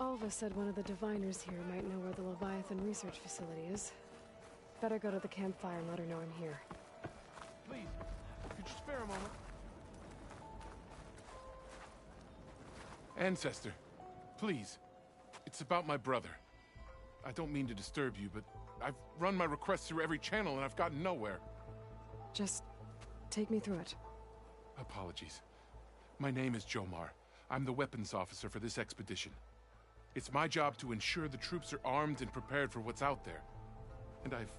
Alva said one of the diviners here might know where the Leviathan research facility is. Better go to the campfire and let her know I'm here. Please, could you spare a moment? Ancestor, please. It's about my brother. I don't mean to disturb you, but I've run my requests through every channel and I've gotten nowhere. Just take me through it. Apologies. My name is Jomar. I'm the weapons officer for this expedition. It's my job to ensure the troops are armed and prepared for what's out there. And I've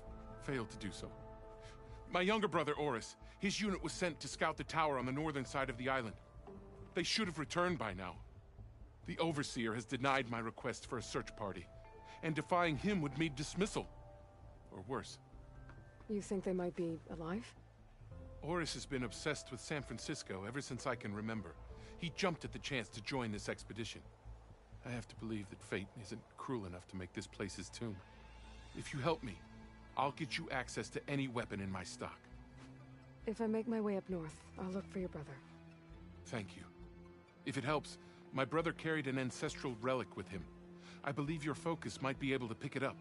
failed to do so. My younger brother, Oris, his unit was sent to scout the tower on the northern side of the island. They should have returned by now. The Overseer has denied my request for a search party, and defying him would mean dismissal. Or worse. You think they might be alive? Oris has been obsessed with San Francisco ever since I can remember. He jumped at the chance to join this expedition. I have to believe that fate isn't cruel enough to make this place his tomb. If you help me, I'll get you access to any weapon in my stock. If I make my way up north, I'll look for your brother. Thank you. If it helps, my brother carried an ancestral relic with him. I believe your focus might be able to pick it up.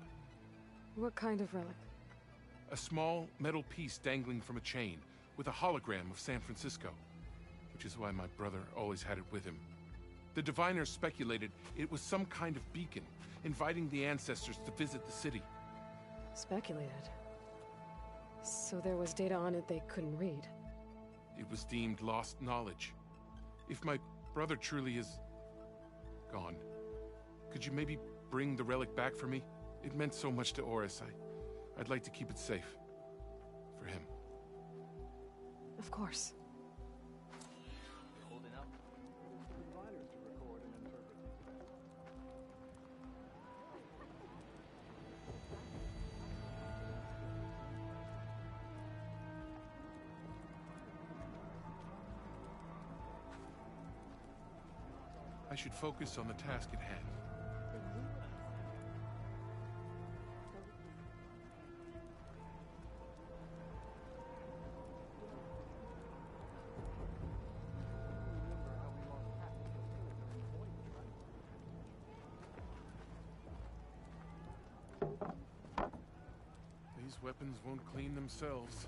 What kind of relic? A small metal piece dangling from a chain, with a hologram of San Francisco. Which is why my brother always had it with him. The diviners speculated it was some kind of beacon, inviting the ancestors to visit the city. Speculated? So there was data on it they couldn't read? It was deemed lost knowledge. If my brother truly is gone, could you maybe bring the relic back for me? It meant so much to Oris. I'd like to keep it safe. For him. Of course. Holding up. Diviners to record and interpret. I should focus on the task at hand. These weapons won't clean themselves.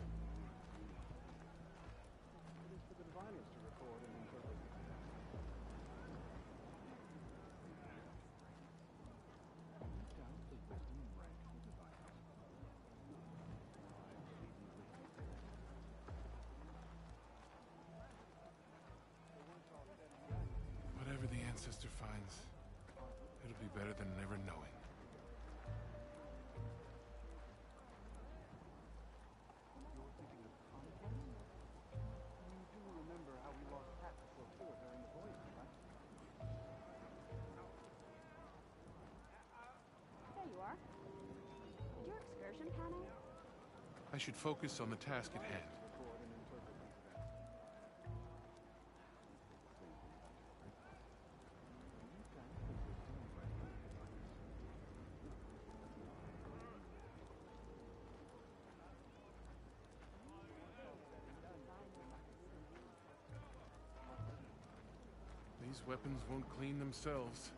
Whatever the ancestor finds, it'll be better than never knowing. I should focus on the task at hand. These weapons won't clean themselves.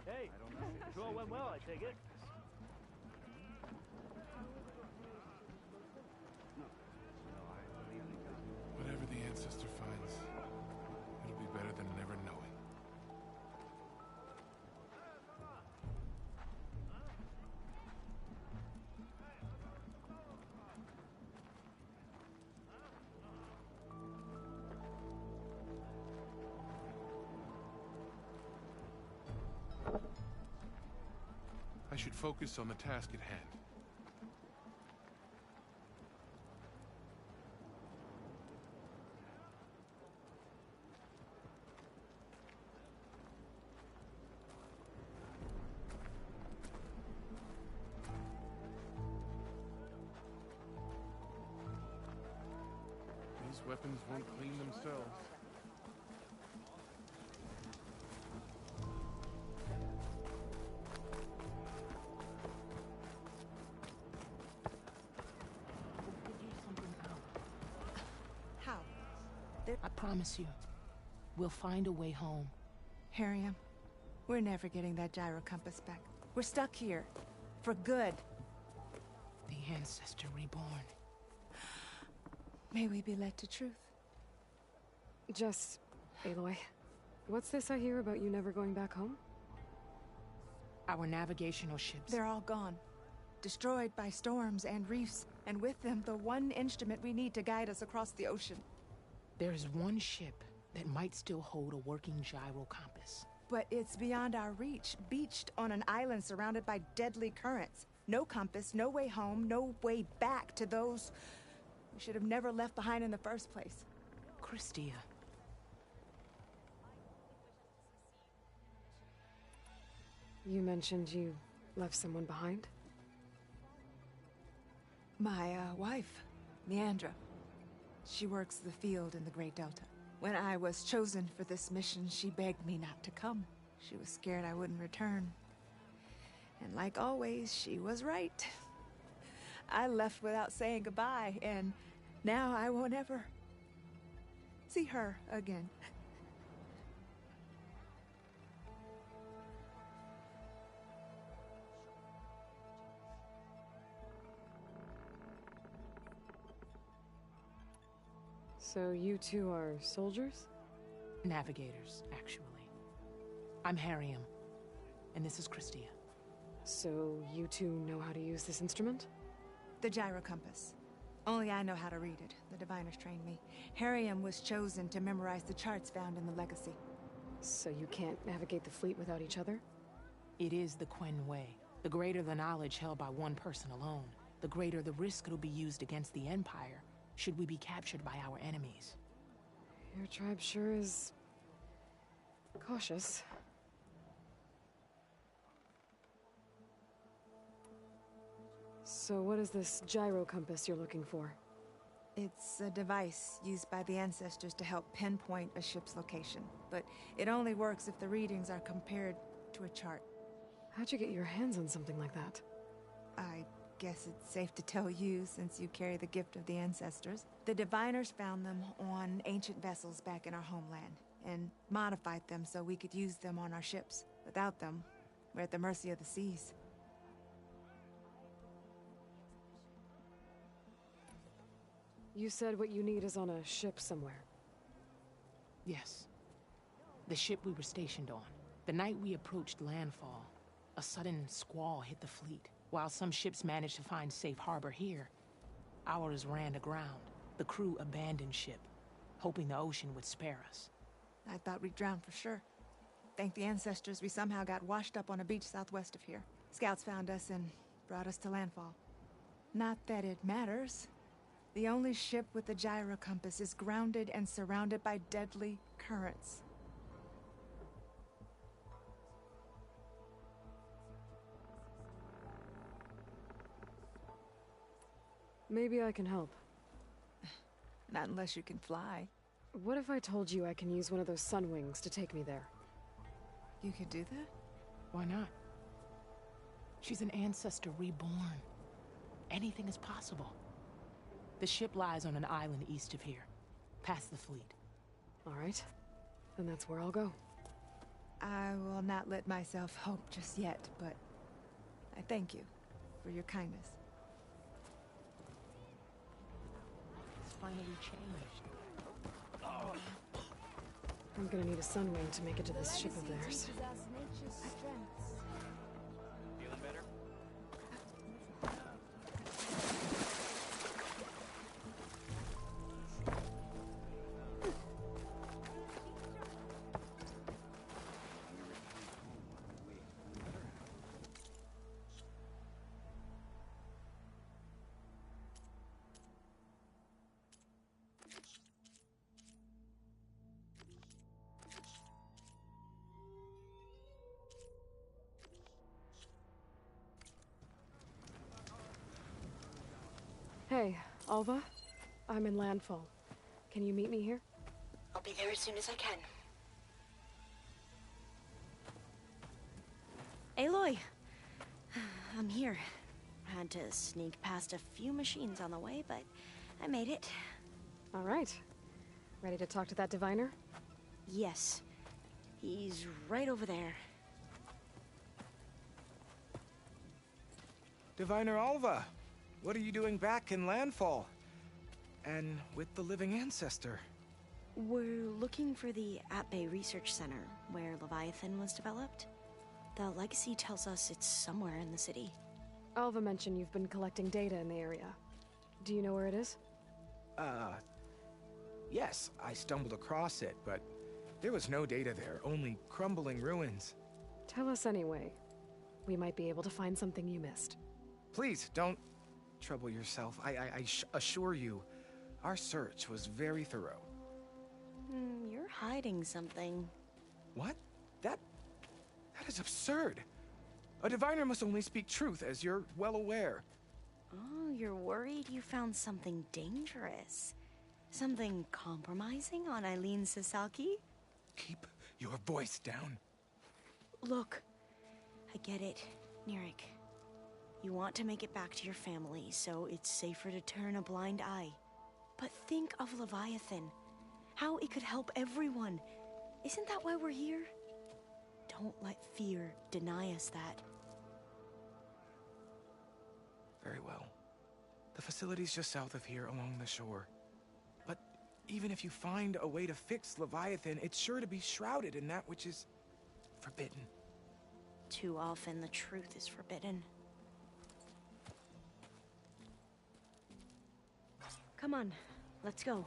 Hey, it all went well, I take it. Whatever the ancestor finds, it'll be better than never knowing. I should focus on the task at hand. These weapons won't clean themselves. I promise you, we'll find a way home. Harriam, we're never getting that gyro compass back. We're stuck here. For good. The Ancestor reborn. May we be led to truth. Just, Aloy, what's this I hear about you never going back home? Our navigational ships. They're all gone. Destroyed by storms and reefs, and with them the one instrument we need to guide us across the ocean. There is one ship that might still hold a working gyro compass. But it's beyond our reach, beached on an island surrounded by deadly currents. No compass, no way home, no way back to those we should have never left behind in the first place. Christia. You mentioned you left someone behind? My wife, Leandra. She works the field in the Great Delta. When I was chosen for this mission, she begged me not to come. She was scared I wouldn't return. And like always, she was right. I left without saying goodbye, and now I won't ever see her again. So you two are soldiers? Navigators, actually. I'm Harriam, and this is Christia. So you two know how to use this instrument? The gyro compass. Only I know how to read it. The diviners trained me. Harriam was chosen to memorize the charts found in the Legacy. So you can't navigate the fleet without each other? It is the Quen Way. The greater the knowledge held by one person alone, the greater the risk it'll be used against the Empire, should we be captured by our enemies. Your tribe sure is cautious. So what is this gyro compass you're looking for? It's a device used by the Ancestors to help pinpoint a ship's location, but it only works if the readings are compared to a chart. How'd you get your hands on something like that? I guess it's safe to tell you, since you carry the gift of the Ancestors. The diviners found them on ancient vessels back in our homeland, and modified them so we could use them on our ships. Without them, we're at the mercy of the seas. You said what you need is on a ship somewhere. Yes. The ship we were stationed on. The night we approached landfall, a sudden squall hit the fleet. While some ships managed to find safe harbor here, ours ran aground. The crew abandoned ship, hoping the ocean would spare us. I thought we'd drown for sure. Thank the Ancestors we somehow got washed up on a beach southwest of here. Scouts found us and brought us to landfall. Not that it matters. The only ship with the gyro compass is grounded and surrounded by deadly currents. Maybe I can help. Not unless you can fly. What if I told you I can use one of those sun wings to take me there? You could do that? Why not? She's an Ancestor reborn. Anything is possible. The ship lies on an island east of here, past the fleet. All right. Then that's where I'll go. I will not let myself hope just yet, but I thank you for your kindness. It's finally changed. I'm gonna need a sun wing to make it to this ship of theirs. Feeling better? Hey, Alva. I'm in landfall. Can you meet me here? I'll be there as soon as I can. Aloy! I'm here. Had to sneak past a few machines on the way, but I made it. All right. Ready to talk to that diviner? Yes. He's right over there. Diviner Alva, what are you doing back in Landfall? And with the living ancestor? We're looking for the At-Bay Research Center, where Leviathan was developed. The legacy tells us it's somewhere in the city. Alva mentioned you've been collecting data in the area. Do you know where it is? Yes, I stumbled across it, but there was no data there, only crumbling ruins. Tell us anyway. We might be able to find something you missed. Please, don't trouble yourself. I assure you, our search was very thorough. You're hiding something. What? That is absurd. A diviner must only speak truth, as you're well aware. Oh, you're worried you found something dangerous? Something compromising on Eileen Sasaki? Keep your voice down. Look, I get it, Nirik. You want to make it back to your family, so it's safer to turn a blind eye. But think of Leviathan. How it could help everyone. Isn't that why we're here? Don't let fear deny us that. Very well. The facility's just south of here, along the shore. But even if you find a way to fix Leviathan, it's sure to be shrouded in that which is forbidden. Too often the truth is forbidden. Come on, let's go.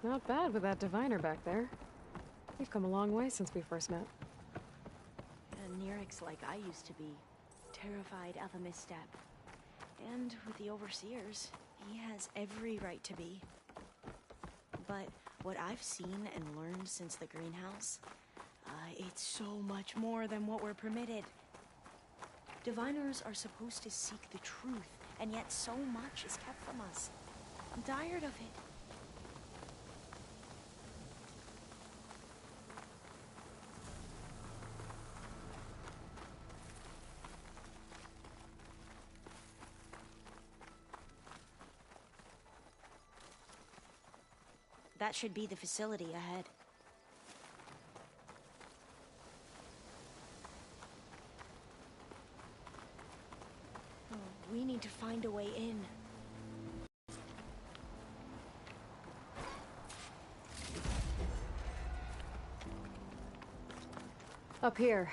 Not bad with that diviner back there. You've come a long way since we first met. And Nirik's like I used to be, terrified of a misstep. And with the Overseers, he has every right to be. But what I've seen and learned since the greenhouse, it's so much more than what we're permitted. Diviners are supposed to seek the truth, and yet so much is kept from us. I'm tired of it. That should be the facility ahead. Oh, we need to find a way in. Up here.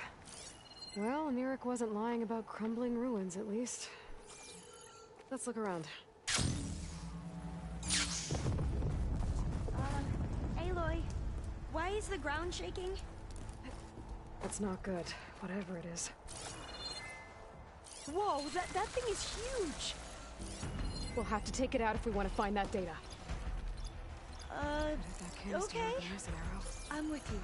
Well, Nirik wasn't lying about crumbling ruins, at least. Let's look around. Aloy, why is the ground shaking? That's not good, whatever it is. Whoa, that thing is huge! We'll have to take it out if we want to find that data. That canister okay. open, there's an arrow. I'm with you.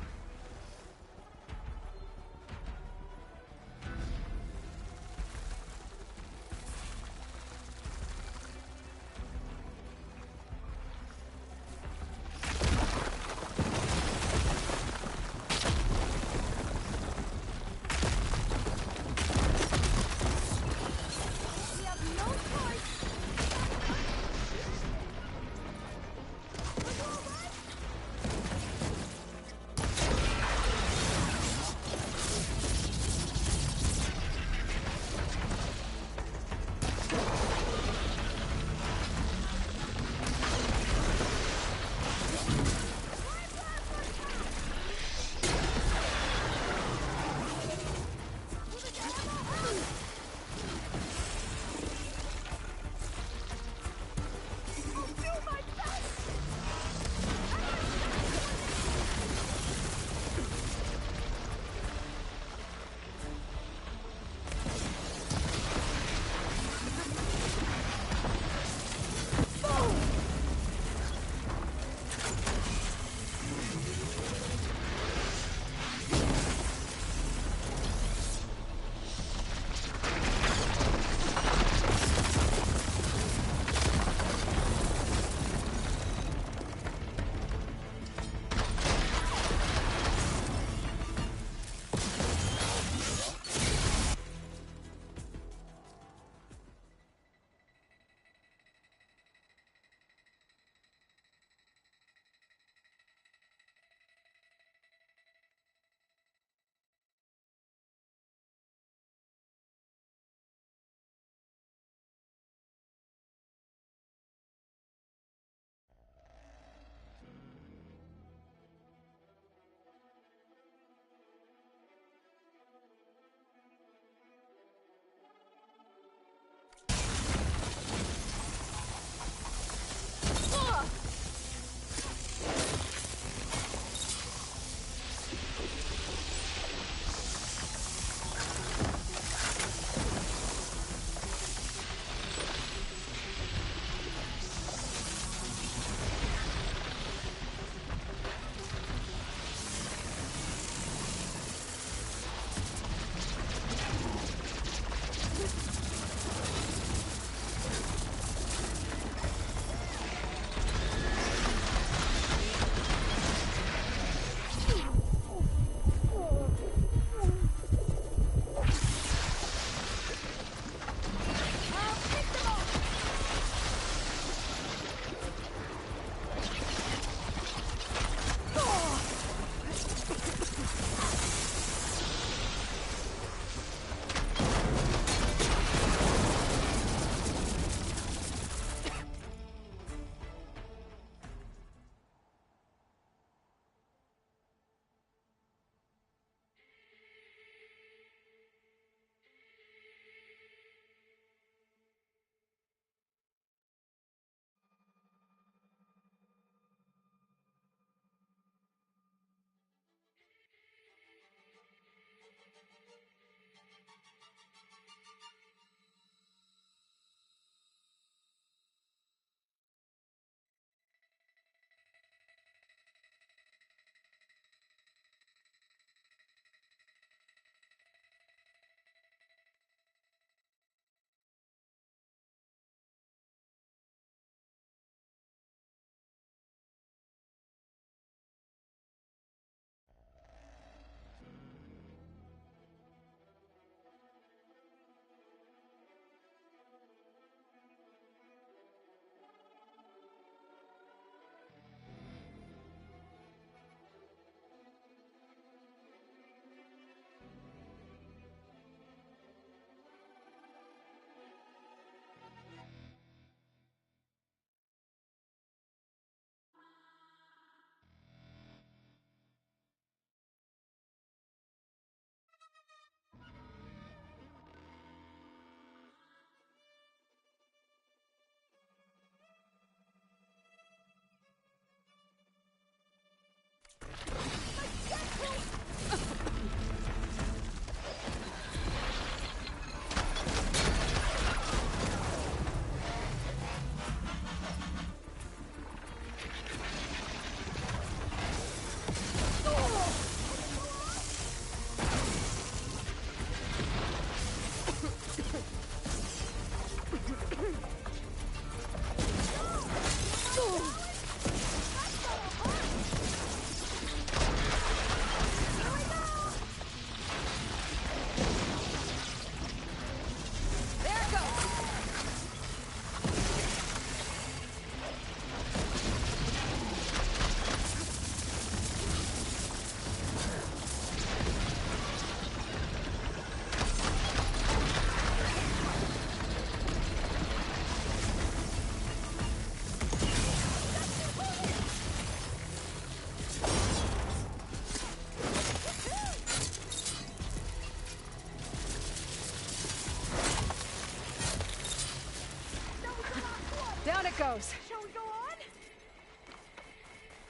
goes. Shall we go on?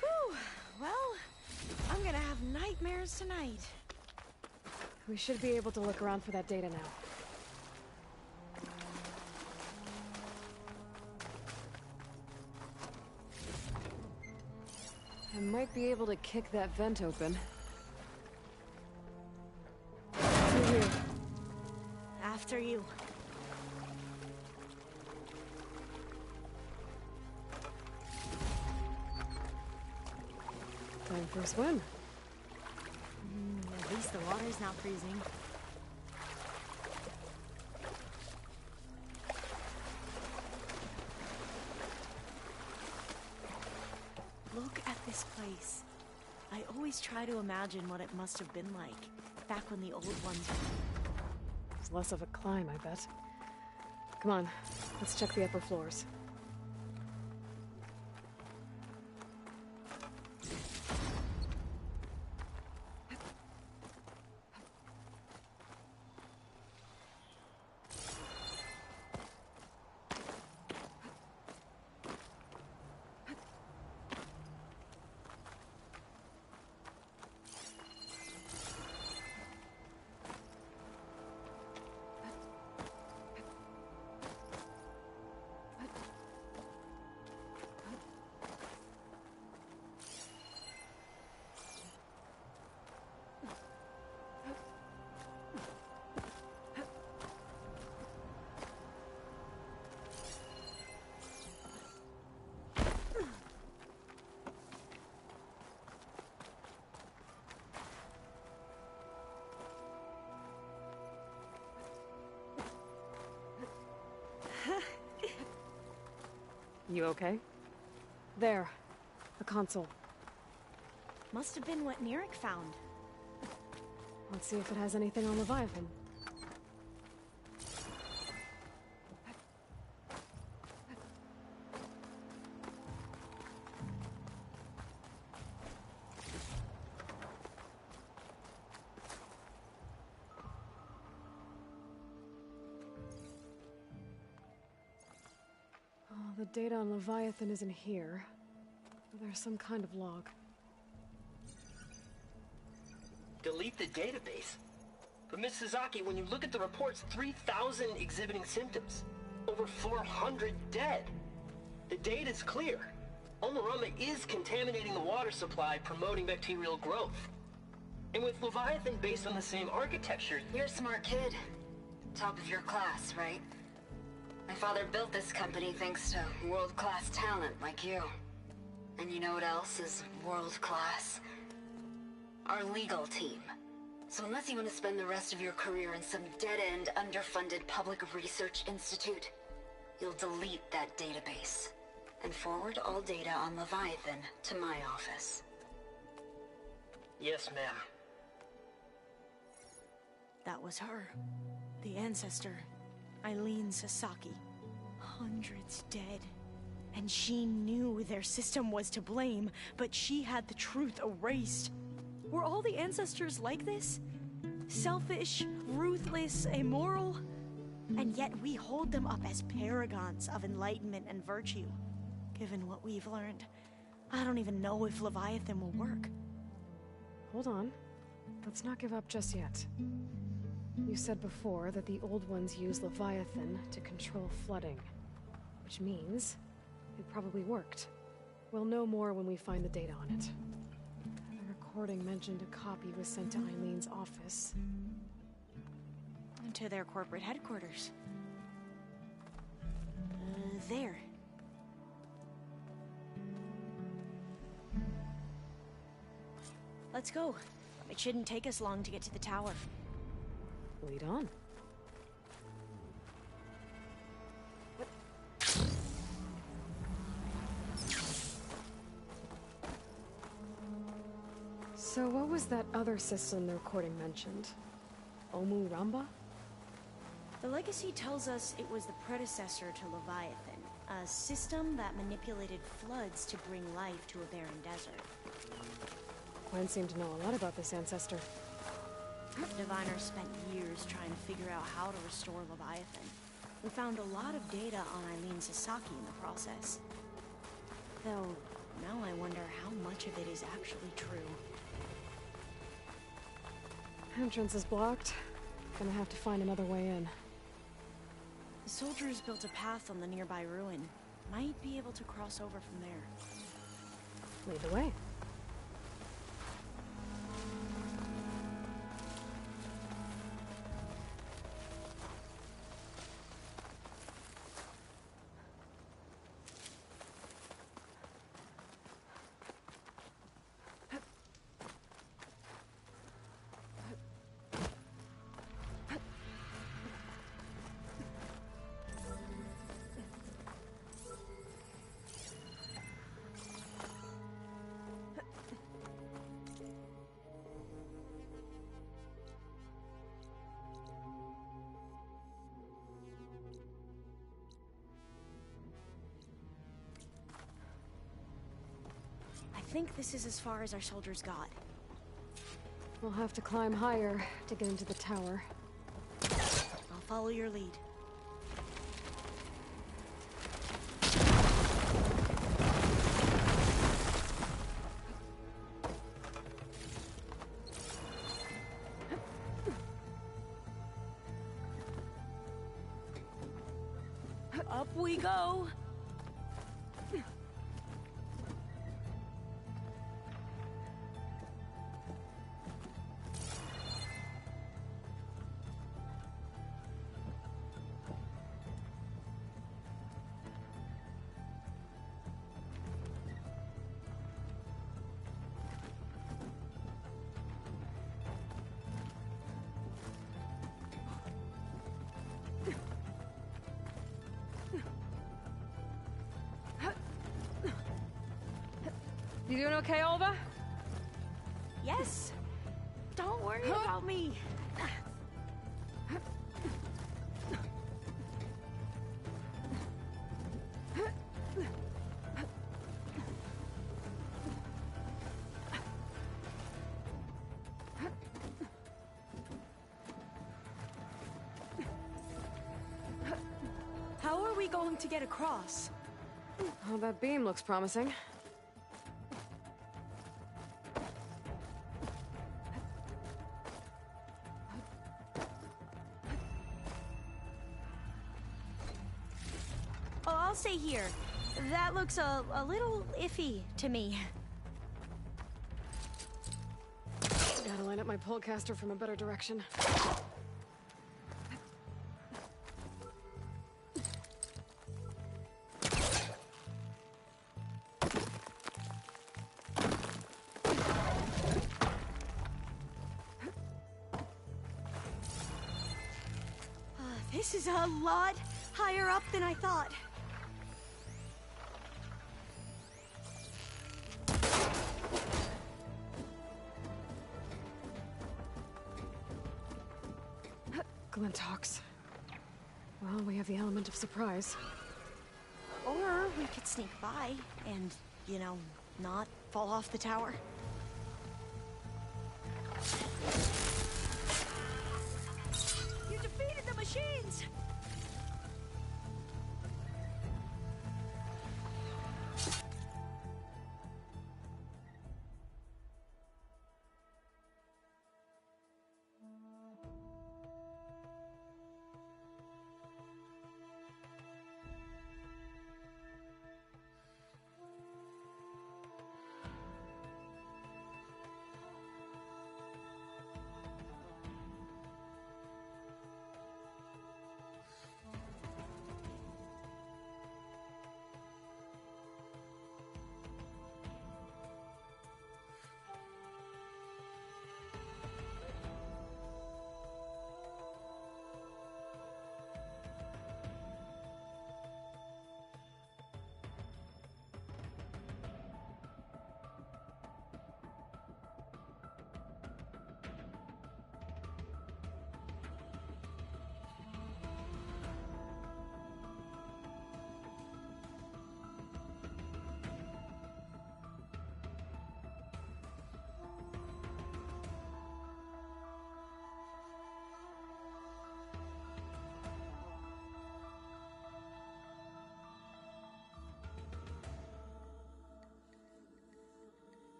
Whew. Well, I'm gonna have nightmares tonight. We should be able to look around for that data now. I might be able to kick that vent open. Through here. After you. Time for a swim. At least the water's not freezing. Look at this place. I always try to imagine what it must have been like back when the old ones were. It's less of a climb, I bet. Come on, let's check the upper floors. You okay? There. A console. Must have been what Neric found. Let's see if it has anything on Leviathan. The data on Leviathan isn't here. There's some kind of log. Delete the database? But Miss Sasaki, when you look at the reports, 3,000 exhibiting symptoms. Over 400 dead. The data's clear. Omarama is contaminating the water supply, promoting bacterial growth. And with Leviathan based on the same architecture... You're a smart kid. Top of your class, right? My father built this company thanks to world-class talent like you. And you know what else is world-class? Our legal team. So unless you want to spend the rest of your career in some dead-end, underfunded public research institute, you'll delete that database and forward all data on Leviathan to my office. Yes, ma'am. That was her. The ancestor. Eileen Sasaki. Hundreds dead. And she knew their system was to blame, but she had the truth erased. Were all the ancestors like this? Selfish, ruthless, immoral? And yet we hold them up as paragons of enlightenment and virtue. Given what we've learned, I don't even know if Leviathan will work. Hold on. Let's not give up just yet. You said before that the old ones use Leviathan to control flooding. Which means it probably worked. We'll know more when we find the data on it. The recording mentioned a copy was sent to Eileen's office. And to their corporate headquarters. There. Let's go. It shouldn't take us long to get to the tower. Lead on. So what was that other system the recording mentioned? Omu Ramba? The legacy tells us it was the predecessor to Leviathan, a system that manipulated floods to bring life to a barren desert. Gwen seemed to know a lot about this ancestor. Diviners spent years trying to figure out how to restore Leviathan. We found a lot of data on Eileen Sasaki in the process. Though, now I wonder how much of it is actually true. Entrance is blocked. Gonna have to find another way in. The soldiers built a path on the nearby ruin. Might be able to cross over from there. Lead the way. I think this is as far as our soldiers got. We'll have to climb higher to get into the tower. I'll follow your lead. Up we go! You doing okay, Olva? Yes! Don't worry about me! How are we going to get across? Oh, that beam looks promising. Oh, I'll stay here. That looks a little iffy to me. Gotta line up my polecaster from a better direction. This is a lot higher up than I thought. Glintox. Well, we have the element of surprise. Or we could sneak by and, you know, not fall off the tower. You defeated the machines!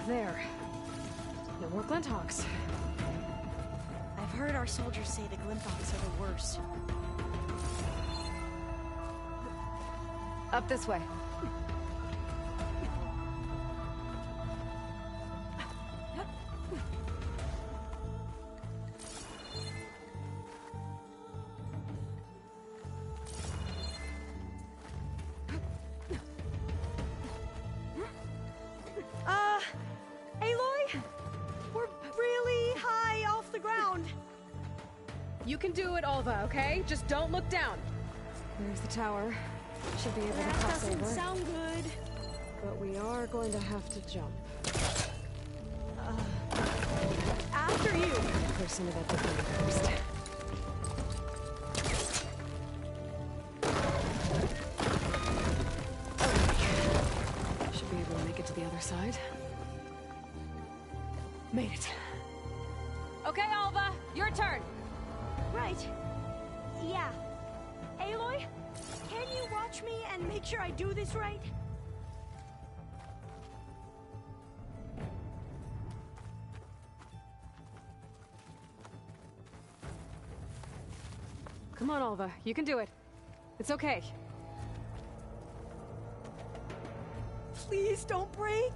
There. No more Glinthawks. I've heard our soldiers say the Glinthawks are the worst. Up this way. Aloy? We're really high off the ground. You can do it, Alva, okay? Just don't look down. There's the tower. Should be able to That cross doesn't over. sound good. But we are going to have to jump. After you. There's some of that debris first. Okay. Should be able to make it to the other side. Made it. Okay, Alva, your turn. Right. Yeah. Aloy, can you watch me and make sure I do this right? Come on, Alva, you can do it. It's okay. Please don't break.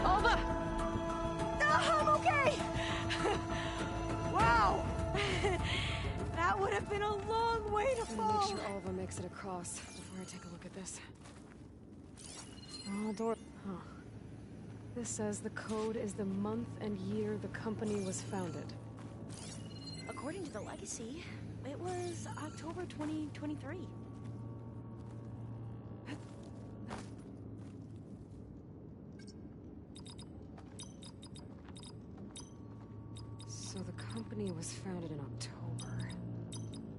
Alva! I'm okay! Wow! That would have been a long way to I'm gonna fall. make sure Alva makes it across before I take a look at this. Oh, door. Huh. This says the code is the month and year the company was founded. According to the legacy, it was October 2023. So the company was founded in October.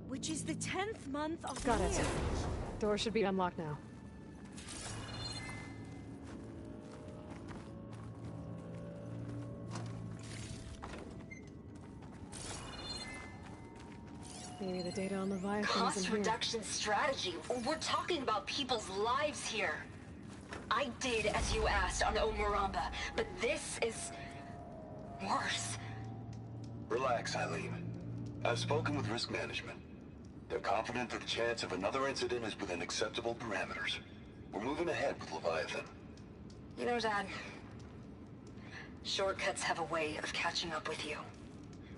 Which is the 10th month of Got the it. year. Door should be unlocked now. Maybe the data on Leviathan is in Cost here. reduction strategy. We're talking about people's lives here. I did as you asked on Omuramba, but this is worse. Relax, Eileen. I've spoken with risk management. They're confident that the chance of another incident is within acceptable parameters. We're moving ahead with Leviathan. You know, Dad, shortcuts have a way of catching up with you.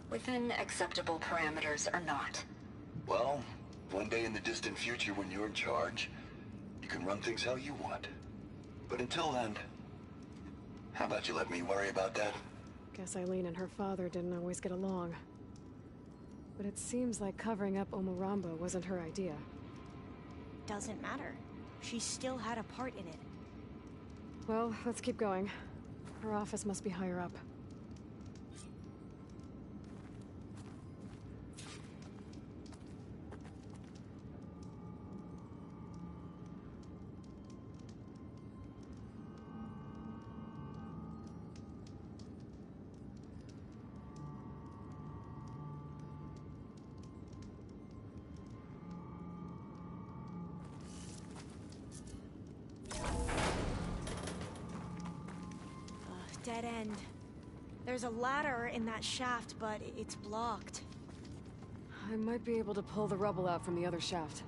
Within acceptable parameters or not. Well, one day in the distant future when you're in charge, you can run things how you want. But until then, how about you let me worry about that? Guess Eileen and her father didn't always get along. But it seems like covering up Omuramba wasn't her idea. Doesn't matter. She still had a part in it. Well, let's keep going. Her office must be higher up. Dead end. There's a ladder in that shaft, but it's blocked. I might be able to pull the rubble out from the other shaft.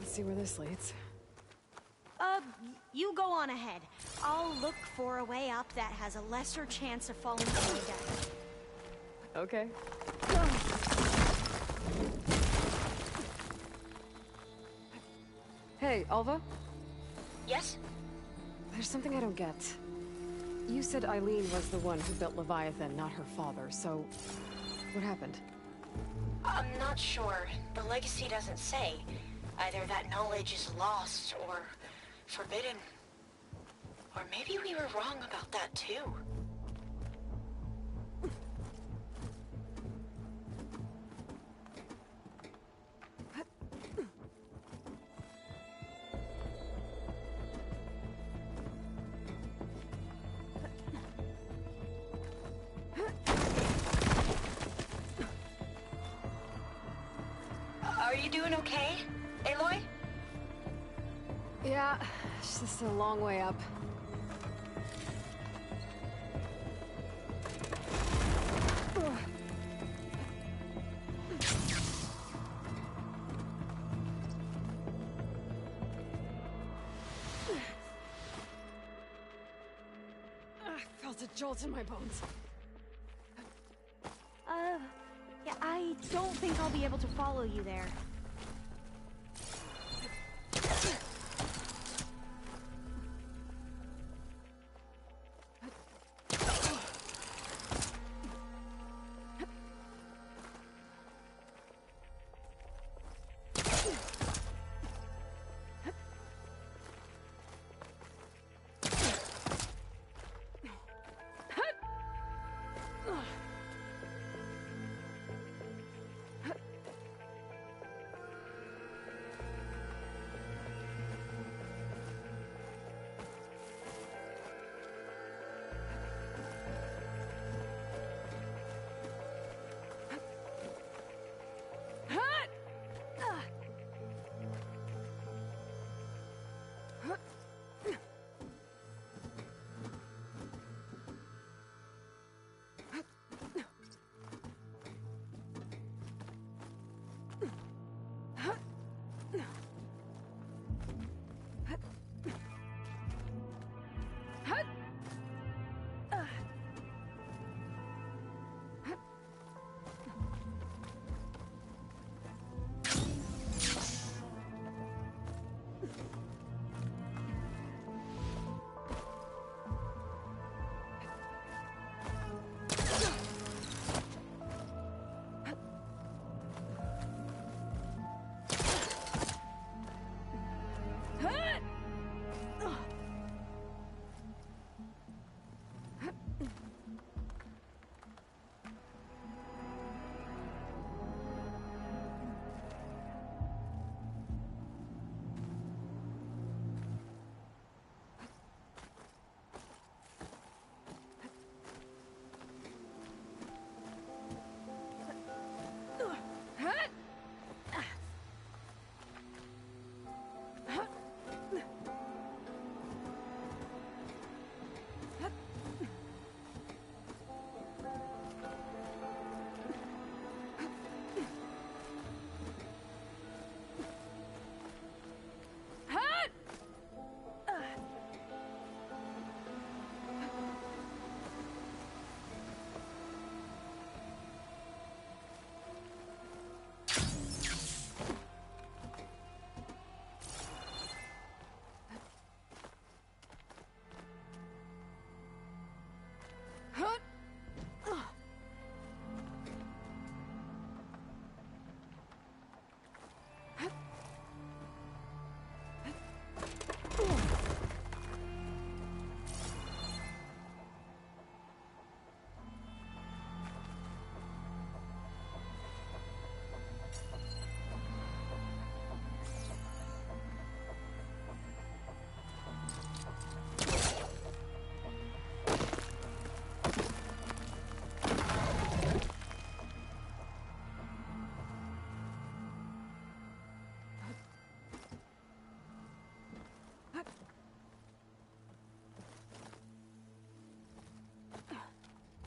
See where this leads. You go on ahead. I'll look for a way up that has a lesser chance of falling to my death. Okay. Hey, Alva? Yes? There's something I don't get. You said Eileen was the one who built Leviathan, not her father, so... What happened? I'm not sure. The legacy doesn't say. Either that knowledge is lost or forbidden. Or maybe we were wrong about that too. Are you doing okay, Aloy? Yeah, it's just a long way up. I felt a jolt in my bones. Yeah, I don't think I'll be able to follow you there.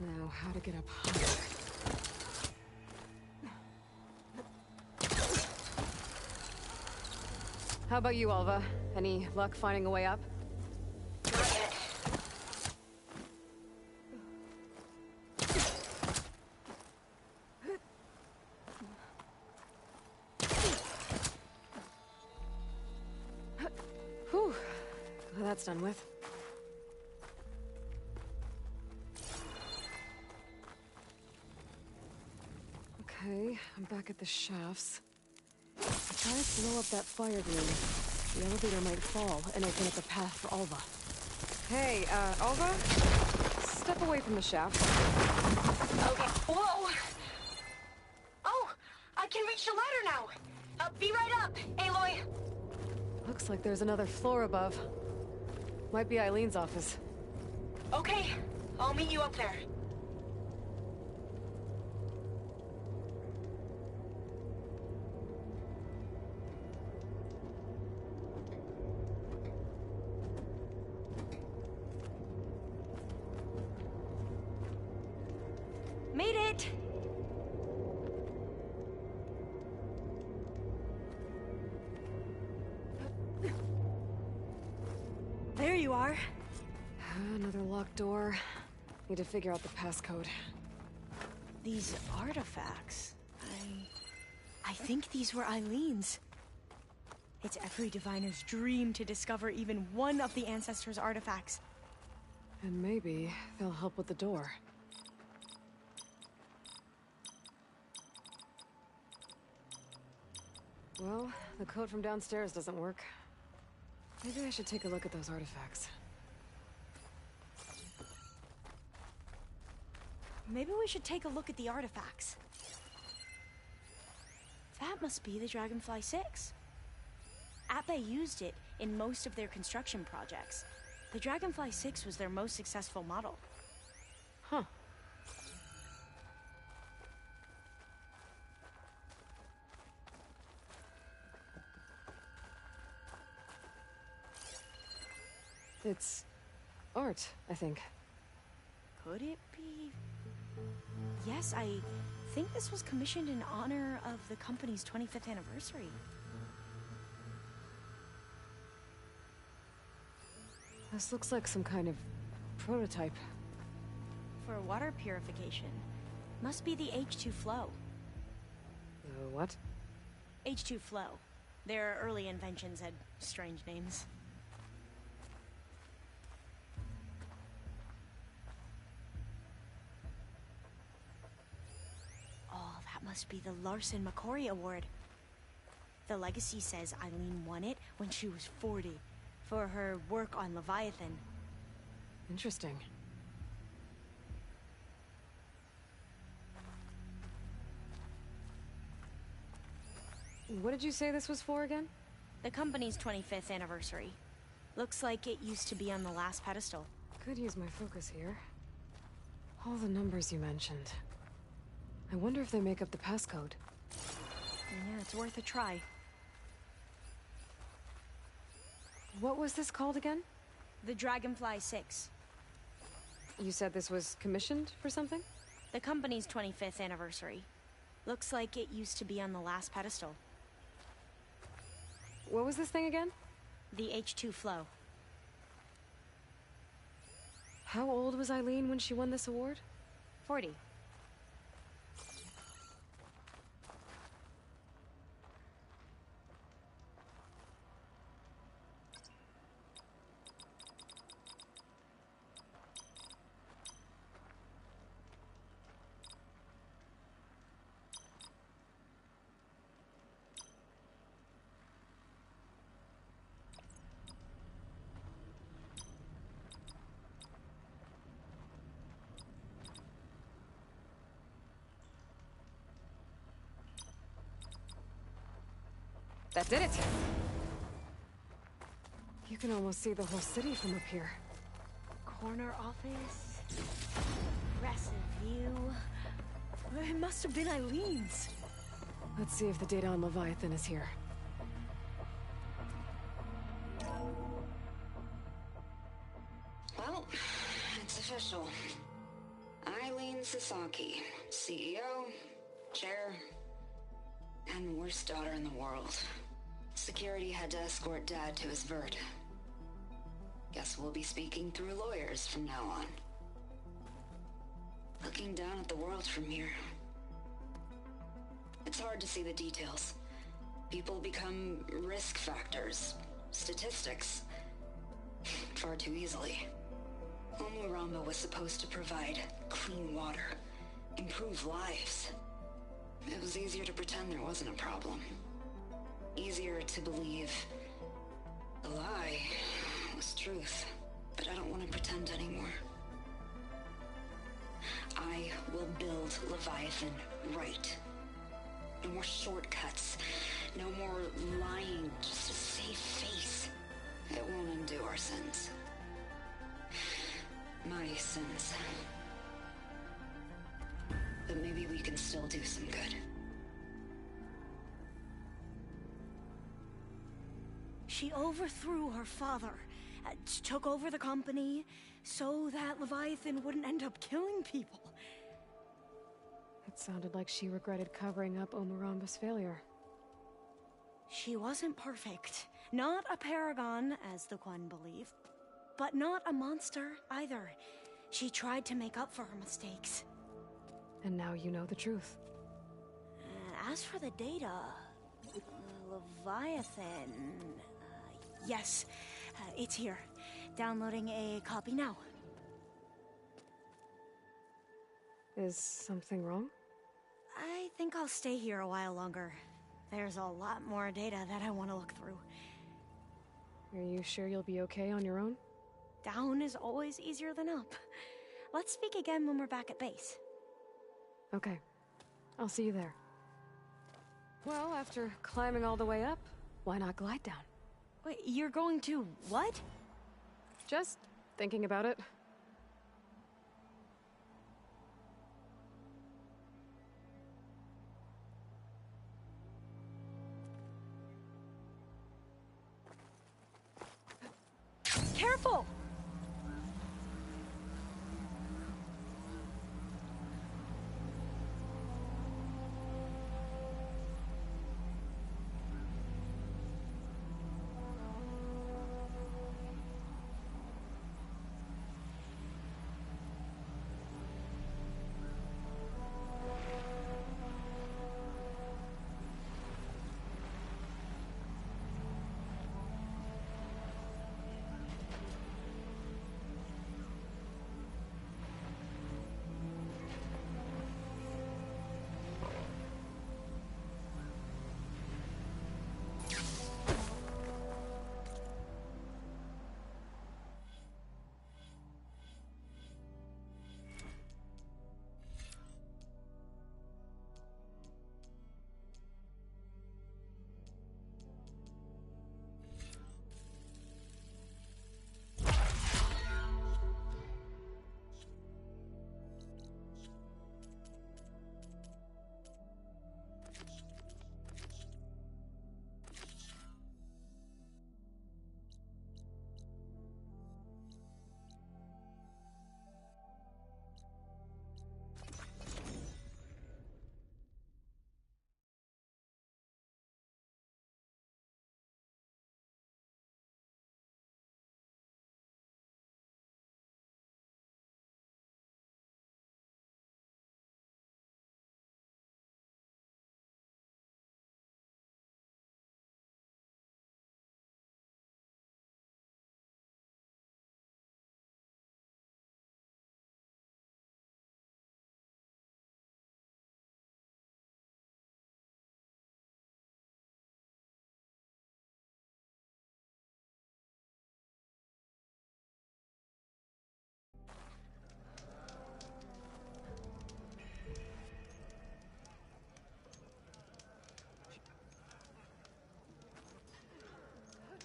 Now, how to get up higher? How about you, Alva? Any luck finding a way up? Not yet. Whew. Well, that's done with. I'm back at the shafts. If I try to blow up that fire gleam, the elevator might fall and open up a path for Alva. Hey, Alva? Step away from the shaft. Okay. Whoa! Oh! I can reach the ladder now! Be right up, Aloy! Looks like there's another floor above. Might be Eileen's office. Okay, I'll meet you up there. Made it! There you are. Another locked door. Need to figure out the passcode. These artifacts... I think these were Eileen's. It's every diviner's dream to discover even one of the Ancestors' artifacts. And maybe they'll help with the door. Well, the code from downstairs doesn't work. Maybe I should take a look at those artifacts. Maybe we should take a look at the artifacts. That must be the Dragonfly 6. Atbay used it in most of their construction projects. The Dragonfly 6 was their most successful model. Huh. It's art, I think. Could it be? Yes, I think this was commissioned in honor of the company's 25th anniversary. This looks like some kind of prototype. For water purification. Must be the H2 flow. What? H2 flow. Their early inventions had strange names. Must be the Larson McCory Award. The legacy says Eileen won it when she was 40 for her work on Leviathan. Interesting. What did you say this was for again? The company's 25th anniversary. Looks like it used to be on the last pedestal. Could use my focus here. All the numbers you mentioned. I wonder if they make up the passcode. Yeah, it's worth a try. What was this called again? The Dragonfly 6. You said this was commissioned for something? The company's 25th anniversary. Looks like it used to be on the last pedestal. What was this thing again? The H2 flow. How old was Eileen when she won this award? 40. That did it! You can almost see the whole city from up here. Corner office. Impressive view. It must have been Eileen's. Let's see if the data on Leviathan is here. Well, it's official. Eileen Sasaki, CEO, chair, and worst daughter in the world. Security had to escort Dad to his vert. Guess we'll be speaking through lawyers from now on. Looking down at the world from here. It's hard to see the details. People become risk factors, statistics, far too easily. Omuramba was supposed to provide clean water, improve lives. It was easier to pretend there wasn't a problem. Easier to believe the lie was truth. But I don't want to pretend anymore. I will build Leviathan right. No more shortcuts. No more lying just to save face. It won't undo our sins. My sins. But maybe we can still do some good. She overthrew her father, took over the company, so that Leviathan wouldn't end up killing people. It sounded like she regretted covering up Omaramba's failure. She wasn't perfect. Not a paragon, as the Quan believe. But not a monster, either. She tried to make up for her mistakes. And now you know the truth. As for the data... Leviathan... yes, it's here. Downloading a copy now. Is something wrong? I think I'll stay here a while longer. There's a lot more data that I want to look through. Are you sure you'll be okay on your own? Down is always easier than up. Let's speak again when we're back at base. Okay. I'll see you there. Well, after climbing all the way up, why not glide down? Wait, you're going to what? Just thinking about it. Careful!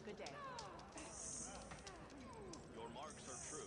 Good day. Your marks are true.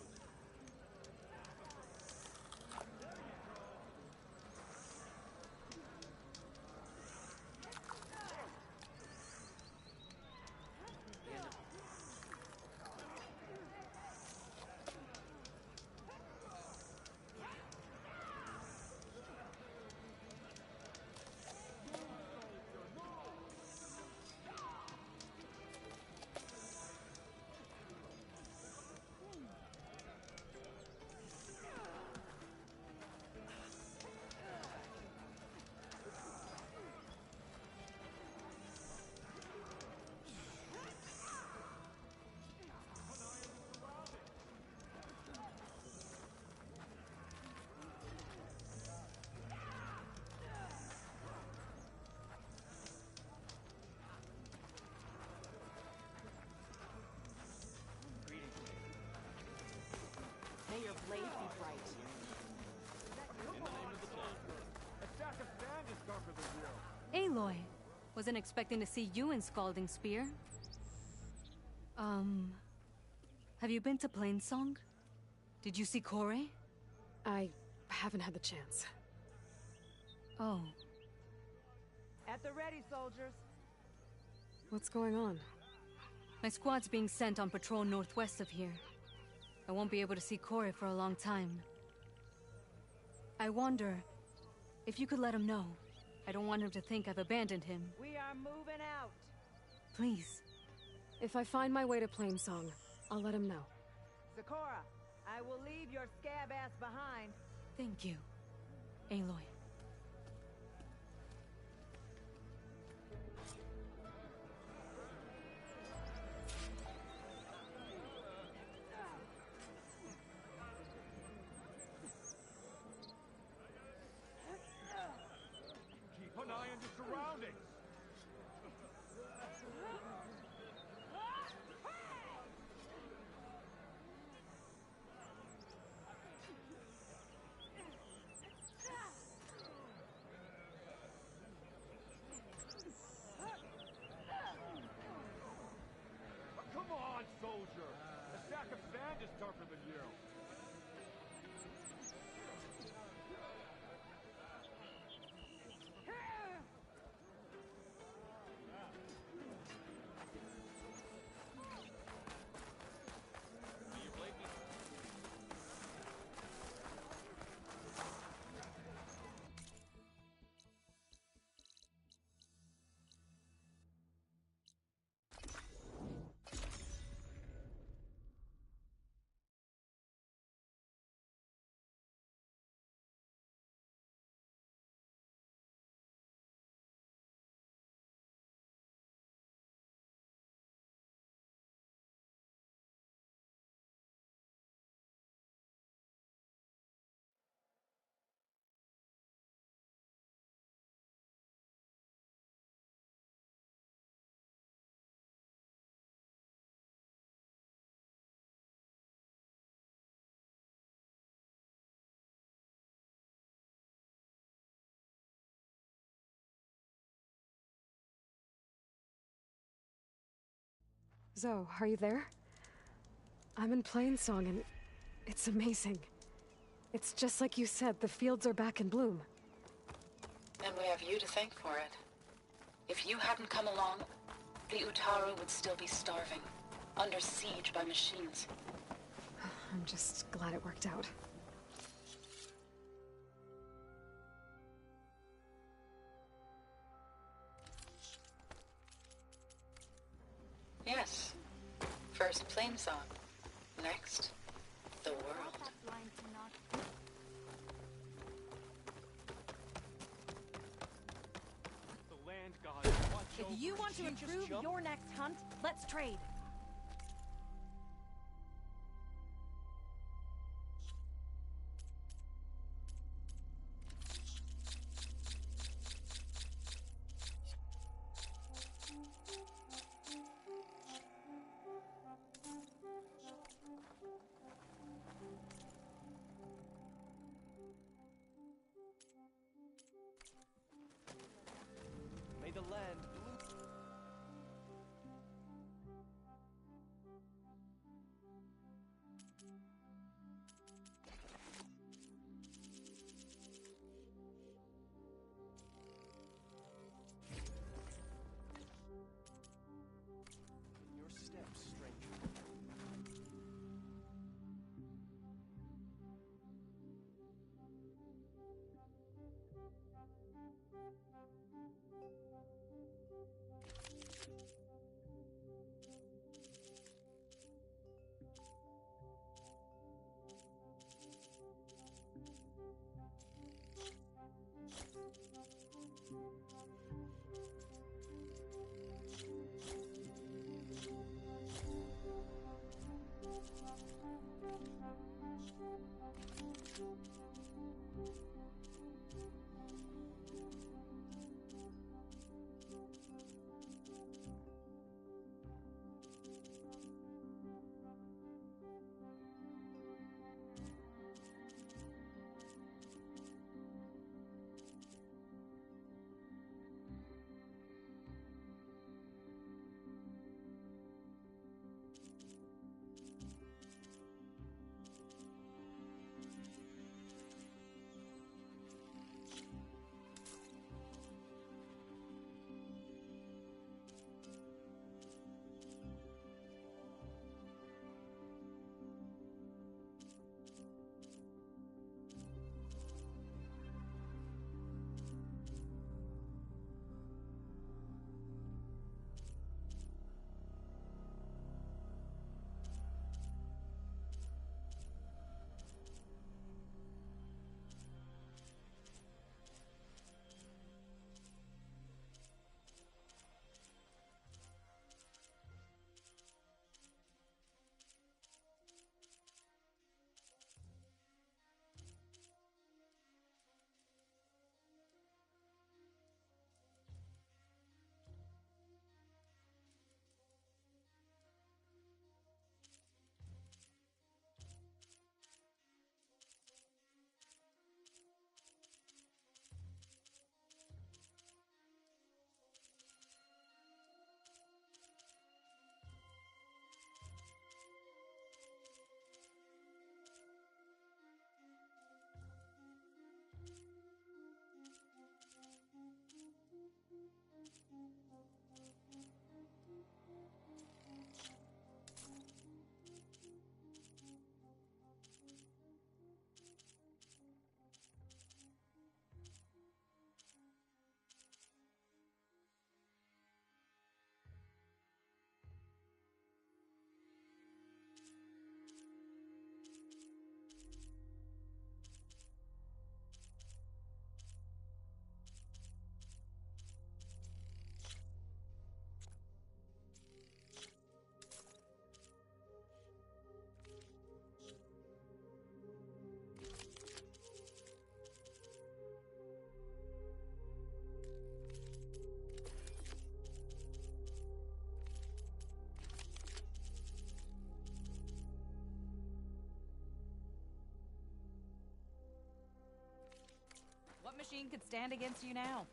wasn't expecting to see you in Scalding Spear. Have you been to Plainsong? Did you see Corey? I haven't had the chance. Oh. At the ready, soldiers. What's going on? My squad's being sent on patrol northwest of here. I won't be able to see Corey for a long time. I wonder if you could let him know. I don't want him to think I've abandoned him. We are moving out. Please. If I find my way to Plainsong, I'll let him know. Sakura, I will leave your scab ass behind. Thank you, Aloy. Keep an eye on your surroundings. Come on, soldier! A sack of sand is tougher than you. Zoe, are you there? I'm in Plainsong and it's amazing. It's just like you said, the fields are back in bloom. And we have you to thank for it. If you hadn't come along, the Utaru would still be starving, under siege by machines. I'm just glad it worked out. Yes. First Plainsong. Next, the world. The land gods watch If over you want to you. Just improve jump. your next hunt, let's trade. May the land bloom. Your steps, stranger. machine could stand against you now?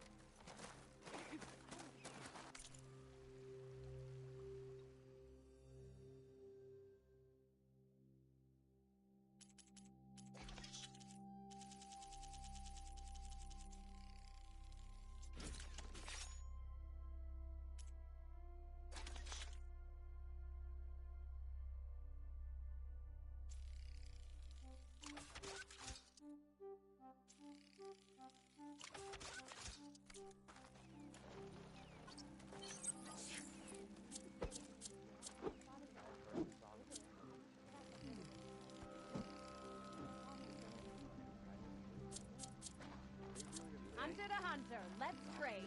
Hunter to hunter, let's trade.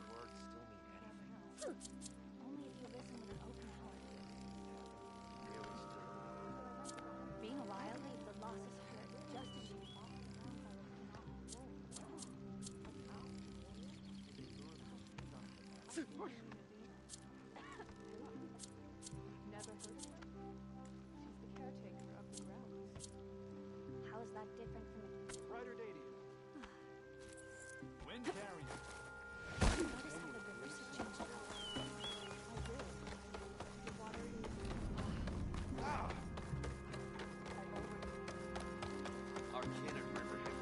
Words still mean anything. Only if you listen with an open heart. Being a wild leaves the losses hurt just as you Never heard of her? She's the caretaker of the grounds. How is that different from Brighter day to you. Wind carrier. Notice how the rivers have changed color. The water is... Our cannon river hit.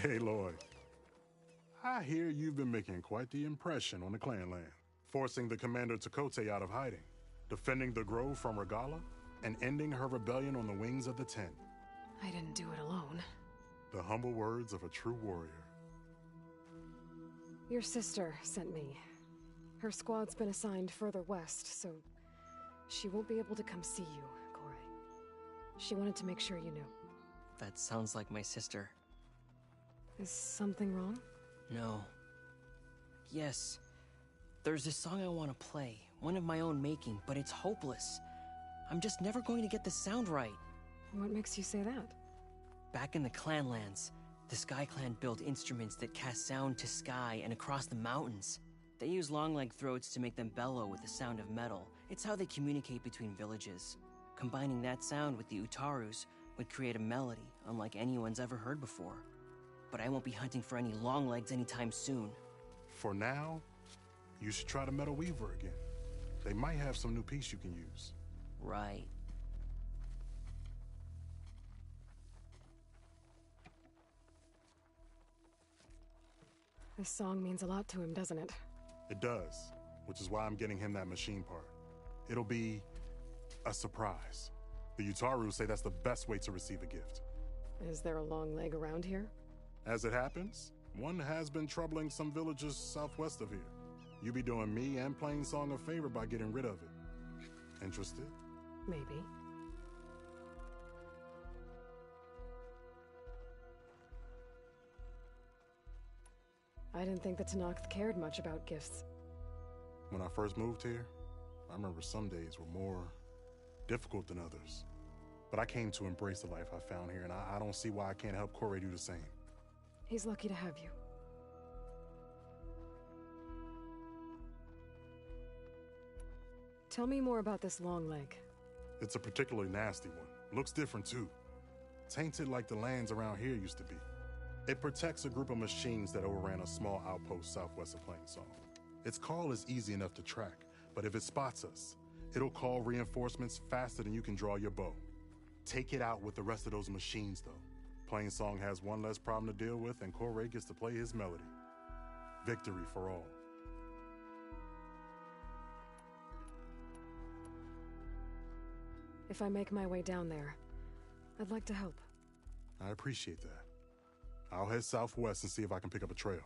Hey, Lloyd. I hear you've been making quite the impression on the clan land, forcing the Commander Takote out of hiding, defending the Grove from Regala, and ending her rebellion on the wings of the Ten. I didn't do it alone. The humble words of a true warrior. Your sister sent me. Her squad's been assigned further west, so she won't be able to come see you, Corey. She wanted to make sure you knew. That sounds like my sister. Is something wrong? No. Yes. There's this song I want to play, one of my own making, but it's hopeless. I'm just never going to get the sound right. What makes you say that? Back in the Clanlands, the Sky Clan built instruments that cast sound to sky and across the mountains. They use long-leg throats to make them bellow with the sound of metal. It's how they communicate between villages. Combining that sound with the Utarus would create a melody unlike anyone's ever heard before. But I won't be hunting for any long legs anytime soon. For now, you should try the Metal Weaver again. They might have some new piece you can use. Right. This song means a lot to him, doesn't it? It does, which is why I'm getting him that machine part. It'll be a surprise. The Utaru say that's the best way to receive a gift. Is there a long leg around here? As it happens, one has been troubling some villages southwest of here. You be doing me and Plainsong a favor by getting rid of it. Interested? Maybe. I didn't think the Tenakth cared much about gifts. When I first moved here, I remember some days were more difficult than others. But I came to embrace the life I found here, and I don't see why I can't help Corey do the same. He's lucky to have you. Tell me more about this long leg. It's a particularly nasty one. Looks different, too. Tainted like the lands around here used to be. It protects a group of machines that overran a small outpost southwest of Plainsong. Its call is easy enough to track, but if it spots us, it'll call reinforcements faster than you can draw your bow. Take it out with the rest of those machines, though. Plainsong has one less problem to deal with, and Corey gets to play his melody. Victory for all. If I make my way down there, I'd like to help. I appreciate that. I'll head southwest and see if I can pick up a trail.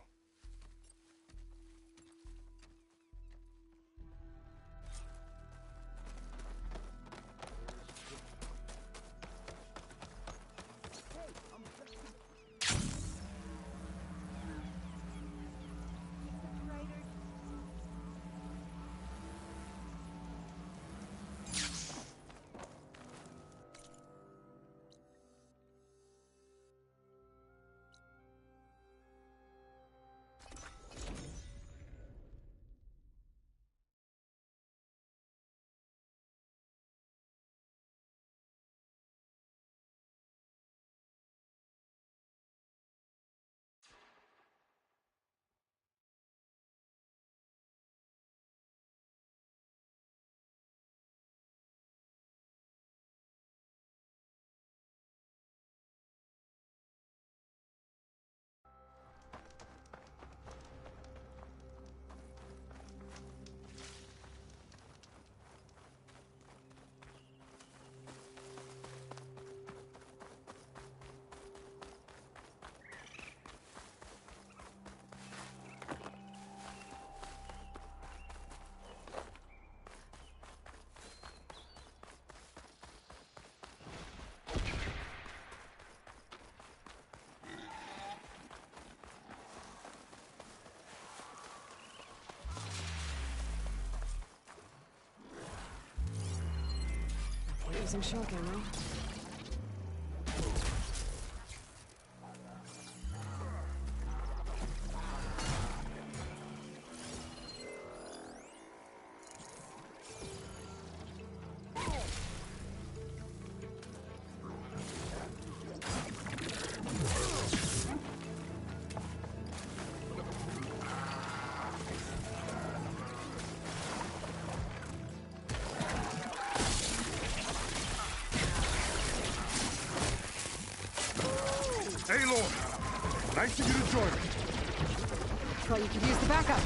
Using shock ammo. Hey, Lord. Nice of you to join me. Thought you could use the backup.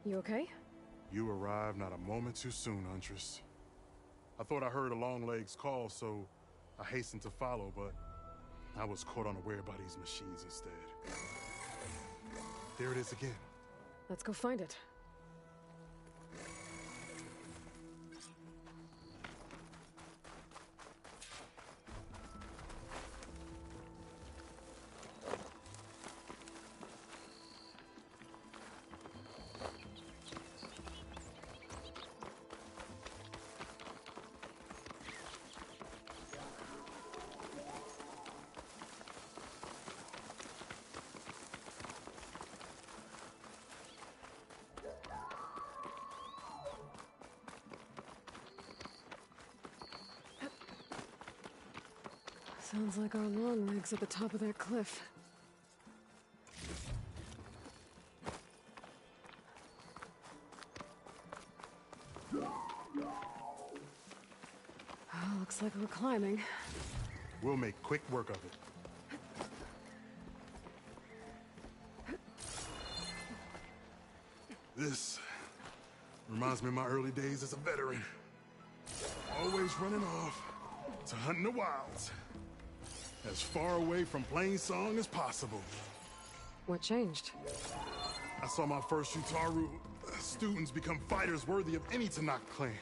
You okay? You arrived not a moment too soon, Huntress. I thought I heard a Longlegs call, so I hastened to follow, but I was caught unaware by these machines instead. There it is again. Let's go find it. Sounds like our Longlegs at the top of that cliff. Oh, looks like we're climbing. We'll make quick work of it. This reminds me of my early days as a veteran. Always running off to hunt in the wilds. As far away from Plainsong as possible. What changed? I saw my first Utaru students become fighters worthy of any Tanakh clan.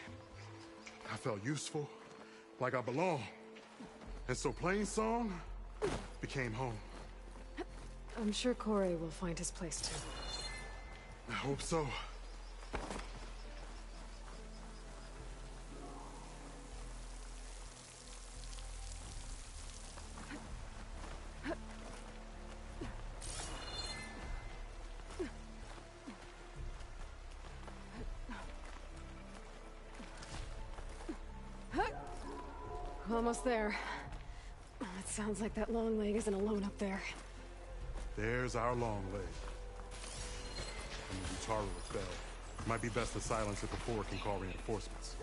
I felt useful, like I belonged. And so Plainsong became home. I'm sure Corey will find his place too. I hope so. Almost there. It sounds like that Longleg isn't alone up there. There's our Longleg. And the Utaru fell. Might be best to silence it before it can call reinforcements.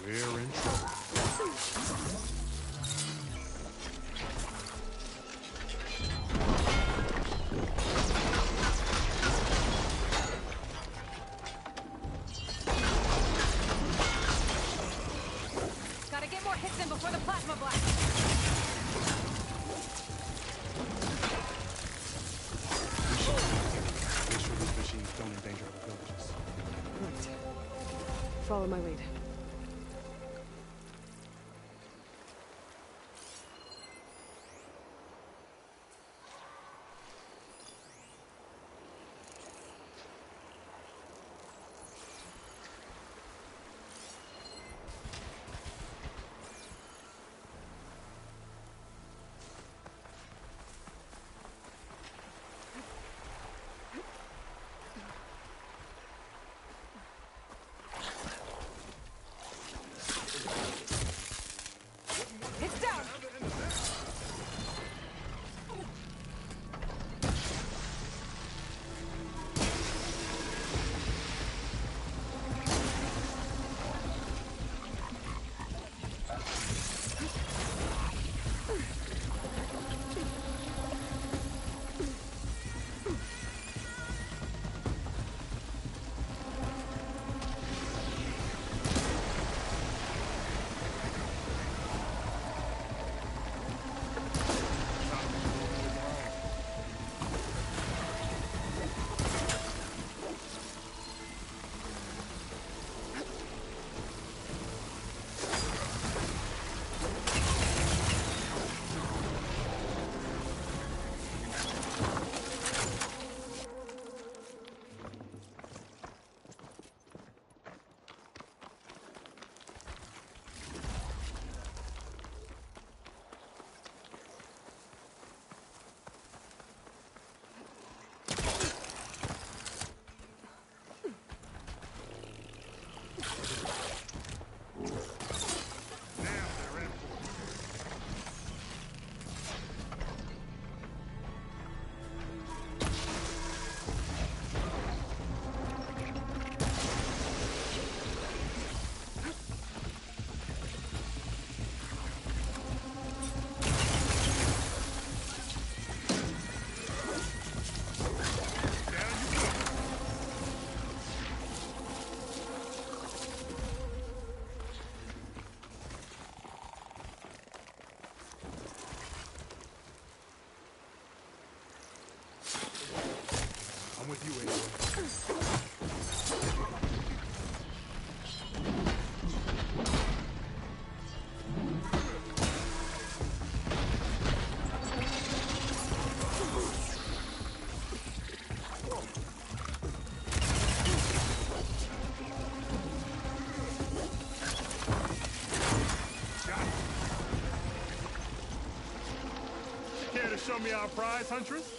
We're in trouble. Gotta get more hits in before the plasma blast. Make sure these machines don't endanger other villages. Right. Follow my lead. It's down! I'm with you, Aloy. Care to show me our prize, Huntress?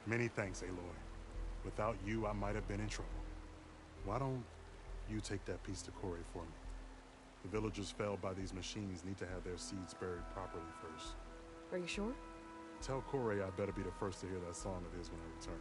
Many thanks, Aloy. Without you, I might have been in trouble. Why don't you take that piece to Corey for me? The villagers felled by these machines need to have their seeds buried properly first. Are you sure? Tell Corey I better be the first to hear that song of his when I return.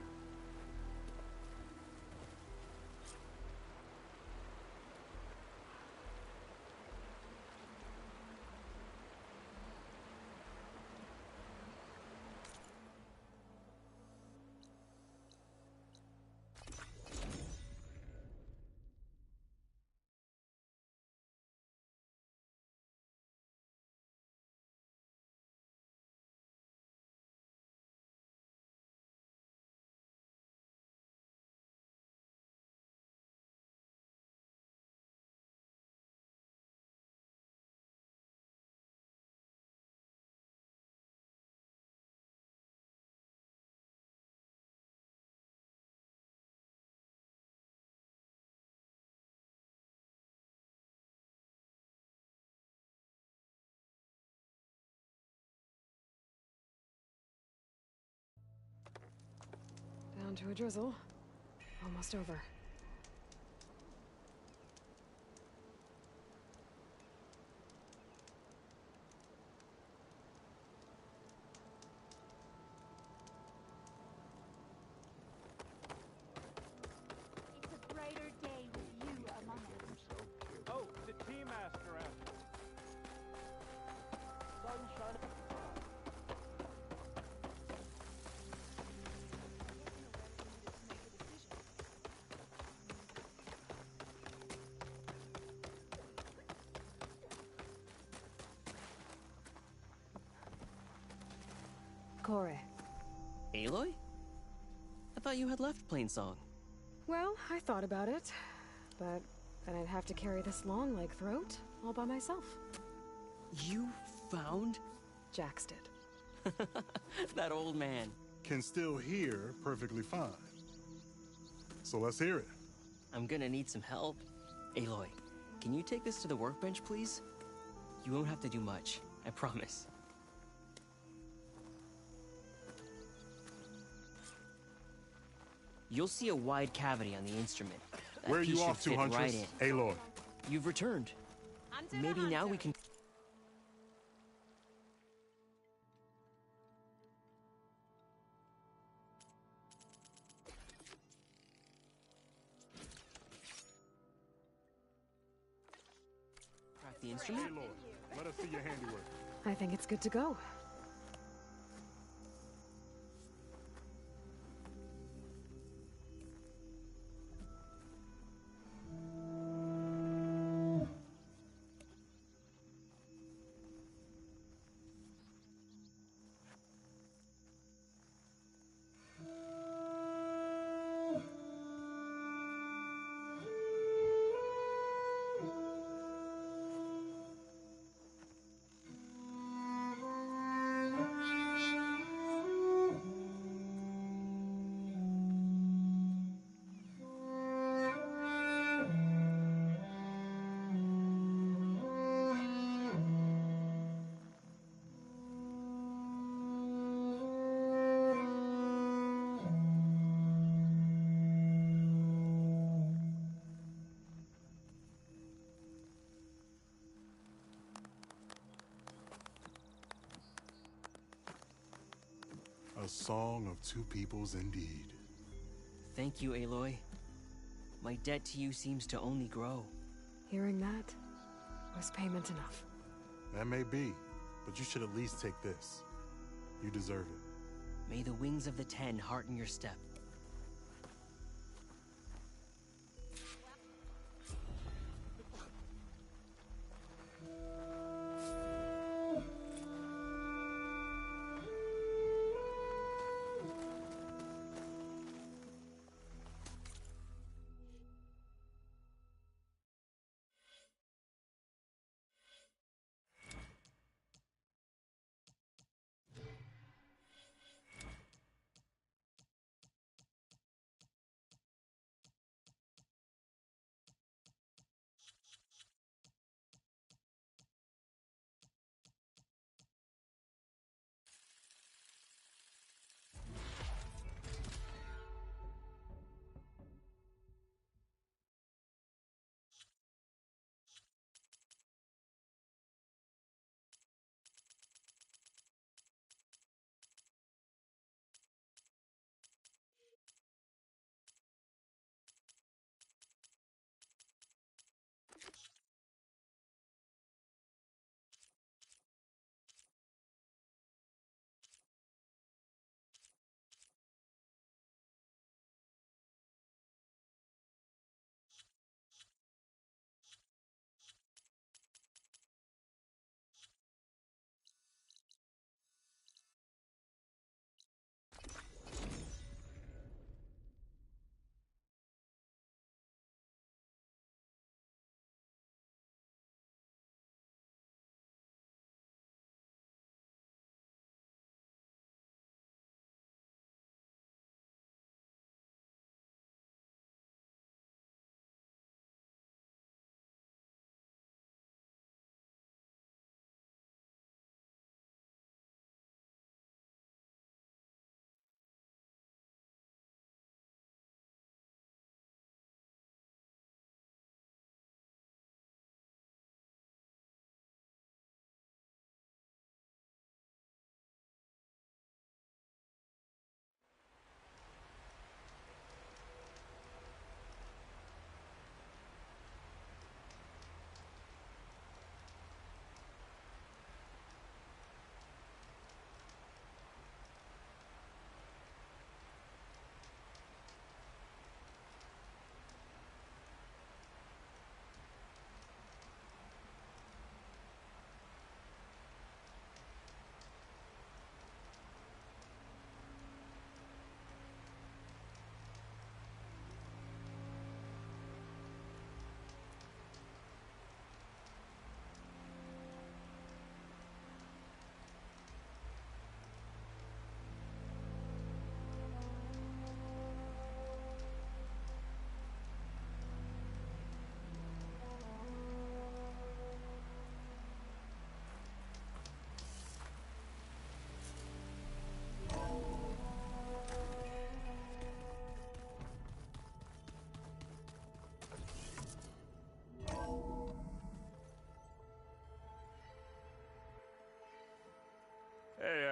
Down to a drizzle. Almost over. Corey. Aloy? I thought you had left Plainsong. Well, I thought about it, but then I'd have to carry this long leg throat all by myself. You found? Jax did. That old man. Can still hear perfectly fine. So let's hear it. I'm gonna need some help. Aloy, can you take this to the workbench, please? You won't have to do much, I promise. You'll see a wide cavity on the instrument. That Where are piece you should off to, fit Huntress? right in. Aloy. You've returned. Maybe now we can... craft the instrument? Aloy, let us see your handiwork. I think it's good to go. A song of two peoples indeed. Thank you, Aloy. My debt to you seems to only grow. Hearing that was payment enough. That may be, but you should at least take this. You deserve it. May the wings of the Ten hearten your step.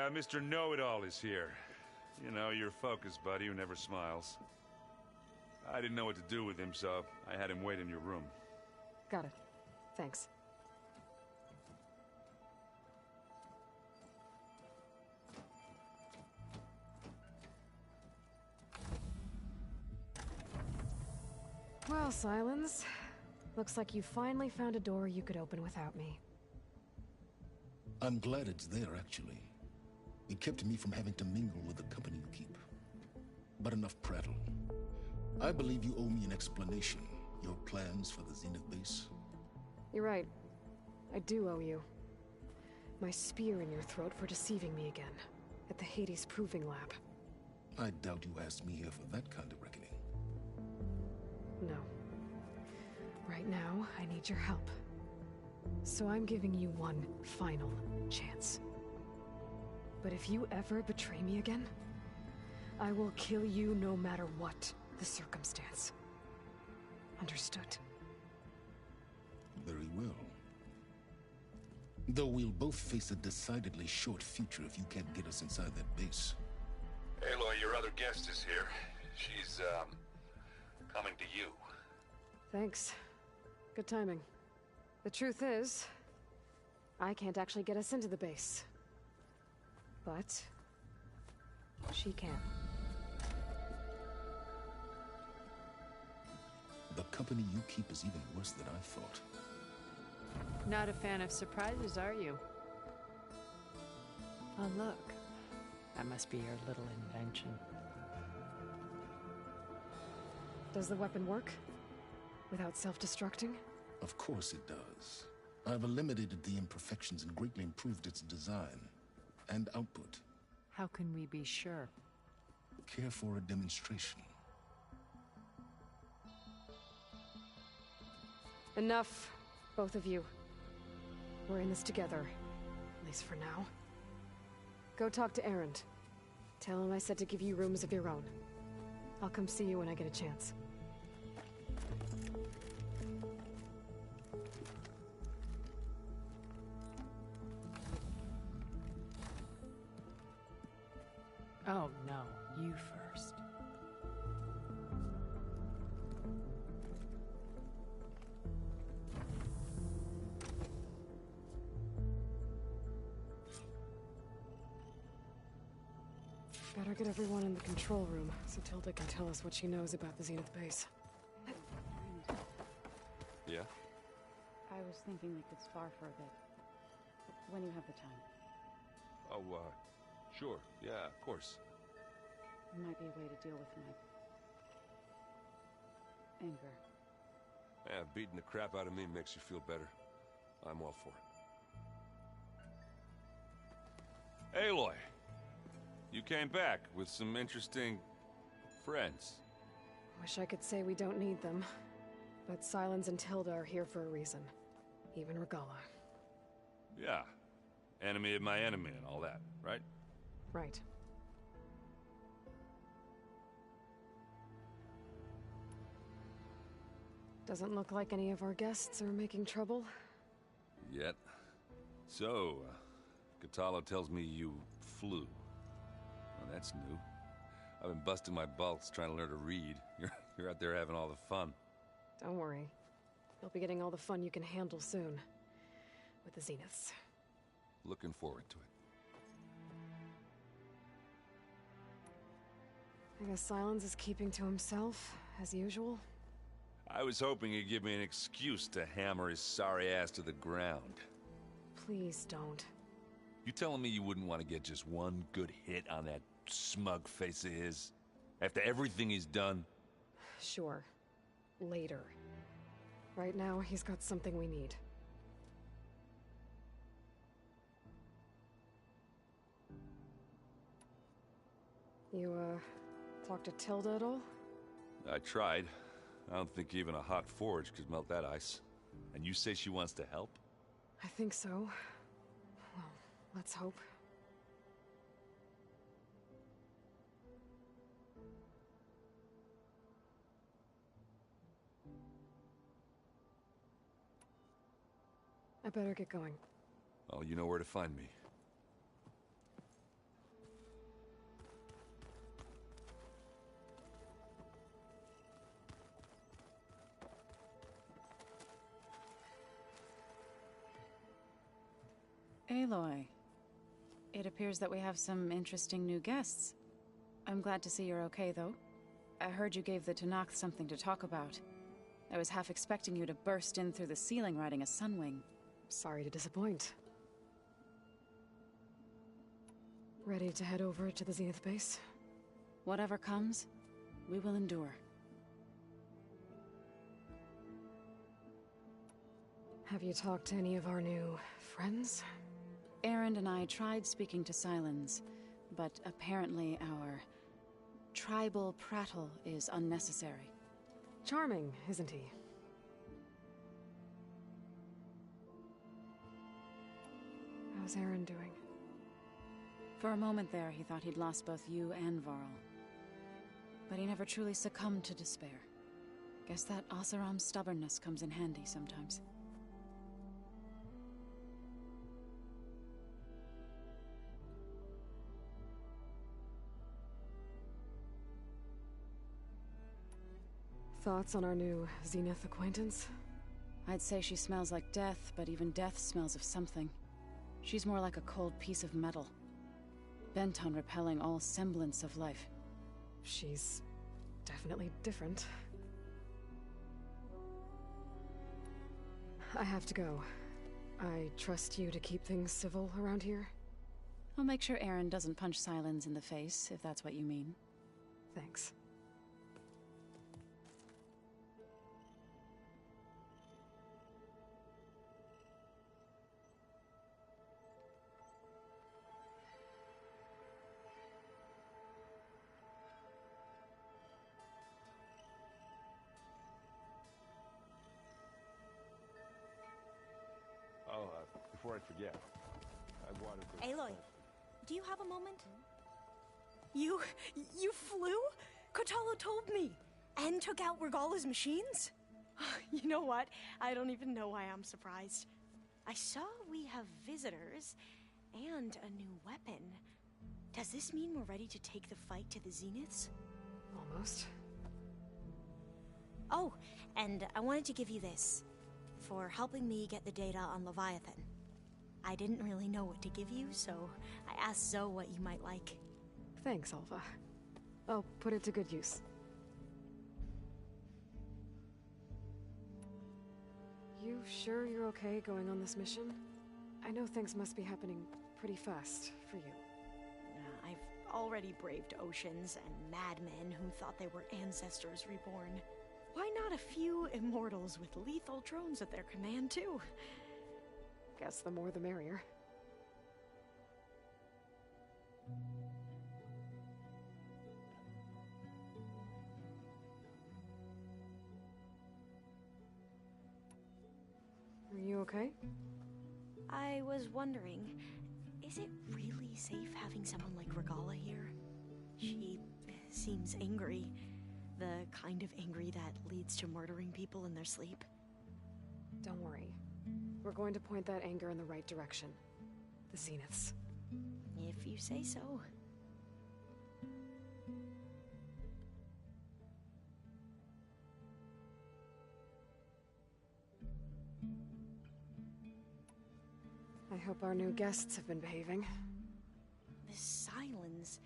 Mr. Know-It-All is here. You know, your focus buddy who never smiles. I didn't know what to do with him, so I had him wait in your room. Got it. Thanks. Well, Silence. Looks like you finally found a door you could open without me. I'm glad it's there, actually. It kept me from having to mingle with the company you keep. But enough prattle. I believe you owe me an explanation. Your plans for the Zenith base? You're right. I do owe you. My spear in your throat for deceiving me again. At the Hades Proving Lab. I doubt you asked me here for that kind of reckoning. No. Right now, I need your help. So I'm giving you one final chance. But if you ever betray me again, I will kill you no matter what the circumstance. Understood? Very well. Though we'll both face a decidedly short future if you can't get us inside that base. Aloy, your other guest is here. She's, coming to you. Thanks. Good timing. The truth is, I can't actually get us into the base. But she can. The company you keep is even worse than I thought. Not a fan of surprises, are you? Oh, look. That must be your little invention. Does the weapon work? Without self-destructing? Of course it does. I've eliminated the imperfections and greatly improved its design and output. How can we be sure? Care for a demonstration? Enough, both of you. We're in this together, at least for now. Go talk to Erend. Tell him I said to give you rooms of your own. I'll come see you when I get a chance. Oh, no. You first. Better get everyone in the control room, so Tilda can tell us what she knows about the Zenith base. Yeah? I was thinking we could spar for a bit. When you have the time. Oh, sure. Yeah, of course. It might be a way to deal with my anger. Yeah, beating the crap out of me makes you feel better. I'm all for it. Aloy! You came back with some interesting friends. Wish I could say we don't need them. But Silence and Tilda are here for a reason. Even Regala. Yeah. Enemy of my enemy and all that, right? Right. Doesn't look like any of our guests are making trouble. Yet. So, Katala tells me you flew. Well, that's new. I've been busting my balls trying to learn to read. You're out there having all the fun. Don't worry. You'll be getting all the fun you can handle soon. With the Zeniths. Looking forward to it. I guess Silence is keeping to himself, as usual. I was hoping he'd give me an excuse to hammer his sorry ass to the ground. Please don't. You telling me you wouldn't want to get just one good hit on that smug face of his? After everything he's done? Sure. Later. Right now, he's got something we need. You, talked to Tilda at all? I tried. I don't think even a hot forge could melt that ice. And you say she wants to help? I think so. Well, let's hope. I better get going. Oh, you know where to find me. Aloy. It appears that we have some interesting new guests. I'm glad to see you're okay, though. I heard you gave the Tanakh something to talk about. I was half expecting you to burst in through the ceiling riding a sunwing. Sorry to disappoint. Ready to head over to the Zenith base? Whatever comes, we will endure. Have you talked to any of our new friends? Aaron and I tried speaking to Silence, but apparently our tribal prattle is unnecessary. Charming, isn't he? How's Aaron doing? For a moment there, he thought he'd lost both you and Varl. But he never truly succumbed to despair. Guess that Oseram's stubbornness comes in handy sometimes. Thoughts on our new Zenith acquaintance? I'd say she smells like death, but even death smells of something. She's more like a cold piece of metal, bent on repelling all semblance of life. She's definitely different. I have to go. I trust you to keep things civil around here? I'll make sure Aaron doesn't punch Silence in the face, if that's what you mean. Thanks. Before I forget, I wanted to... Aloy, do you have a moment? You flew? Kotalo told me! And took out Regala's machines? You know what? I don't even know why I'm surprised. I saw we have visitors and a new weapon. Does this mean we're ready to take the fight to the Zeniths? Almost. Oh, and I wanted to give you this for helping me get the data on Leviathan. I didn't really know what to give you, so I asked Zoe what you might like. Thanks, Alva. I'll put it to good use. You sure you're okay going on this mission? I know things must be happening pretty fast for you. I've already braved oceans and madmen who thought they were ancestors reborn. Why not a few immortals with lethal drones at their command, too? Guess the more the merrier. Are you okay? I was wondering, is it really safe having someone like Regala here? She seems angry. The kind of angry that leads to murdering people in their sleep. Don't worry. We're going to point that anger in the right direction. The Zeniths. If you say so. I hope our new guests have been behaving. This Silence,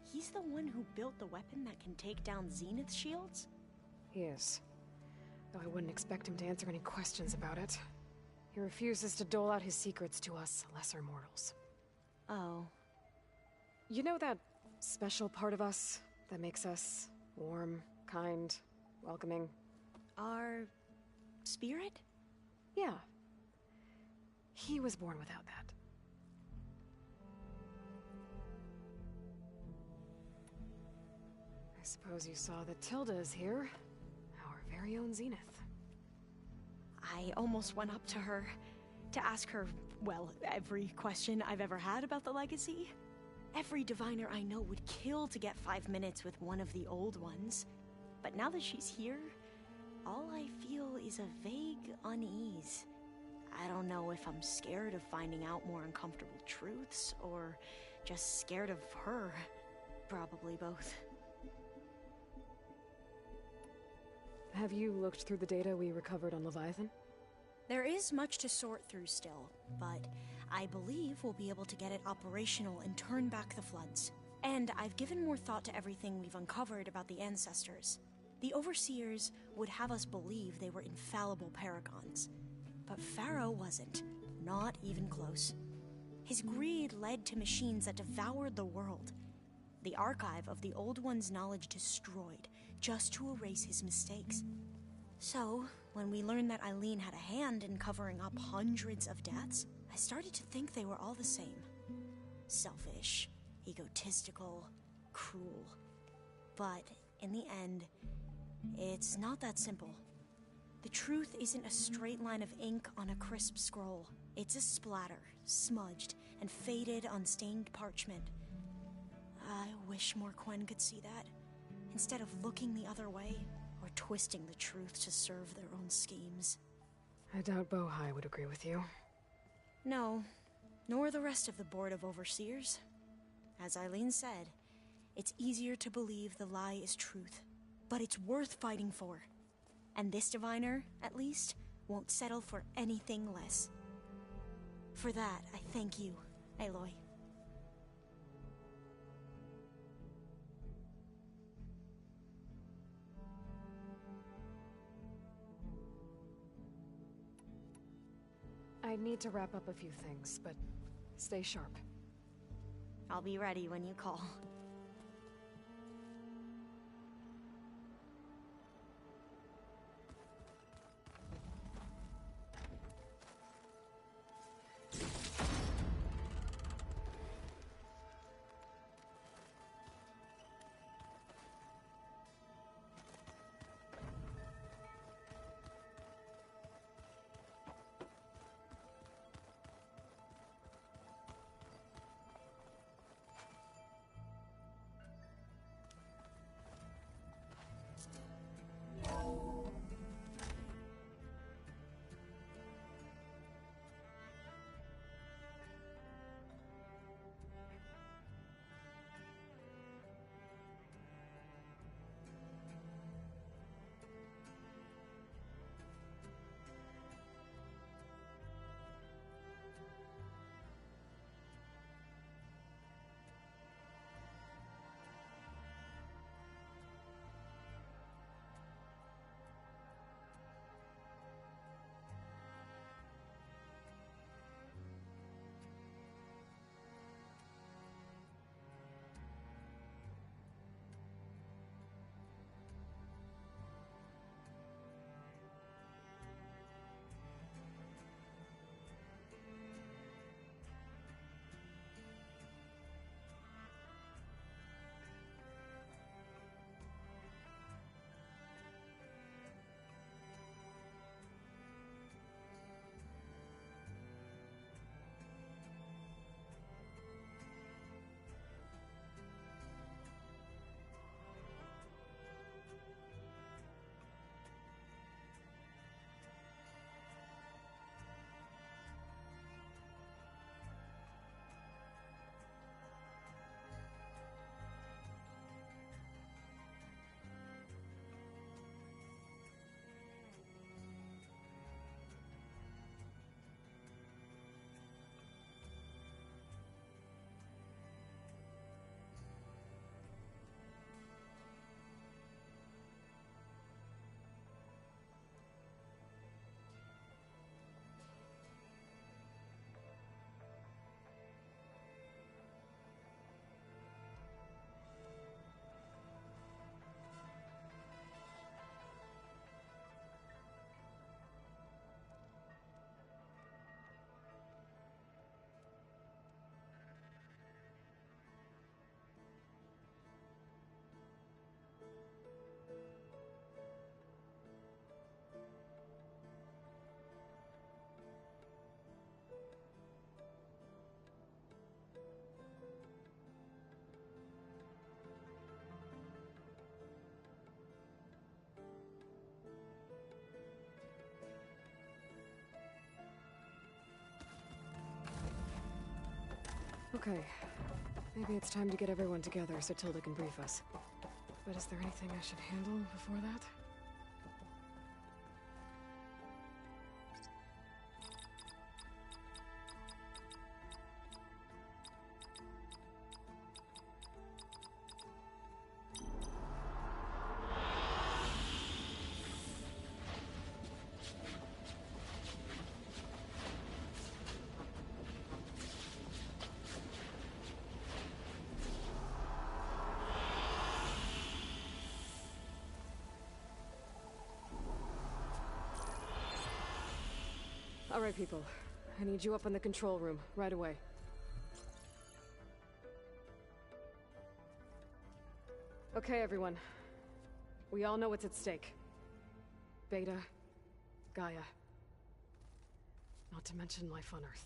he's the one who built the weapon that can take down Zenith shields? He is. Though I wouldn't expect him to answer any questions about it. He refuses to dole out his secrets to us lesser mortals. Oh. You know that special part of us that makes us warm, kind, welcoming? Our spirit? Yeah. He was born without that. I suppose you saw that Tilda is here. Our very own Zenith. I almost went up to her to ask her, well, every question I've ever had about the legacy. Every diviner I know would kill to get 5 minutes with one of the old ones. But now that she's here, all I feel is a vague unease. I don't know if I'm scared of finding out more uncomfortable truths, or just scared of her. Probably both. Have you looked through the data we recovered on Leviathan? There is much to sort through still, but I believe we'll be able to get it operational and turn back the floods. And I've given more thought to everything we've uncovered about the ancestors. The Overseers would have us believe they were infallible paragons. But Pharaoh wasn't. Not even close. His greed led to machines that devoured the world. The archive of the Old One's knowledge destroyed, just to erase his mistakes. So, when we learned that Eileen had a hand in covering up hundreds of deaths, I started to think they were all the same. Selfish, egotistical, cruel. But, in the end, it's not that simple. The truth isn't a straight line of ink on a crisp scroll. It's a splatter, smudged, and faded on stained parchment. I wish more Quen could see that, instead of looking the other way, or twisting the truth to serve their own schemes. I doubt Bohai would agree with you. No, nor the rest of the Board of Overseers. As Eileen said, it's easier to believe the lie is truth, but it's worth fighting for. And this diviner, at least, won't settle for anything less. For that, I thank you, Aloy. I need to wrap up a few things, but stay sharp. I'll be ready when you call. Okay. Maybe it's time to get everyone together so Tilda can brief us. But is there anything I should handle before that? All right, people. I need you up in the control room, right away. Okay, everyone. We all know what's at stake. Beta, Gaia. Not to mention life on Earth.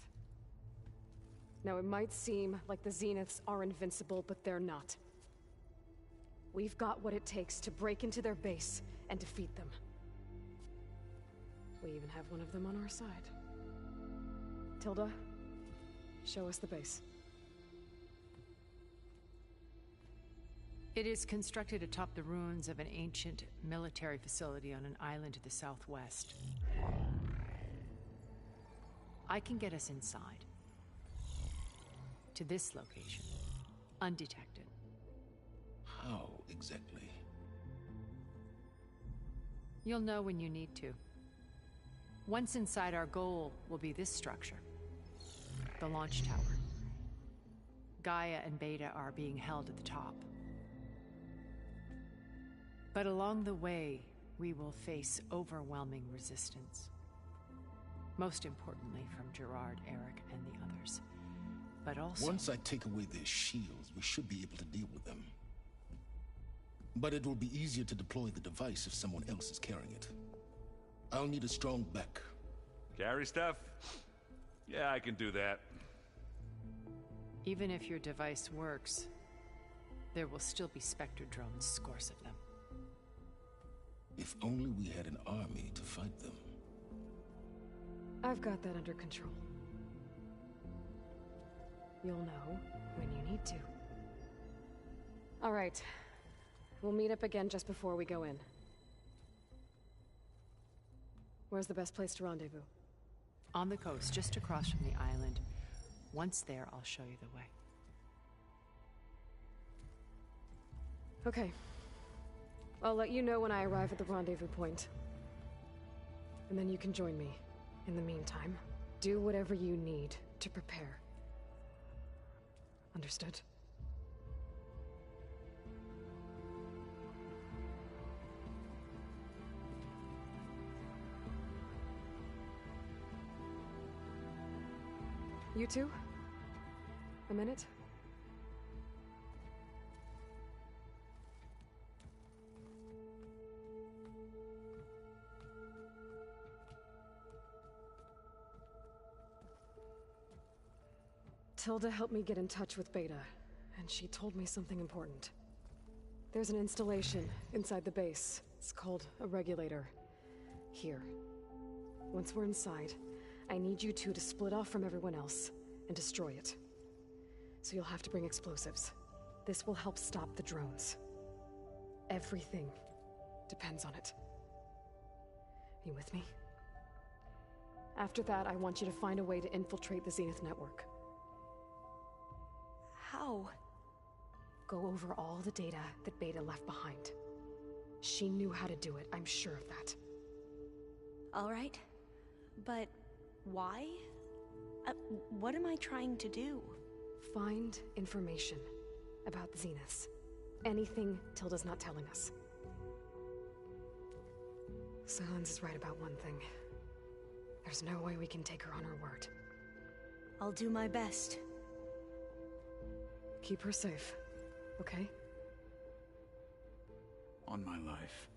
Now, it might seem like the Zeniths are invincible, but they're not. We've got what it takes to break into their base and defeat them. We even have one of them on our side. Tilda, show us the base. It is constructed atop the ruins of an ancient military facility on an island to the southwest. I can get us inside. To this location. Undetected. How exactly? You'll know when you need to. Once inside, our goal will be this structure. The launch tower. Gaia and Beta are being held at the top. But along the way, we will face overwhelming resistance. Most importantly from Gerard, Eric, and the others. But also... Once I take away their shields, we should be able to deal with them. But it will be easier to deploy the device if someone else is carrying it. I'll need a strong back. Carry stuff? Yeah, I can do that. Even if your device works, there will still be Spectre drones, scores of them. If only we had an army to fight them. I've got that under control. You'll know when you need to. All right. We'll meet up again just before we go in. Where's the best place to rendezvous? On the coast, just across from the island. Once there, I'll show you the way. Okay. I'll let you know when I arrive at the rendezvous point. And then you can join me. In the meantime, do whatever you need to prepare. Understood? You two? A minute? Tilda helped me get in touch with Beta, and she told me something important. There's an installation inside the base. It's called a regulator. Here. Once we're inside, I need you two to split off from everyone else and destroy it. So you'll have to bring explosives. This will help stop the drones. Everything depends on it. Are you with me? After that, I want you to find a way to infiltrate the Zenith network. How? Go over all the data that Beta left behind. She knew how to do it, I'm sure of that. All right. But why? What am I trying to do? Find information about the Zeniths. Anything Tilda's not telling us. Silence is right about one thing. There's no way we can take her on her word. I'll do my best. Keep her safe, okay? On my life.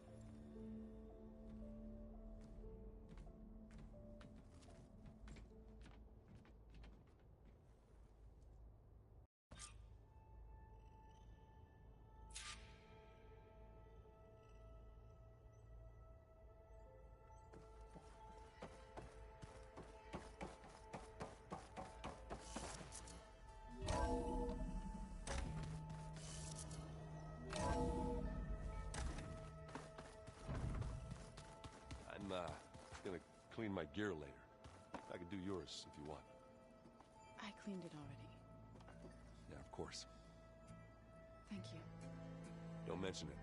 Gonna clean my gear later. I can do yours if you want. I cleaned it already. Yeah, of course. Thank you. Don't mention it.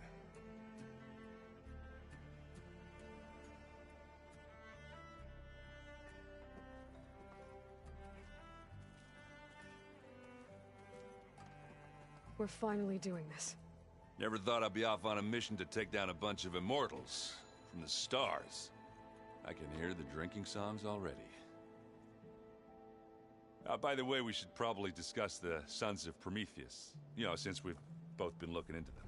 We're finally doing this. Never thought I'd be off on a mission to take down a bunch of immortals from the stars. I can hear the drinking songs already. By the way, we should probably discuss the Sons of Prometheus. You know, since we've both been looking into them.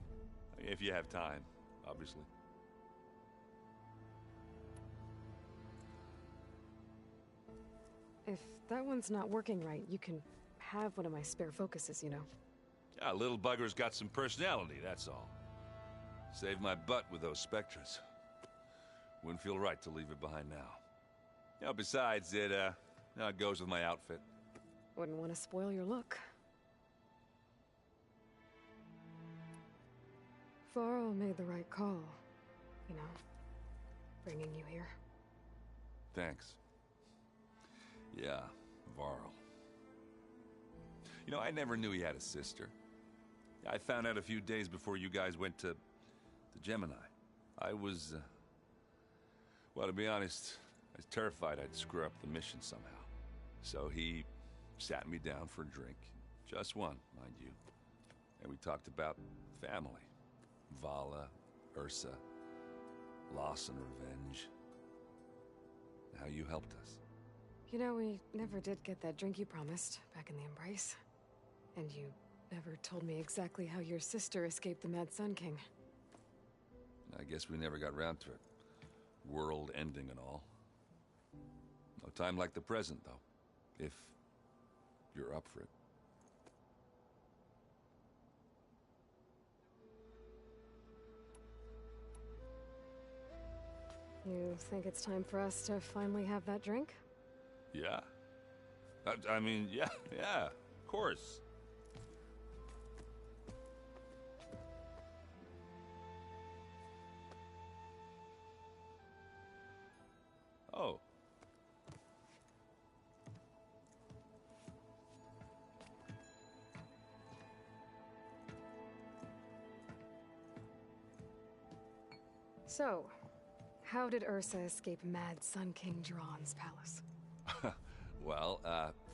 If you have time, obviously. If that one's not working right, you can have one of my spare focuses, you know. Yeah, little bugger's got some personality, that's all. Saved my butt with those Spectres. Wouldn't feel right to leave it behind now. You know, besides, it goes with my outfit. Wouldn't want to spoil your look. Varl made the right call, you know, bringing you here. Thanks. Yeah, Varl. You know, I never knew he had a sister. I found out a few days before you guys went to Gemini. I was, well, to be honest, I was terrified I'd screw up the mission somehow. So he sat me down for a drink. Just one, mind you. And we talked about family. Vala, Ursa, loss and revenge. How you helped us. You know, we never did get that drink you promised back in the Embrace. And you never told me exactly how your sister escaped the Mad Sun King. I guess we never got round to it. World ending and all. No time like the present, though. If you're up for it. You think it's time for us to finally have that drink? Yeah. I mean, yeah, of course. Oh. So, how did Ursa escape Mad Sun King Jiran's palace? Well,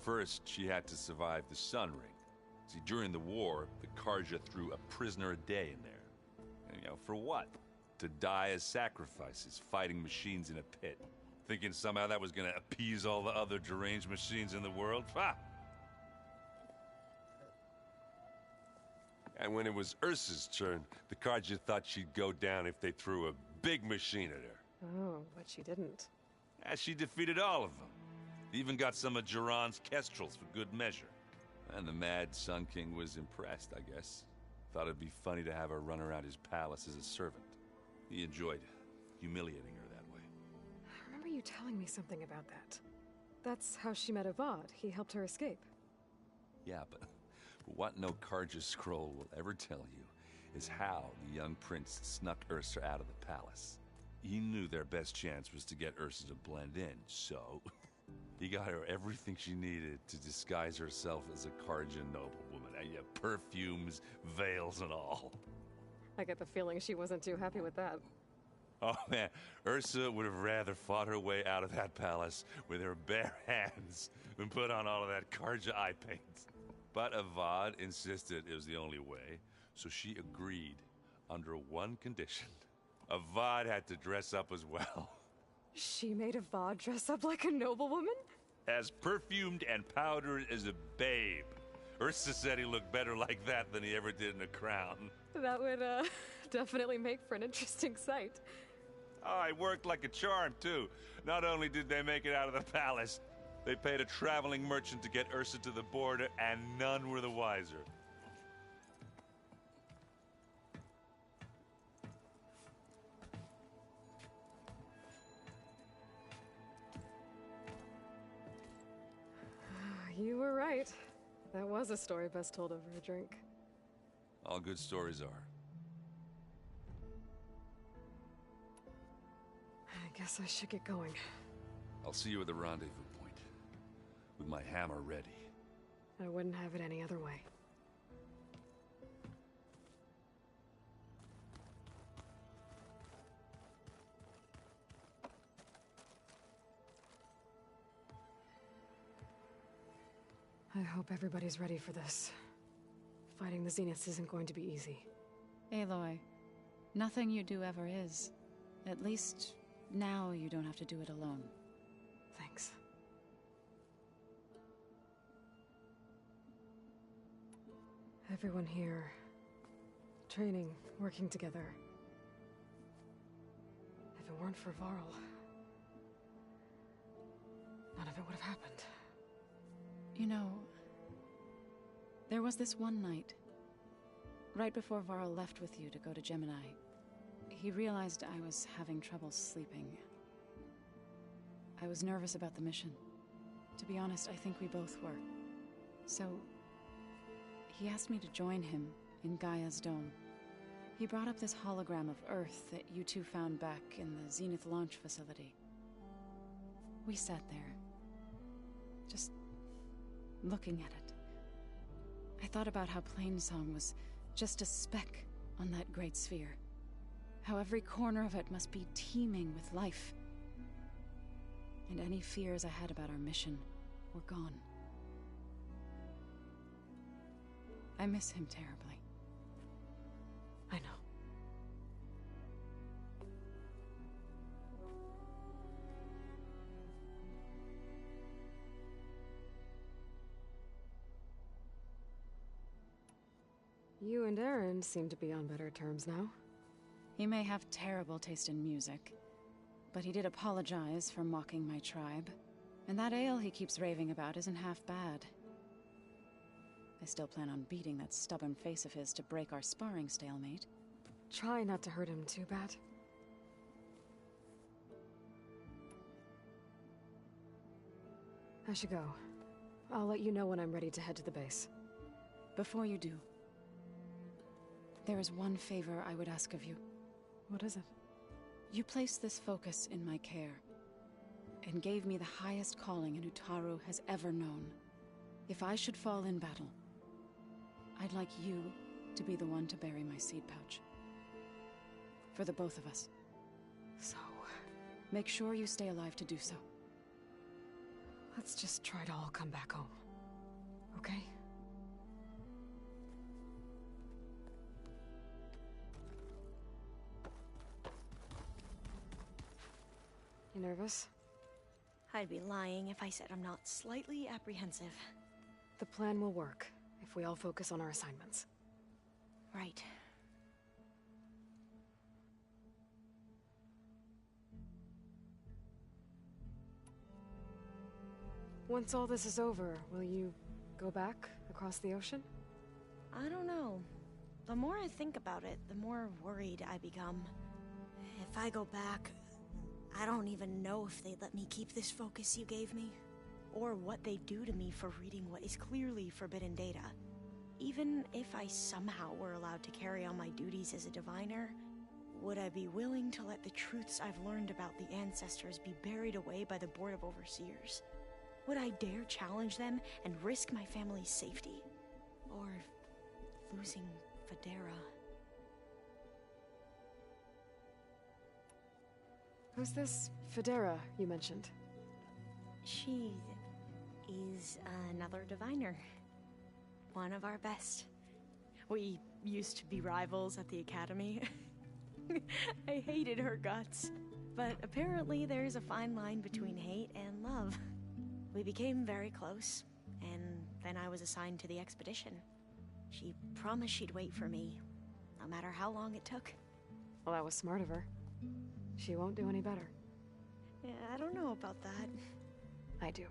first she had to survive the Sun Ring. See, during the war, the Karja threw a prisoner a day in there. And, you know, for what? To die as sacrifices, fighting machines in a pit. Thinking somehow that was gonna appease all the other deranged machines in the world? Ha! And when it was Ursa's turn, the Karja thought she'd go down if they threw a big machine at her. Oh, but she didn't. Yeah, she defeated all of them. Even got some of Jiran's kestrels for good measure. And the Mad Sun King was impressed, I guess. Thought it'd be funny to have her run around his palace as a servant. He enjoyed humiliating her that way. I remember you telling me something about that. That's how she met Avad. He helped her escape. Yeah, but what no Karja scroll will ever tell you is how the young prince snuck Ursa out of the palace. He knew their best chance was to get Ursa to blend in, so he got her everything she needed to disguise herself as a Karja noblewoman. Yeah, perfumes, veils, and all. I get the feeling she wasn't too happy with that. Oh man, Ursa would have rather fought her way out of that palace with her bare hands than put on all of that Karja eye paint. But Avad insisted it was the only way, so she agreed under one condition. Avad had to dress up as well. She made Avad dress up like a noblewoman? As perfumed and powdered as a babe. Ursa said he looked better like that than he ever did in a crown. That would, definitely make for an interesting sight. Oh, it worked like a charm, too. Not only did they make it out of the palace, they paid a traveling merchant to get Ursa to the border, and none were the wiser. You were right. That was a story best told over a drink. All good stories are. I guess I should get going. I'll see you at the rendezvous point, with my hammer ready. I wouldn't have it any other way. I hope everybody's ready for this. Fighting the Zeniths isn't going to be easy. Aloy, nothing you do ever is. At least, now you don't have to do it alone. Thanks. Everyone here. Training, working together. If it weren't for Varl, none of it would have happened. You know, there was this one night, right before Varl left with you to go to Gemini. He realized I was having trouble sleeping. I was nervous about the mission. To be honest, I think we both were. So, he asked me to join him in Gaia's dome. He brought up this hologram of Earth that you two found back in the Zenith launch facility. We sat there, just looking at it. I thought about how Plainsong was just a speck on that great sphere. How every corner of it must be teeming with life. And any fears I had about our mission were gone. I miss him terribly. I know. You and Aaron seem to be on better terms now. He may have terrible taste in music, but he did apologize for mocking my tribe. And that ale he keeps raving about isn't half bad. I still plan on beating that stubborn face of his to break our sparring stalemate. Try not to hurt him too bad. I should go. I'll let you know when I'm ready to head to the base. Before you do, there is one favor I would ask of you. What is it? You placed this focus in my care, and gave me the highest calling an Utaru has ever known. If I should fall in battle, I'd like you to be the one to bury my seed pouch. For the both of us. So... make sure you stay alive to do so. Let's just try to all come back home. Okay? You nervous? I'd be lying if I said I'm not slightly apprehensive. The plan will work, if we all focus on our assignments. Right. Once all this is over, will you go back across the ocean? I don't know. The more I think about it, the more worried I become. If I go back, I don't even know if they'd let me keep this focus you gave me, or what they'd do to me for reading what is clearly forbidden data. Even if I somehow were allowed to carry on my duties as a diviner, would I be willing to let the truths I've learned about the ancestors be buried away by the Board of Overseers? Would I dare challenge them and risk my family's safety? Or losing Federa? Who's this Federa you mentioned? She is another diviner. One of our best. We used to be rivals at the academy. I hated her guts. But apparently there's a fine line between hate and love. We became very close, and then I was assigned to the expedition. She promised she'd wait for me, no matter how long it took. Well, that was smart of her. She won't do any better. Yeah, I don't know about that. I do.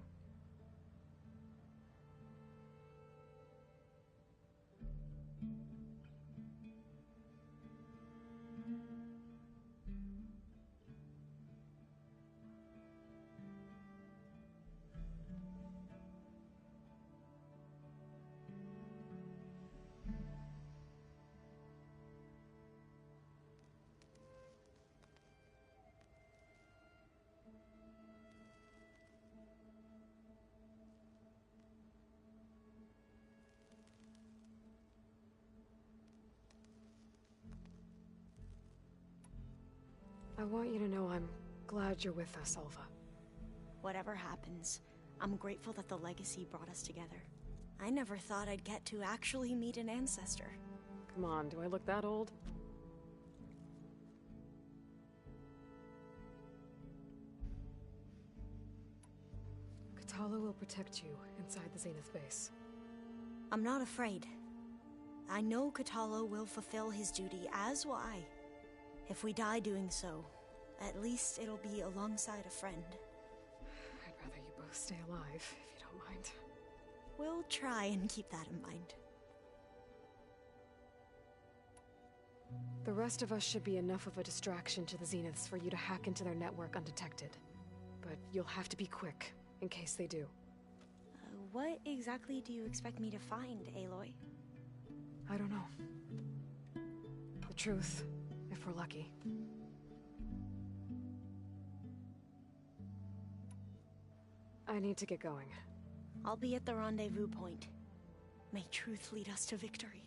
I want you to know I'm glad you're with us, Alva. Whatever happens, I'm grateful that the legacy brought us together. I never thought I'd get to actually meet an ancestor. Come on, do I look that old? Katala will protect you inside the Zenith base. I'm not afraid. I know Katalo will fulfill his duty, as will I. If we die doing so, at least it'll be alongside a friend. I'd rather you both stay alive, if you don't mind. We'll try and keep that in mind. The rest of us should be enough of a distraction to the Zeniths for you to hack into their network undetected. But you'll have to be quick, in case they do. What exactly do you expect me to find, Aloy? I don't know. The truth, if we're lucky. I need to get going. I'll be at the rendezvous point. May truth lead us to victory.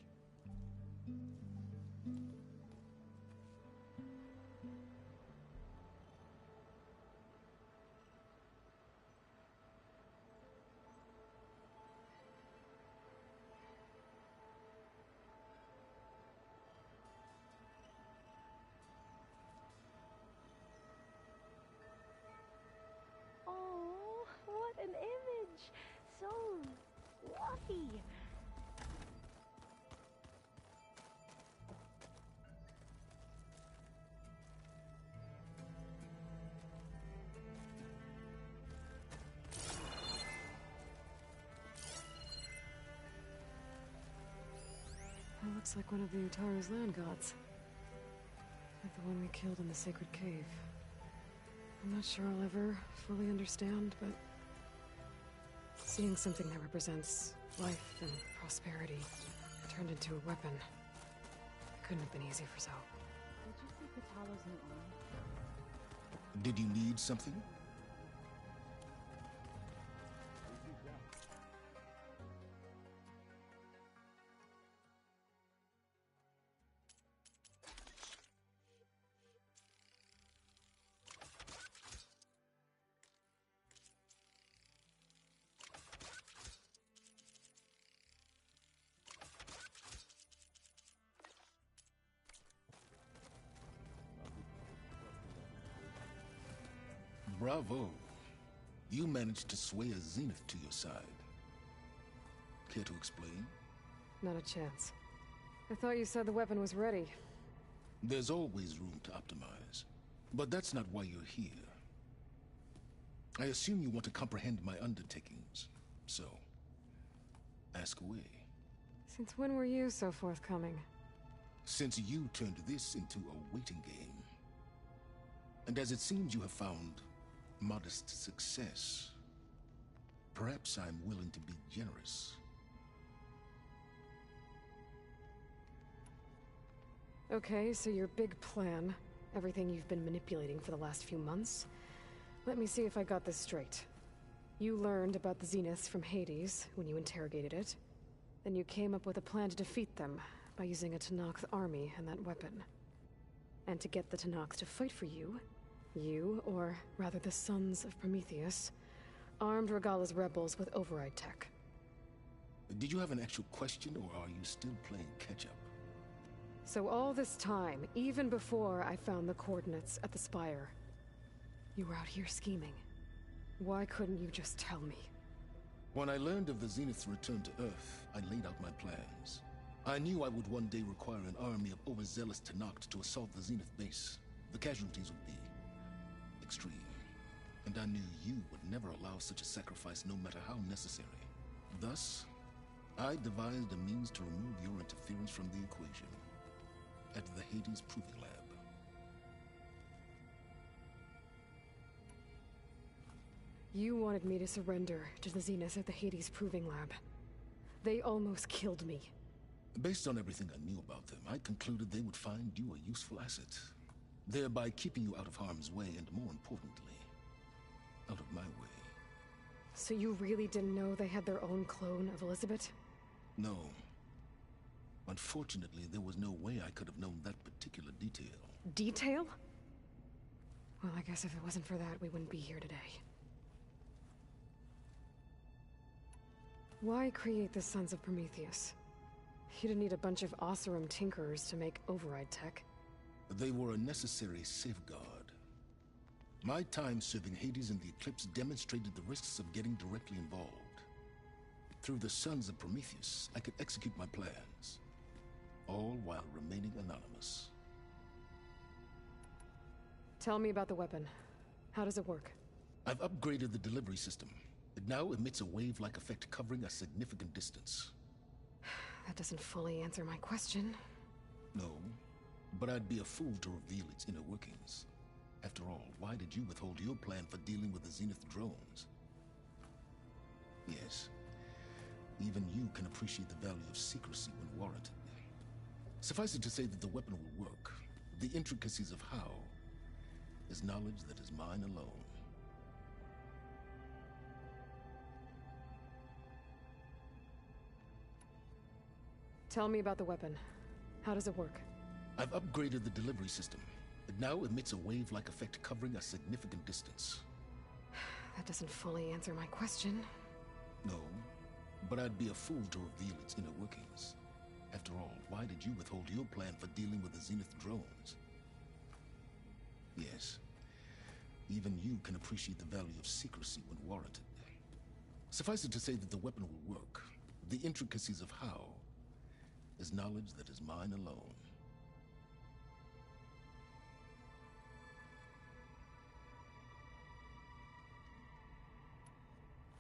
Oh, what an image! So fluffy! It looks like one of the Utaru's land gods. Like the one we killed in the sacred cave. I'm not sure I'll ever fully understand, but seeing something that represents life and prosperity turned into a weapon, it couldn't have been easy for Zoe. Did you see Katalo's new arm? Did you need something? Bravo. You managed to sway a Zenith to your side. Care to explain? Not a chance. I thought you said the weapon was ready. There's always room to optimize. But that's not why you're here. I assume you want to comprehend my undertakings. So, ask away. Since when were you so forthcoming? Since you turned this into a waiting game. And as it seems you have found modest success, perhaps I'm willing to be generous. Okay, so your big plan, everything you've been manipulating for the last few months. Let me see if I got this straight. You learned about the Zeniths from Hades when you interrogated it. Then you came up with a plan to defeat them by using a Tenakth army and that weapon. And to get the Tenakth to fight for you, or rather the Sons of Prometheus, armed Regalla's rebels with override tech. Did you have an actual question, or are you still playing catch-up? So all this time, even before I found the coordinates at the Spire, you were out here scheming. Why couldn't you just tell me? When I learned of the Zenith's return to Earth, I laid out my plans. I knew I would one day require an army of overzealous Tenakth to assault the Zenith base. The casualties would be extreme. And I knew you would never allow such a sacrifice, no matter how necessary. Thus, I devised a means to remove your interference from the equation. At the Hades Proving Lab. You wanted me to surrender to the Zeniths at the Hades Proving Lab. They almost killed me. Based on everything I knew about them, I concluded they would find you a useful asset, thereby keeping you out of harm's way and, more importantly, out of my way. So you really didn't know they had their own clone of Elizabeth? No. Unfortunately, there was no way I could have known that particular detail. Detail? Well, I guess if it wasn't for that, we wouldn't be here today. Why create the Sons of Prometheus? You didn't need a bunch of Oseram tinkerers to make override tech. They were a necessary safeguard. My time serving Hades in the Eclipse demonstrated the risks of getting directly involved. Through the Sons of Prometheus, I could execute my plans. all while remaining anonymous. Tell me about the weapon. How does it work? I've upgraded the delivery system. It now emits a wave-like effect covering a significant distance. That doesn't fully answer my question. No, but I'd be a fool to reveal its inner workings. After all, why did you withhold your plan for dealing with the Zenith drones? Yes, even you can appreciate the value of secrecy when warranted. Suffice it to say that the weapon will work. The intricacies of how is knowledge that is mine alone. Tell me about the weapon. How does it work? I've upgraded the delivery system. It now emits a wave-like effect covering a significant distance. That doesn't fully answer my question. No, but I'd be a fool to reveal its inner workings. After all, why did you withhold your plan for dealing with the Zenith drones? Yes, even you can appreciate the value of secrecy when warranted. Suffice it to say that the weapon will work. The intricacies of how is knowledge that is mine alone.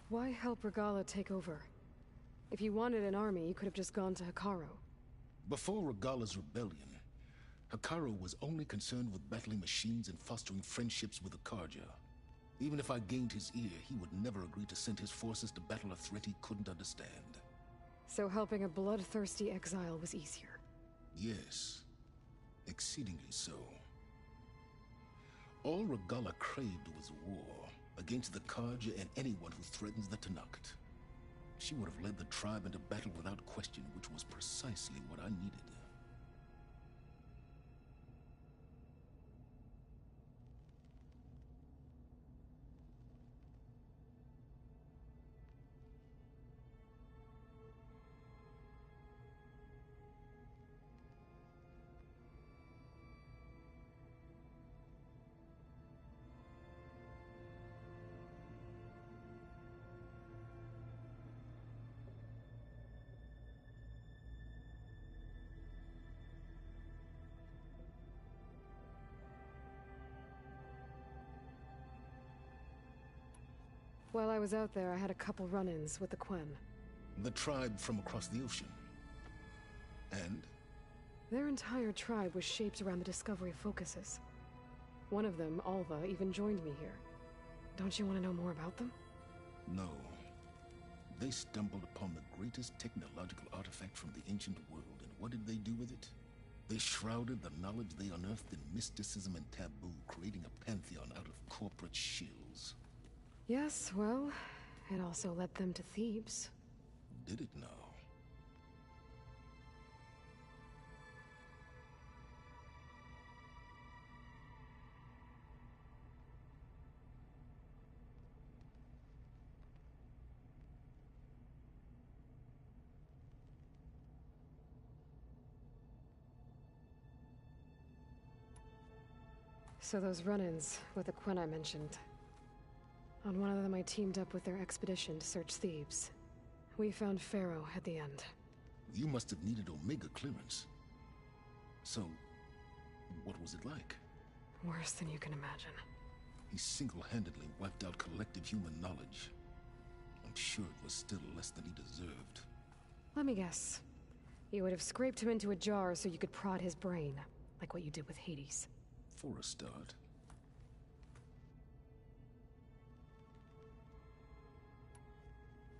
Why help Regala take over? If you wanted an army, you could have just gone to Hikaru. Before Regala's rebellion, Hikaru was only concerned with battling machines and fostering friendships with the Karja. Even if I gained his ear, he would never agree to send his forces to battle a threat he couldn't understand. So helping a bloodthirsty exile was easier? Yes, exceedingly so. All Regala craved was war against the Karja and anyone who threatens the Tanakh. She would have led the tribe into battle without question, which was precisely what I needed. While I was out there, I had a couple run-ins with the Quen. The tribe from across the ocean. And? Their entire tribe was shaped around the Discovery focuses. One of them, Alva, even joined me here. Don't you want to know more about them? No. They stumbled upon the greatest technological artifact from the ancient world, and what did they do with it? They shrouded the knowledge they unearthed in mysticism and taboo, creating a pantheon out of corporate shills. Yes, well, it also led them to Thebes. Did it now? So those run-ins with the Quen I mentioned. On one of them I teamed up with their expedition to search Thebes. We found Pharaoh at the end. You must have needed Omega clearance. So, what was it like? Worse than you can imagine. He single-handedly wiped out collective human knowledge. I'm sure it was still less than he deserved. Let me guess. You would have scraped him into a jar so you could prod his brain, like what you did with Hades. For a start.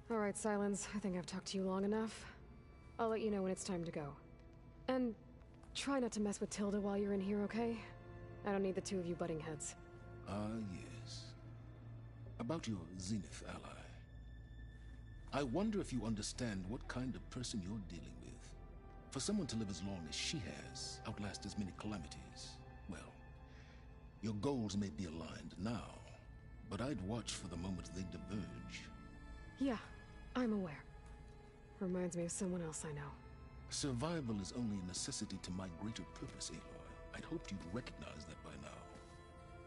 All right, Silence. I think I've talked to you long enough. I'll let you know when it's time to go. And try not to mess with Tilda while you're in here, okay? I don't need the two of you butting heads. Yes. About your Zenith ally. I wonder if you understand what kind of person you're dealing with. For someone to live as long as she has, outlast as many calamities, well, your goals may be aligned now, but I'd watch for the moment they diverge. Yeah, I'm aware. Reminds me of someone else I know. Survival is only a necessity to my greater purpose, Aloy. I'd hoped you'd recognize that by now.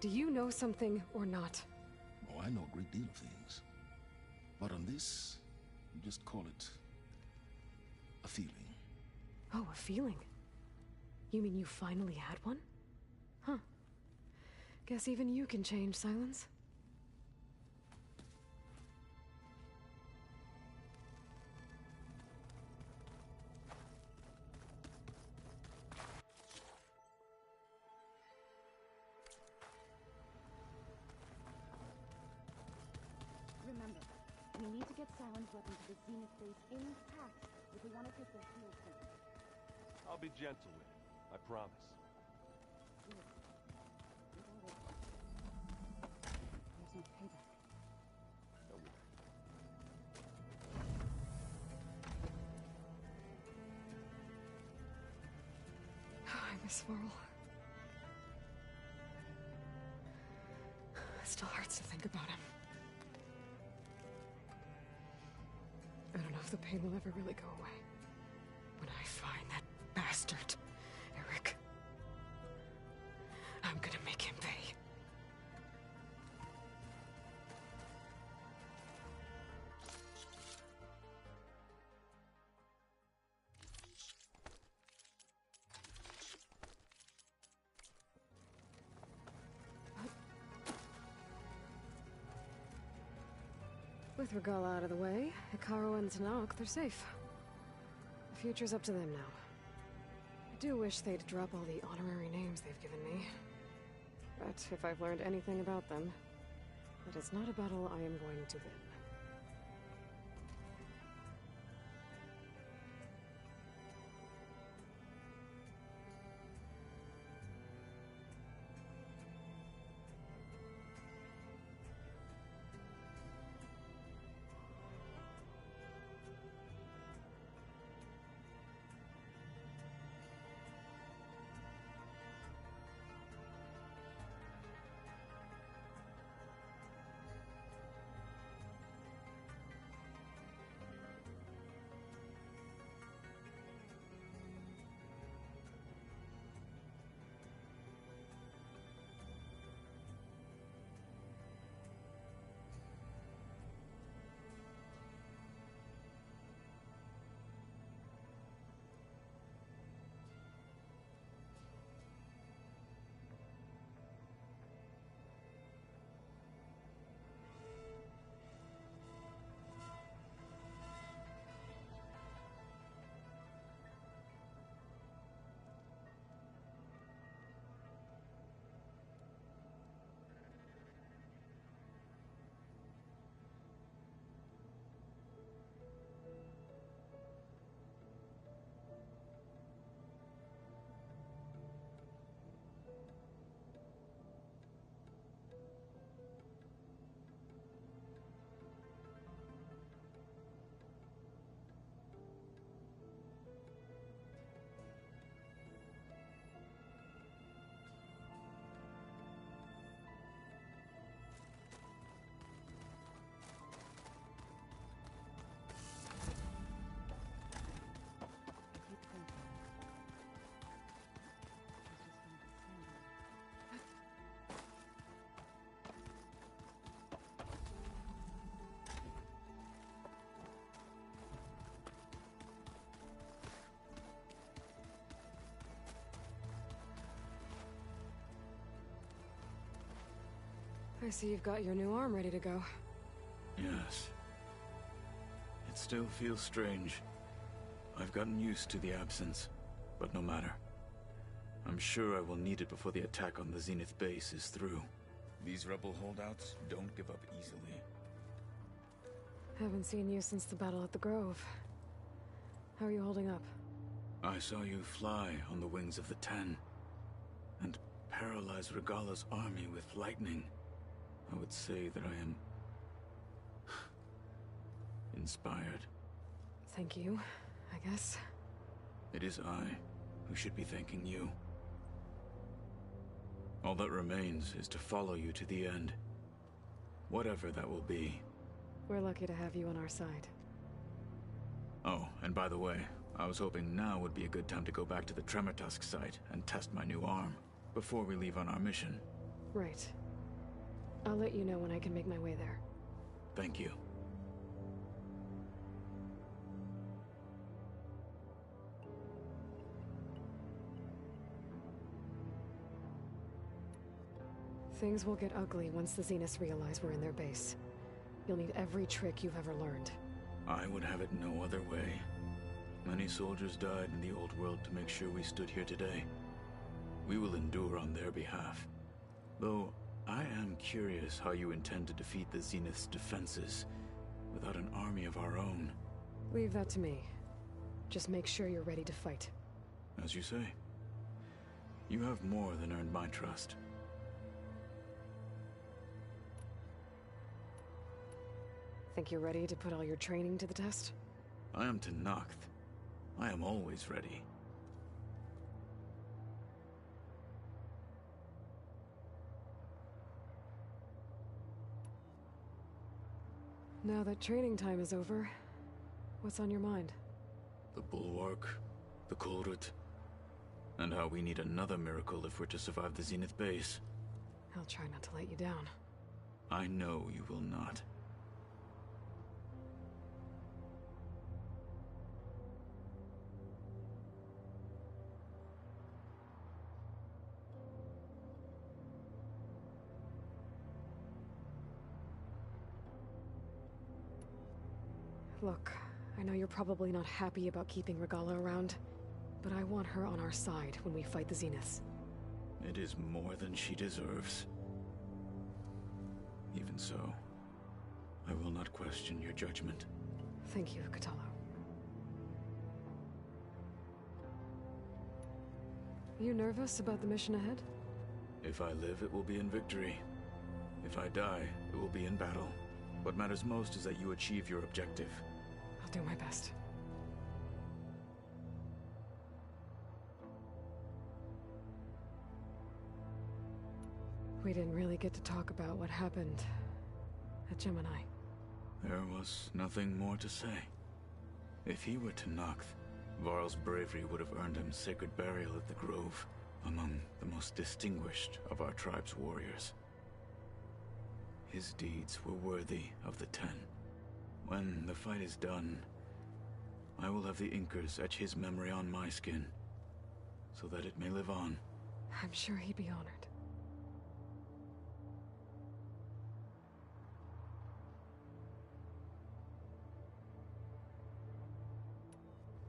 Do you know something or not? Oh, I know a great deal of things. But on this, you just call it a feeling. Oh, a feeling. You mean you finally had one? Huh. Guess even you can change, Silence. Remember, we need to get Silent's weapon to the Zenith base intact if we want to take their field soon. I'll be gentle with it, I promise. There's no payback. Don't worry. I miss Varl. It still hurts to think about him. I don't know if the pain will ever really go away. When I find that bastard, Eric, I'm gonna make him pay. With Regala out of the way, Hikaru and Tanakh, they're safe. The future's up to them now. I do wish they'd drop all the honorary names they've given me. But if I've learned anything about them, that it's not a battle I am going to win. I see you've got your new arm ready to go. Yes. It still feels strange. I've gotten used to the absence, but no matter. I'm sure I will need it before the attack on the Zenith base is through. These rebel holdouts don't give up easily. Haven't seen you since the battle at the Grove. How are you holding up? I saw you fly on the wings of the Ten, and paralyze Regala's army with lightning. I would say that I am inspired. Thank you, I guess. It is I who should be thanking you. All that remains is to follow you to the end. Whatever that will be. We're lucky to have you on our side. Oh, and by the way, I was hoping now would be a good time to go back to the Tremortusk site and test my new arm, before we leave on our mission. Right. I'll let you know when I can make my way there. Thank you. Things will get ugly once the Zeniths realize we're in their base. You'll need every trick you've ever learned. I would have it no other way. Many soldiers died in the old world to make sure we stood here today. We will endure on their behalf. Though, I am curious how you intend to defeat the Zenith's defenses without an army of our own. Leave that to me. Just make sure you're ready to fight. As you say. You have more than earned my trust. Think you're ready to put all your training to the test? I am Tenakth. I am always ready. Now that training time is over, what's on your mind? The Bulwark, the Kulrut, and how we need another miracle if we're to survive the Zenith base. I'll try not to let you down. I know you will not. Look, I know you're probably not happy about keeping Regala around, but I want her on our side when we fight the Zeniths. It is more than she deserves. Even so, I will not question your judgment. Thank you, Katalo. You nervous about the mission ahead? If I live, it will be in victory. If I die, it will be in battle. What matters most is that you achieve your objective. I'll do my best. We didn't really get to talk about what happened at Gemini. There was nothing more to say. If he were Tenakth, Varl's bravery would have earned him sacred burial at the Grove, among the most distinguished of our tribe's warriors. His deeds were worthy of the Ten. When the fight is done, I will have the Inkers etch his memory on my skin, so that it may live on. I'm sure he'd be honored.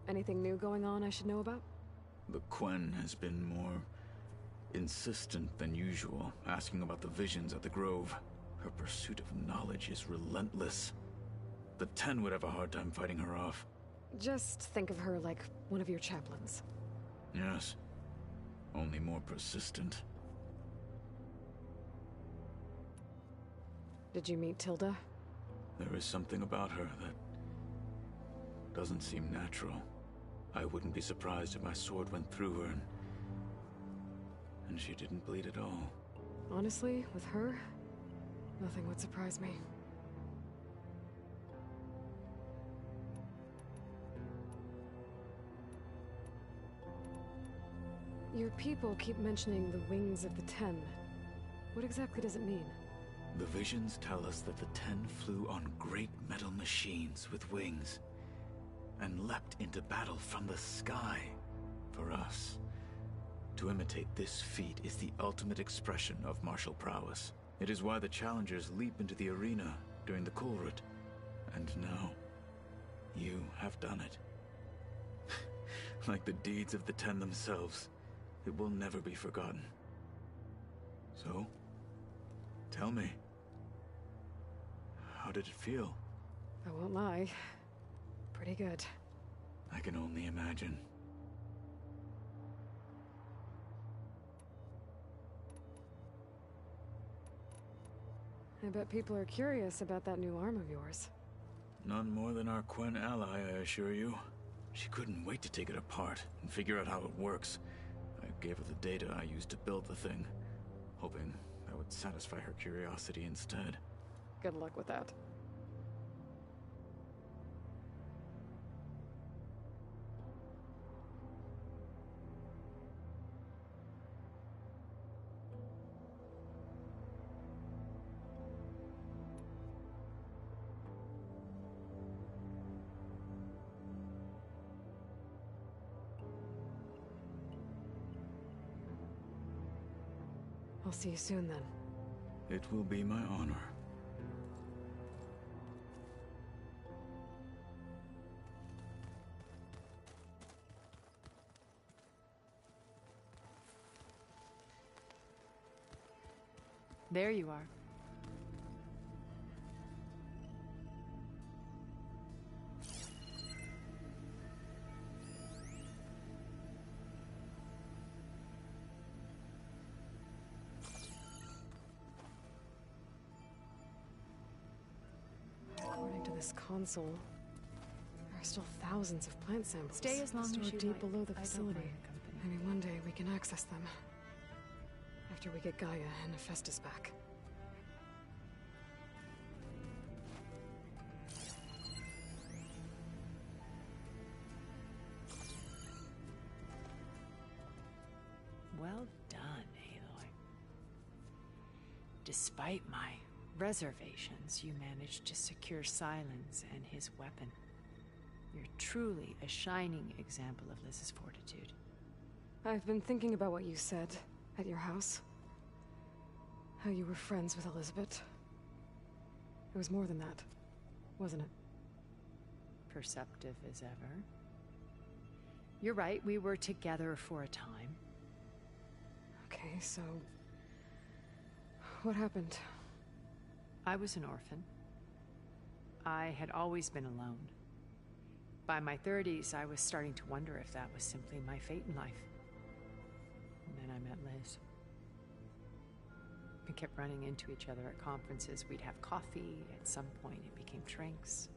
Anything new going on I should know about? The Quen has been more insistent than usual, asking about the visions at the Grove. Her pursuit of knowledge is relentless. The Ten would have a hard time fighting her off. Just think of her like one of your chaplains. Yes. Only more persistent. Did you meet Tilda? There is something about her that doesn't seem natural. I wouldn't be surprised if my sword went through her and she didn't bleed at all. Honestly, with her, nothing would surprise me. Your people keep mentioning the wings of the Ten. What exactly does it mean? The visions tell us that the Ten flew on great metal machines with wings and leapt into battle from the sky. For us, to imitate this feat is the ultimate expression of martial prowess. It is why the challengers leap into the arena during the Kulrut. And now, you have done it. Like the deeds of the Ten themselves, it will never be forgotten. So, tell me, how did it feel? I won't lie. Pretty good. I can only imagine. I bet people are curious about that new arm of yours. None more than our Quen ally, I assure you. She couldn't wait to take it apart and figure out how it works. I gave her the data I used to build the thing, hoping that would satisfy her curiosity instead. Good luck with that. I'll see you soon then. It will be my honor. There you are. According to this console, there are still thousands of plant samples. Stay as long as stored you deep like. below the I don't facility. mind company. Maybe one day we can access them. After we get Gaia and Hephaestus back. Well done, Aloy. Despite my reservations, you managed to secure Silence and his weapon. You're truly a shining example of Liz's fortitude. I've been thinking about what you said at your house. How you were friends with Elizabeth. It was more than that, wasn't it? Perceptive as ever. You're right, we were together for a time. Okay, so... what happened? I was an orphan. I had always been alone. By my 30s, I was starting to wonder if that was simply my fate in life. And then I met Liz. We kept running into each other at conferences. We'd have coffee. At some point, it became drinks.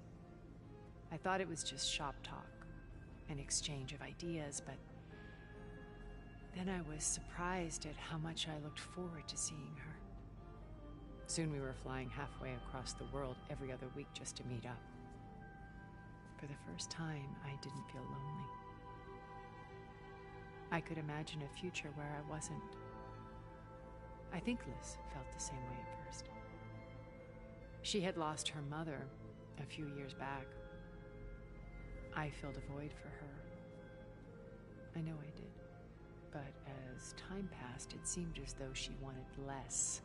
I thought it was just shop talk, an exchange of ideas, but then I was surprised at how much I looked forward to seeing her. Soon we were flying halfway across the world every other week just to meet up. For the first time, I didn't feel lonely. I could imagine a future where I wasn't. I think Liz felt the same way at first. She had lost her mother a few years back. I filled a void for her. I know I did. But as time passed, it seemed as though she wanted less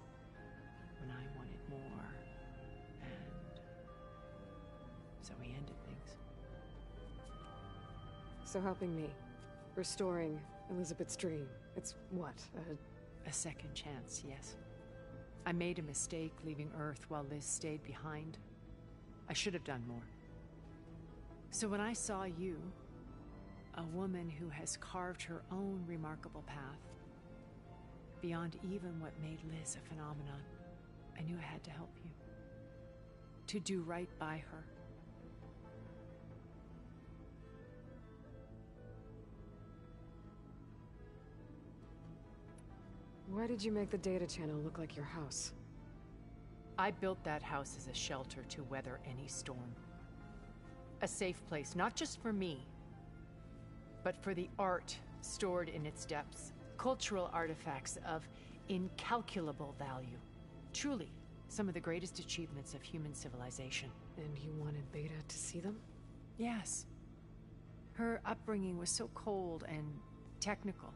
when I wanted more. And so we ended things. So helping me. Restoring Elizabeth's dream. It's what, a second chance, yes. I made a mistake leaving Earth while Liz stayed behind. I should have done more. So when I saw you, a woman who has carved her own remarkable path, beyond even what made Liz a phenomenon, I knew I had to help you. To do right by her. Why did you make the data channel look like your house? I built that house as a shelter to weather any storm. A safe place, not just for me, but for the art stored in its depths. Cultural artifacts of incalculable value. Truly, some of the greatest achievements of human civilization. And you wanted Beta to see them? Yes. Her upbringing was so cold and technical.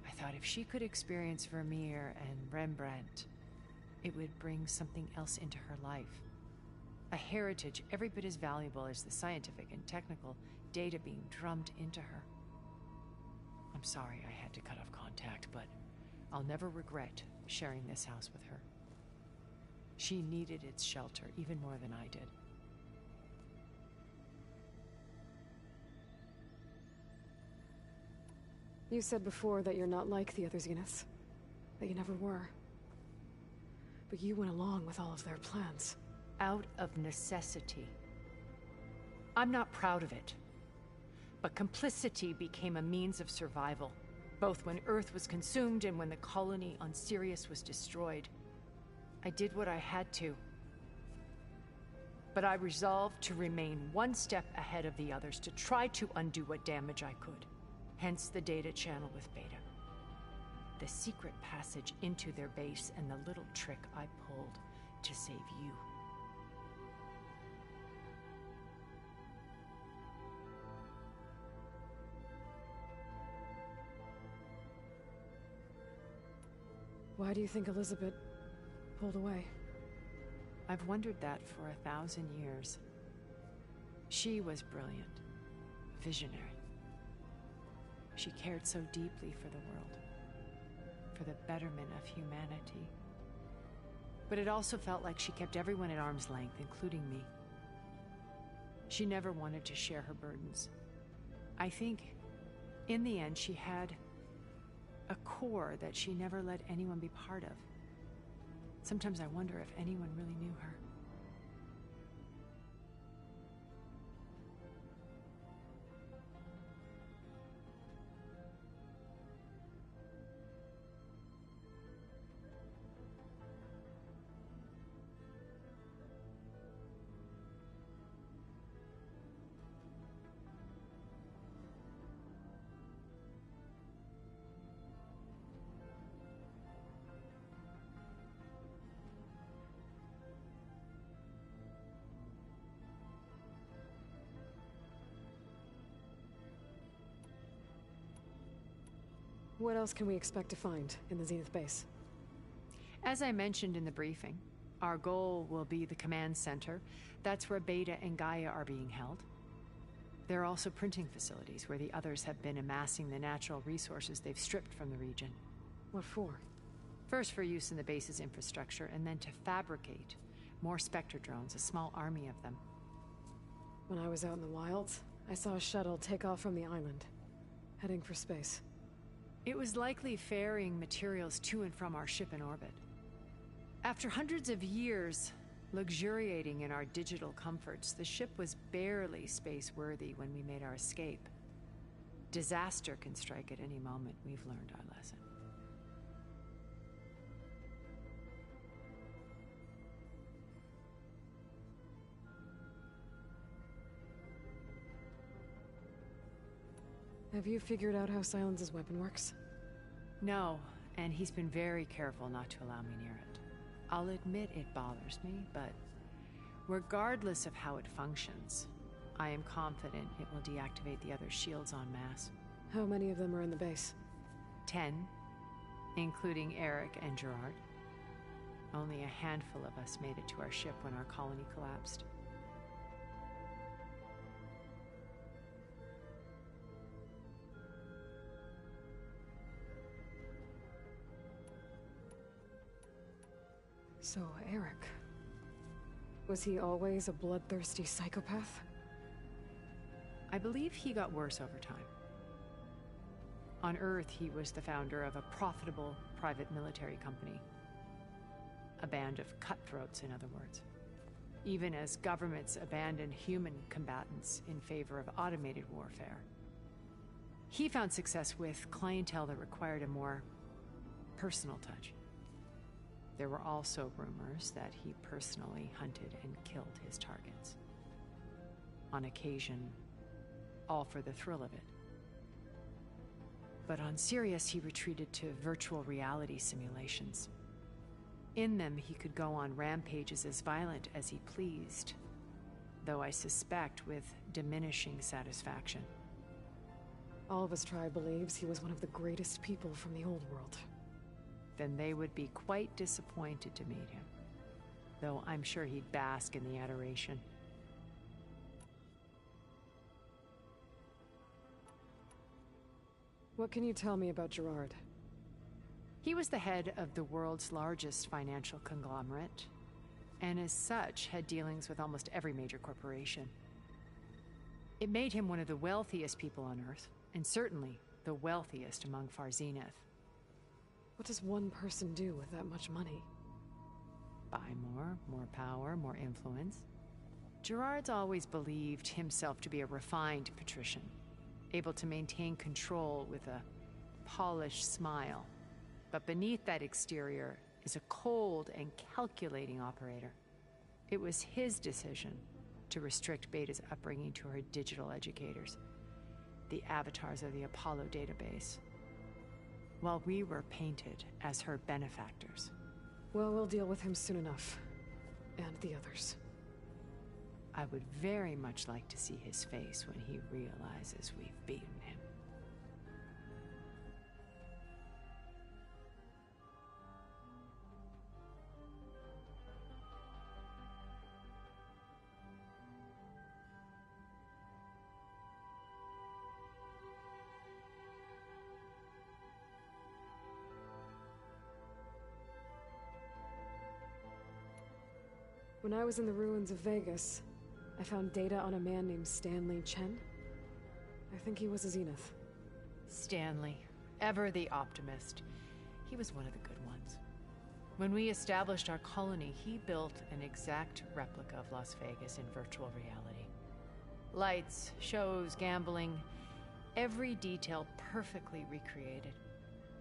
I thought if she could experience Vermeer and Rembrandt, it would bring something else into her life. A heritage every bit as valuable as the scientific and technical data being drummed into her. I'm sorry I had to cut off contact, but I'll never regret sharing this house with her. She needed its shelter even more than I did. You said before that you're not like the other Zeniths. That you never were. But you went along with all of their plans. Out of necessity. I'm not proud of it. But complicity became a means of survival, both when Earth was consumed and when the colony on Sirius was destroyed. I did what I had to. But I resolved to remain one step ahead of the others, to try to undo what damage I could. Hence the data channel with Beta. The secret passage into their base and the little trick I pulled to save you. Why do you think Elizabeth pulled away. I've wondered that for 1,000 years. She was brilliant, visionary. She cared so deeply for the world, for the betterment of humanity. But it also felt like she kept everyone at arm's length, including me. She never wanted to share her burdens. I think, in the end, she had a core that she never let anyone be part of. Sometimes I wonder if anyone really knew her. What else can we expect to find in the Zenith base? As I mentioned in the briefing, our goal will be the command center. That's where Beta and Gaia are being held. There are also printing facilities where the others have been amassing the natural resources they've stripped from the region. What for? First for use in the base's infrastructure, and then to fabricate more Spectre drones, a small army of them. When I was out in the wilds, I saw a shuttle take off from the island, heading for space. It was likely ferrying materials to and from our ship in orbit. After hundreds of years luxuriating in our digital comforts, the ship was barely space-worthy when we made our escape. Disaster can strike at any moment. We've learned our lesson. Have you figured out how Silence's weapon works? No, and he's been very careful not to allow me near it. I'll admit it bothers me, but regardless of how it functions, I am confident it will deactivate the other shields en masse. How many of them are in the base? 10, including Eric and Gerard. Only a handful of us made it to our ship when our colony collapsed. So, Eric... was he always a bloodthirsty psychopath? I believe he got worse over time. On Earth, he was the founder of a profitable private military company. A band of cutthroats, in other words. Even as governments abandoned human combatants in favor of automated warfare. He found success with clientele that required a more personal touch. There were also rumors that he personally hunted and killed his targets. On occasion, all for the thrill of it. But on Sirius, he retreated to virtual reality simulations. In them, he could go on rampages as violent as he pleased, though I suspect with diminishing satisfaction. All of his tribe believes he was one of the greatest people from the old world. Then they would be quite disappointed to meet him, though I'm sure he'd bask in the adoration. What can you tell me about Gerard? He was the head of the world's largest financial conglomerate, and as such had dealings with almost every major corporation. It made him one of the wealthiest people on Earth, and certainly the wealthiest among Far Zenith. What does one person do with that much money? Buy more power, more influence. Gerard's always believed himself to be a refined patrician, able to maintain control with a polished smile. But beneath that exterior is a cold and calculating operator. It was his decision to restrict Beta's upbringing to her digital educators, the avatars of the Apollo database, while we were painted as her benefactors. Well, we'll deal with him soon enough. And the others. I would very much like to see his face when he realizes we've beaten him. When I was in the ruins of Vegas, I found data on a man named Stanley Chen. I think he was a Zenith. Stanley, ever the optimist. He was one of the good ones. When we established our colony, he built an exact replica of Las Vegas in virtual reality. Lights, shows, gambling, every detail perfectly recreated.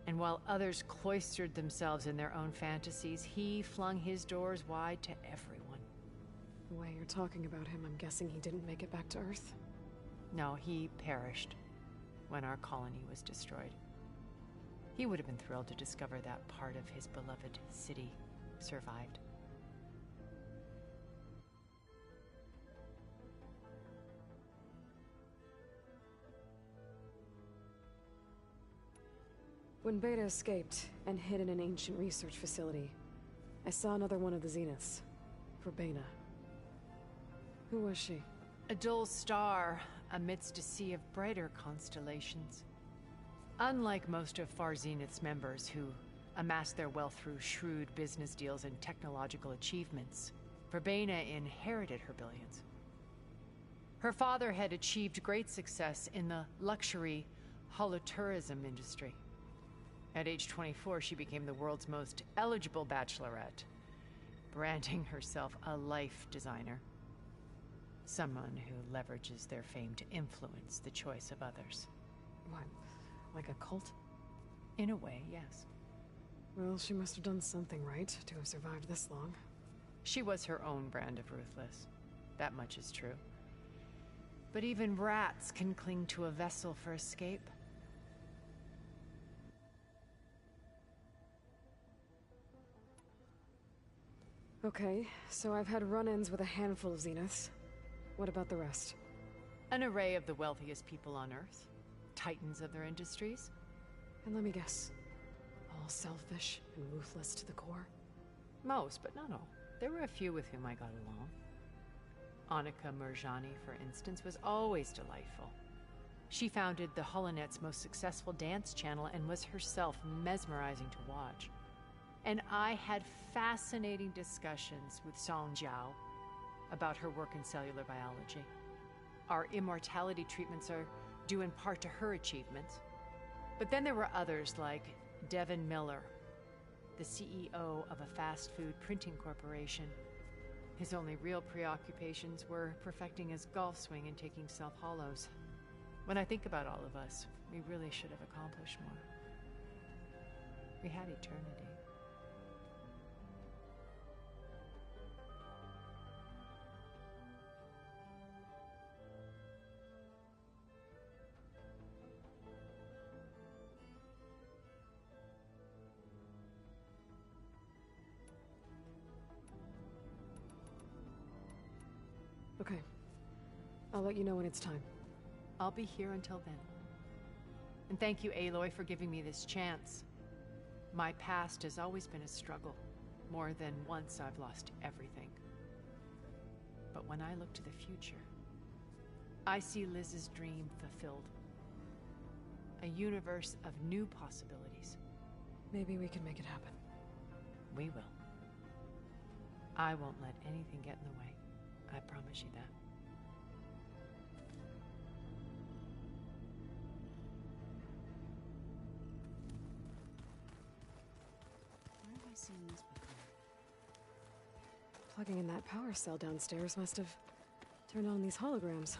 And while others cloistered themselves in their own fantasies, he flung his doors wide to everyone. The way you're talking about him, I'm guessing he didn't make it back to Earth? No, he perished when our colony was destroyed. He would have been thrilled to discover that part of his beloved city survived. When Beta escaped and hid in an ancient research facility, I saw another one of the Zeniths, Verbena. Who was she? A dull star amidst a sea of brighter constellations. Unlike most of Far Zenith's members who amassed their wealth through shrewd business deals and technological achievements, Verbena inherited her billions. Her father had achieved great success in the luxury holotourism industry. At age 24, she became the world's most eligible bachelorette, branding herself a life designer. Someone who leverages their fame to influence the choice of others. What, like a cult? In a way, yes. Well, she must have done something right to have survived this long. She was her own brand of ruthless. That much is true. But even rats can cling to a vessel for escape. Okay, so I've had run-ins with a handful of Zeniths. What about the rest? An array of the wealthiest people on Earth. Titans of their industries. And let me guess. All selfish and ruthless to the core? Most, but not all. There were a few with whom I got along. Annika Murjani, for instance, was always delightful. She founded the Holonet's most successful dance channel and was herself mesmerizing to watch. And I had fascinating discussions with Song Jiao about her work in cellular biology. Our immortality treatments are due in part to her achievements. But then there were others like Devin Miller, the CEO of a fast food printing corporation. His only real preoccupations were perfecting his golf swing and taking self-hollows. When I think about all of us, we really should have accomplished more. We had eternity. Okay. I'll let you know when it's time. I'll be here until then. And thank you, Aloy, for giving me this chance. My past has always been a struggle. More than once I've lost everything. But when I look to the future, I see Liz's dream fulfilled. A universe of new possibilities. Maybe we can make it happen. We will. I won't let anything get in the way. I promise you that. Where have I seen this before? Plugging in that power cell downstairs must have turned on these holograms.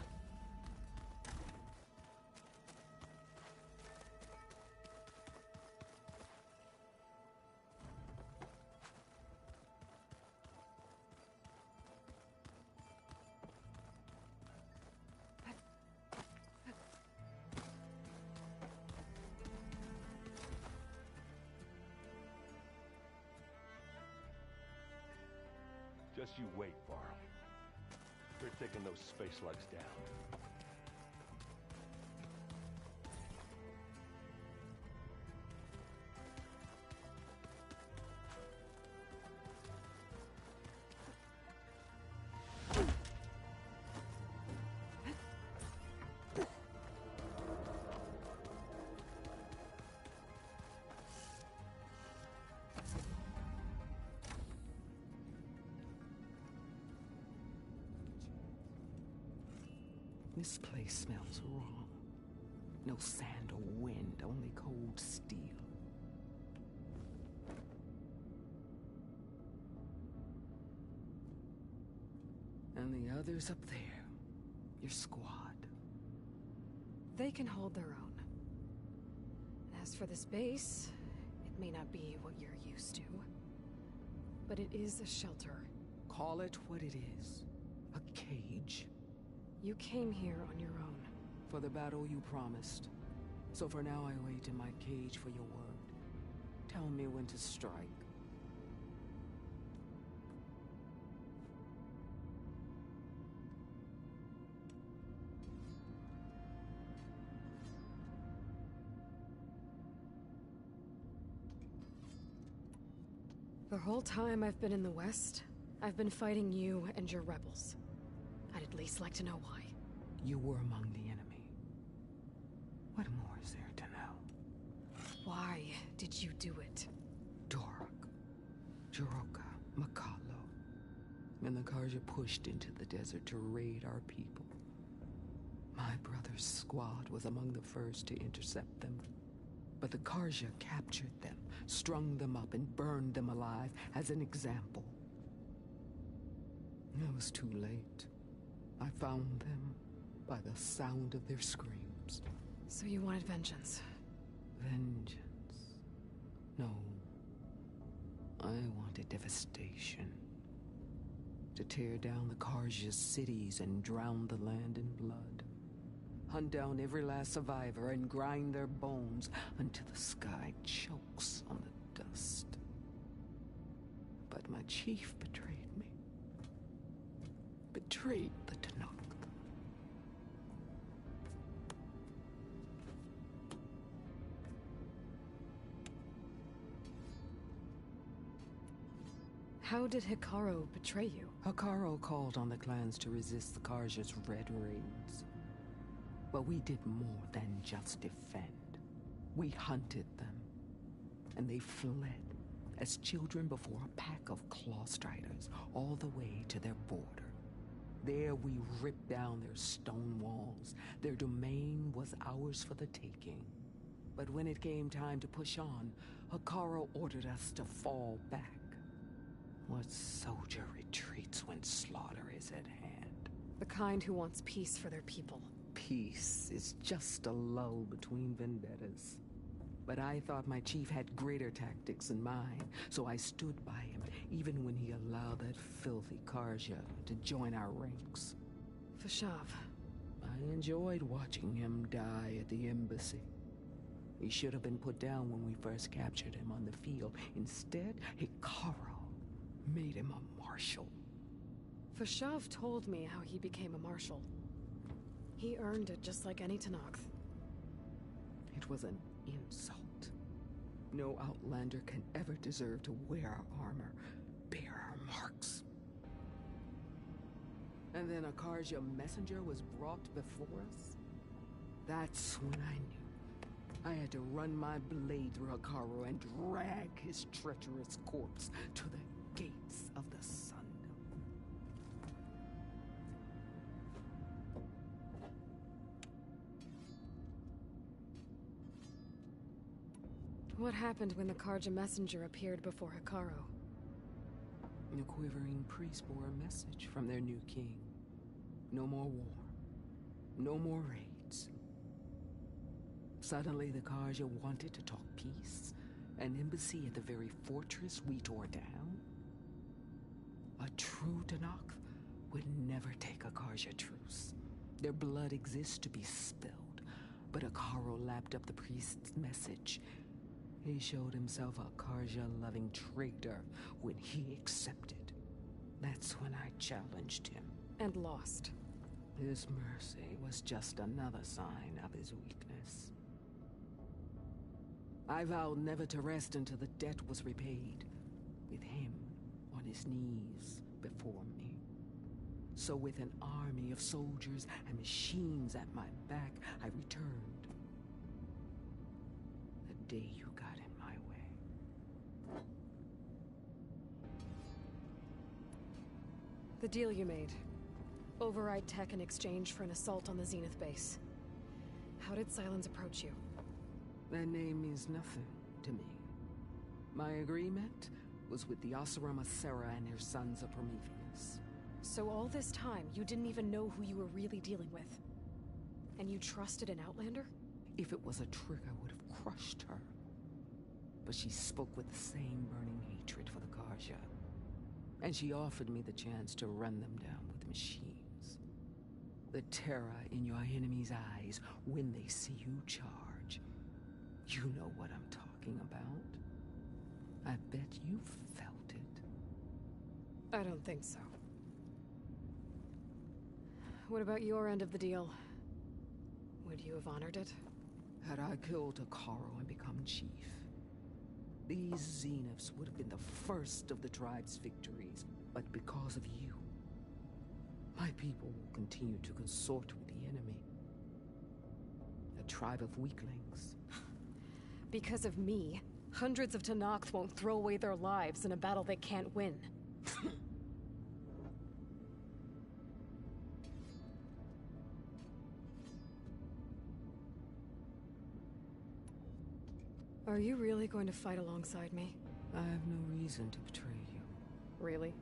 Just you wait, Varl. They're taking those space lugs down. This place smells wrong. No sand or wind, only cold steel. And the others up there, your squad. They can hold their own. As for this base, it may not be what you're used to, but it is a shelter. Call it what it is. A cage. You came here on your own. For the battle you promised. So for now I wait in my cage for your word. Tell me when to strike. The whole time I've been in the West, I've been fighting you and your rebels. I'd at least like to know why. You were among the enemy. What more is there to know? Why did you do it? Dorak, Jiroka, Makalo, and the Karja pushed into the desert to raid our people. My brother's squad was among the first to intercept them. But the Karja captured them, strung them up, and burned them alive as an example. It was too late. I found them by the sound of their screams. So you wanted vengeance? Vengeance? No. I wanted devastation. To tear down the Karja's cities and drown the land in blood. Hunt down every last survivor and grind their bones until the sky chokes on the dust. But my chief betrayed me. Betrayed the Tanakh. How did Hikaru betray you? Hikaru called on the clans to resist the Karja's red raids. But we did more than just defend. We hunted them, and they fled as children before a pack of claw striders all the way to their border. There we ripped down their stone walls. Their domain was ours for the taking. But when it came time to push on, Hikaru ordered us to fall back. What soldier retreats when slaughter is at hand? The kind who wants peace for their people. Peace is just a lull between vendettas. But I thought my chief had greater tactics in mind, so I stood by him, even when he allowed that filthy Karja to join our ranks. Fashav. I enjoyed watching him die at the embassy. He should have been put down when we first captured him on the field. Instead, Hikaru made him a marshal. Fashav told me how he became a marshal. He earned it just like any Tanakh. It was an insult. No outlander can ever deserve to wear our armor, bear our marks. And then a Karja messenger was brought before us? That's when I knew. I had to run my blade through Hikaru and drag his treacherous corpse to the gates of the sun. What happened when the Karja messenger appeared before Hikaru? The quivering priest bore a message from their new king. No more war. No more raids. Suddenly the Karja wanted to talk peace. An embassy at the very fortress we tore down? A true Tanakh would never take a Karja truce. Their blood exists to be spilled. But Hikaru lapped up the priest's message. He showed himself a Karja-loving traitor when he accepted. That's when I challenged him. And lost. His mercy was just another sign of his weakness. I vowed never to rest until the debt was repaid, with him on his knees before me. So with an army of soldiers and machines at my back, I returned. The day you got in my way. The deal you made. override tech in exchange for an assault on the Zenith base. How did Sylens approach you? That name means nothing to me. My agreement was with the Osirama Sera and her sons of Prometheus. So all this time, you didn't even know who you were really dealing with? And you trusted an Outlander? If it was a trick, I would have crushed her. But she spoke with the same burning hatred for the Karja. And she offered me the chance to run them down with machines. The terror in your enemy's eyes when they see you charge. You know what I'm talking about. I bet you felt it. I don't think so. What about your end of the deal? Would you have honored it? Had I killed Hekarro and become chief, these Zeniths would have been the first of the tribe's victories. But because of you, my people will continue to consort with the enemy. A tribe of weaklings. Because of me, hundreds of Tenakth won't throw away their lives in a battle they can't win. Are you really going to fight alongside me? I have no reason to betray you. Really?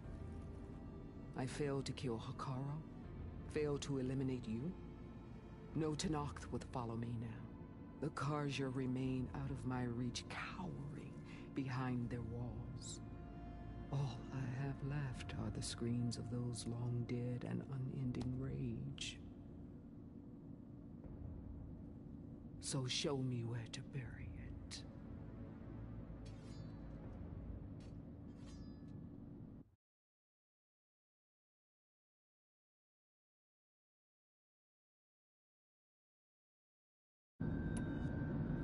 I failed to kill Hekarro? Failed to eliminate you? No Tenakth would follow me now. The Karja remain out of my reach, cowering behind their walls. All I have left are the screams of those long dead and unending rage. So show me where to bury it.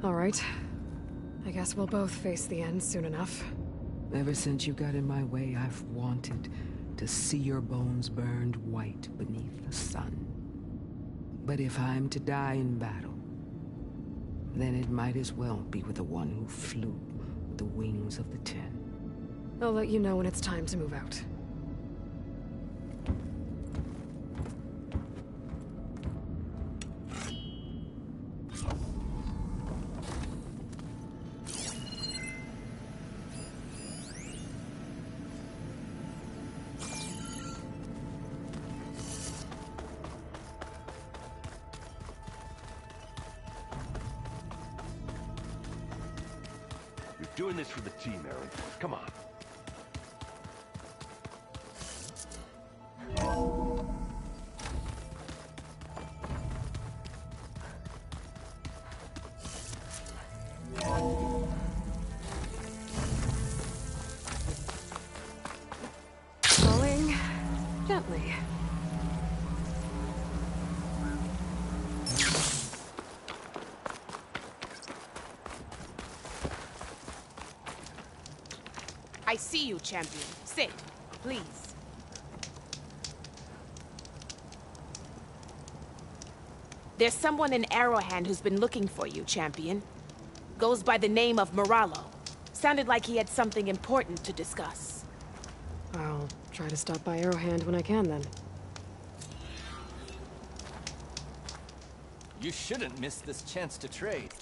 All right. I guess we'll both face the end soon enough. Ever since you got in my way, I've wanted to see your bones burned white beneath the sun. But if I'm to die in battle, then it might as well be with the one who flew with the wings of the Ten. I'll let you know when it's time to move out. Doing this for the team, Aaron. Come on. Falling gently. I see you, champion. Sit, please. There's someone in Arrowhand who's been looking for you, champion. Goes by the name of Moralo. Sounded like he had something important to discuss. I'll try to stop by Arrowhand when I can, then. You shouldn't miss this chance to trade.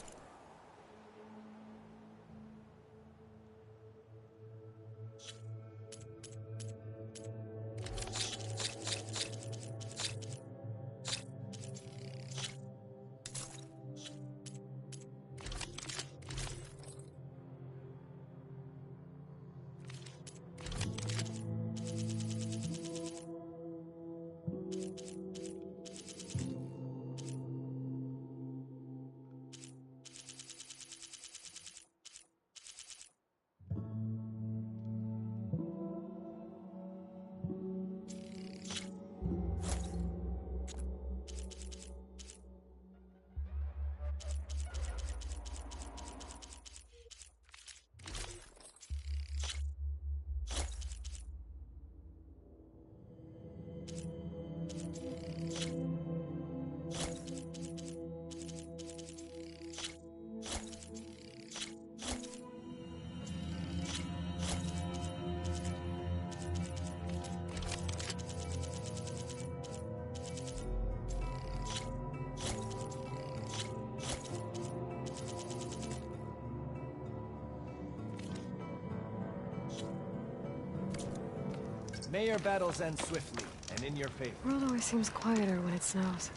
May your battles end swiftly and in your favor. The world always seems quieter when it snows.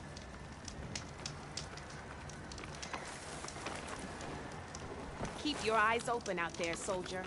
Keep your eyes open out there, soldier.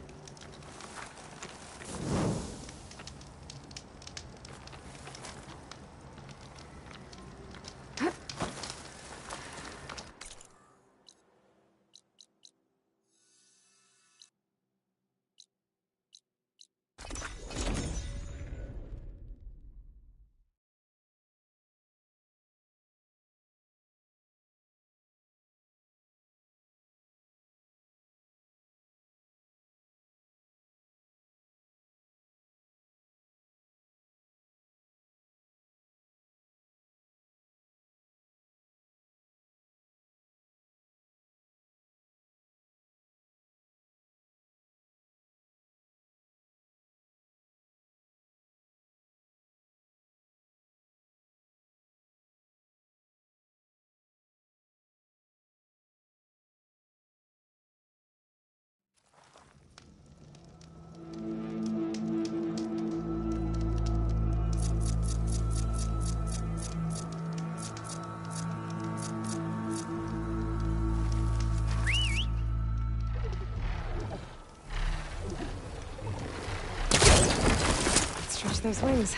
Stretch those wings.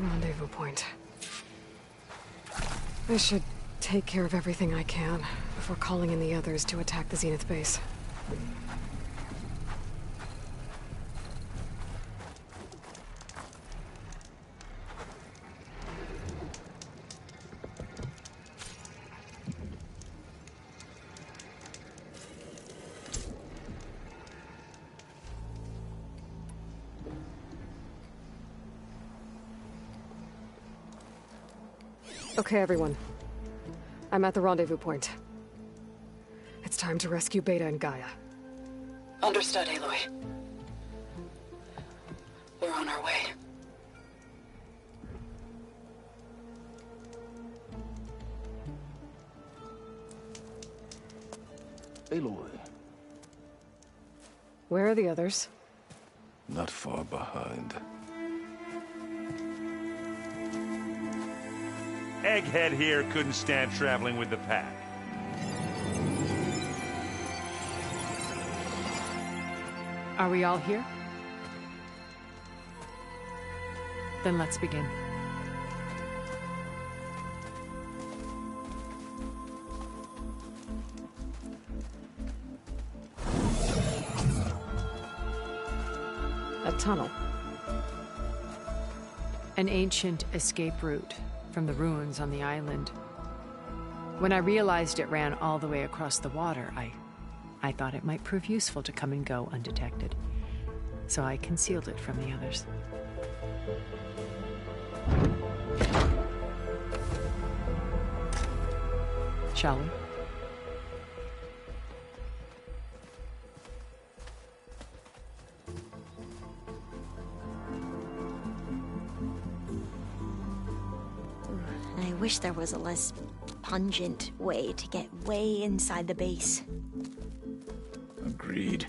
Rendezvous point. I should take care of everything I can before calling in the others to attack the Zenith base. Okay, everyone. I'm at the rendezvous point. It's time to rescue Beta and Gaia. Understood, Aloy. We're on our way. Aloy. Where are the others? Not far behind. Egghead here couldn't stand traveling with the pack. Are we all here? Then let's begin. A tunnel. An ancient escape route from the ruins on the island. When I realized it ran all the way across the water, I thought it might prove useful to come and go undetected. So I concealed it from the others. Shall we? I wish there was a less pungent way to get way inside the base. Agreed.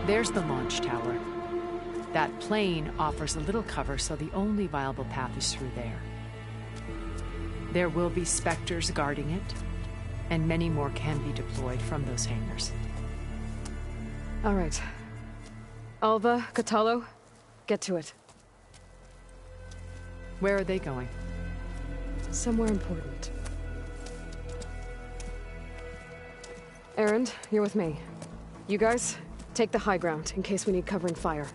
There's the launch tower. That plane offers a little cover, so the only viable path is through there. There will be Spectres guarding it, and many more can be deployed from those hangars. All right. Alva, Catalo, get to it. Where are they going? Somewhere important. Erend, you're with me. You guys, take the high ground in case we need covering fire.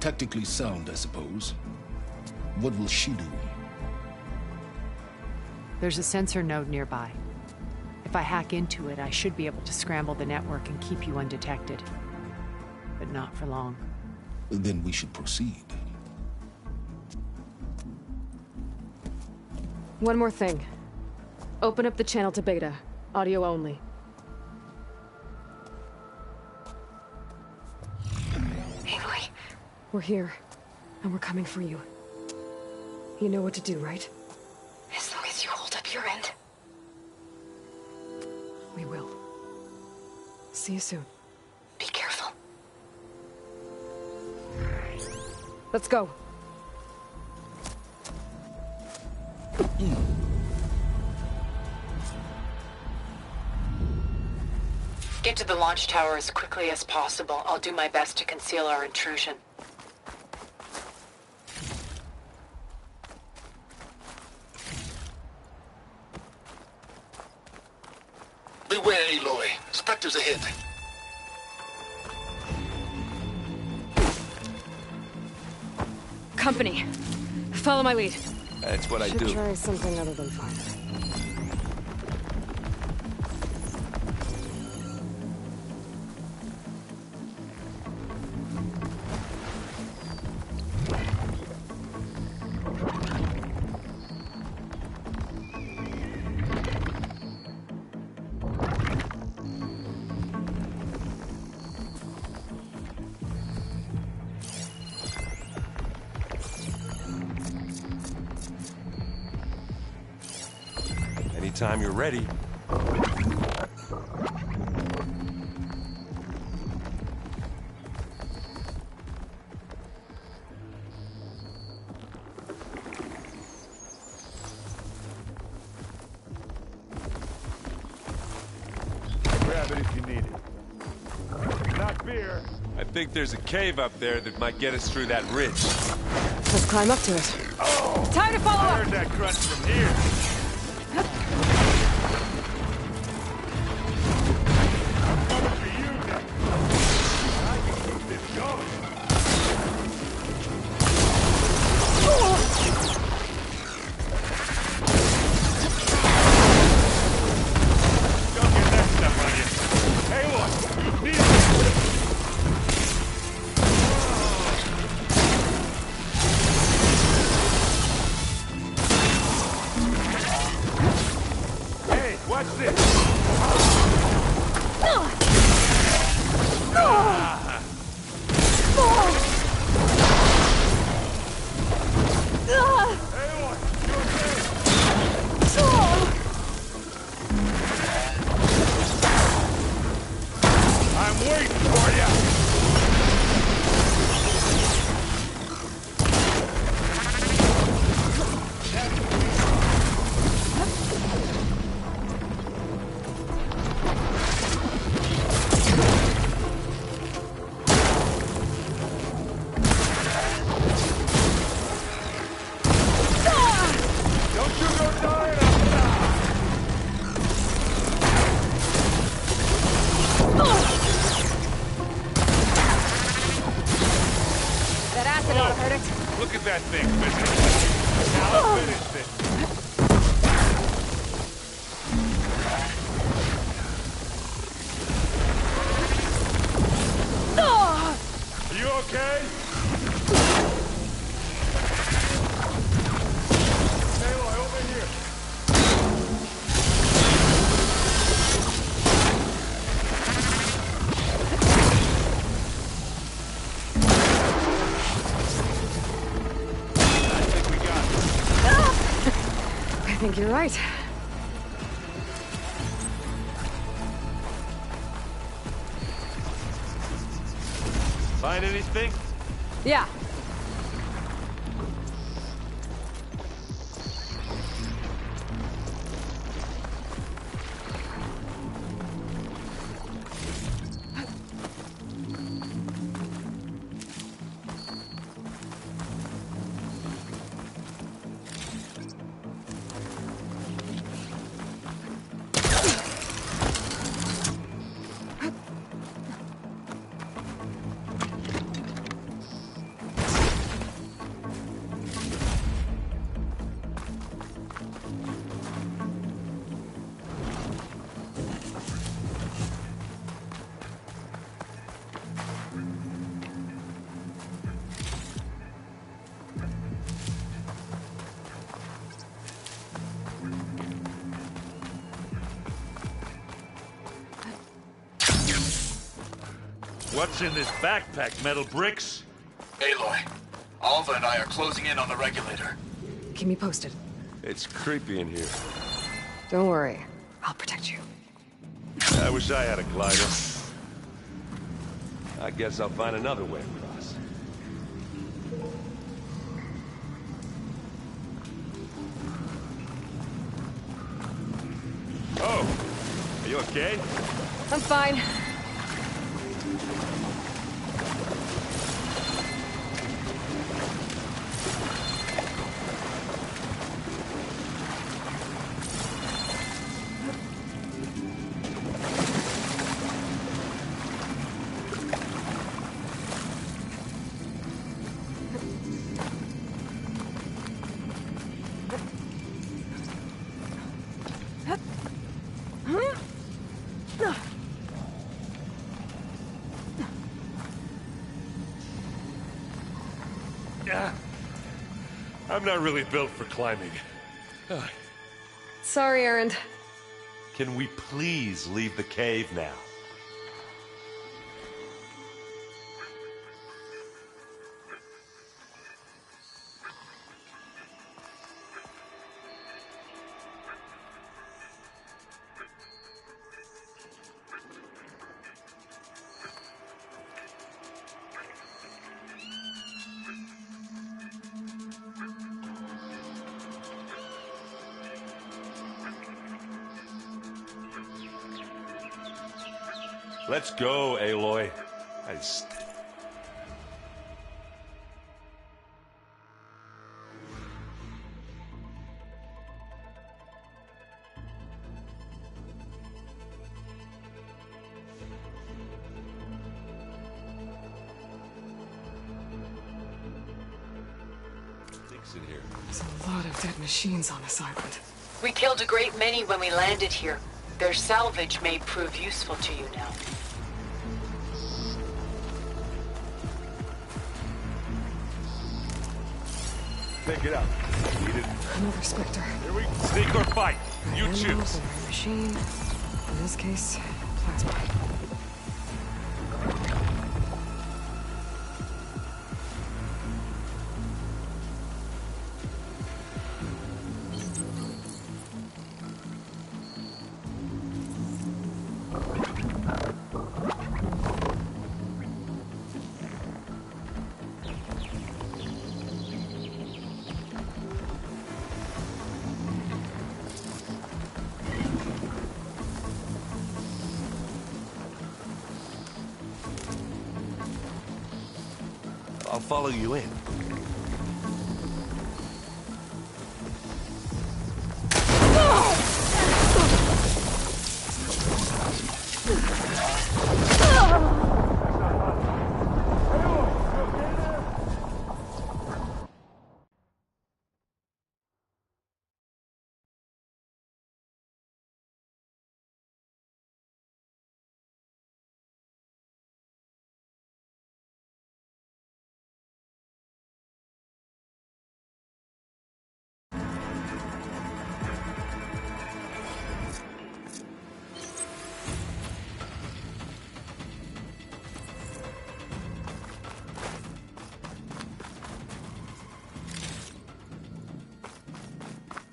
Tactically sound, I suppose. What will she do? There's a sensor node nearby. If I hack into it, I should be able to scramble the network and keep you undetected. But not for long. Then we should proceed. One more thing. Open up the channel to Beta. Audio only. Aloy. We're here, and we're coming for you. You know what to do, right? As long as you hold up your end. We will. See you soon. Be careful. Let's go. Get to the launch tower as quickly as possible. I'll do my best to conceal our intrusion. Beware, Aloy. Spectres ahead. Company. Follow my lead. That's what I Should do. try something other than fire. Anytime you're ready. Grab it if you need it. Not beer. I think there's a cave up there that might get us through that ridge. Let's climb up to it. Oh! Time to follow I up! heard that crunch from here. I'm coming for you, Nick. I can keep this going. Don't get that stuff on you. Hey, look, you need it. Hey, watch this. I'm waiting for you. Don't you go dying up That acid ought to hurt it. Look at that thing, visitor. Now I'll finish this. You okay? Aloy, over here. I think we got it. I think you're right. Find anything? Yeah. What's in this backpack, metal bricks? Aloy, Alva and I are closing in on the regulator. Keep me posted. It's creepy in here. Don't worry. I'll protect you. I wish I had a glider. I guess I'll find another way across. Oh! Are you okay? I'm fine. I'm not really built for climbing. Sorry, Erend. Can we please leave the cave now? Let's go, Aloy. In here. There's a lot of dead machines on this island. We killed a great many when we landed here. Their salvage may prove useful to you now. Pick it up. Need it. Another Spectre. Here we sneak or fight. You Animals choose. and a machine. In this case, plasma. I'll follow you in.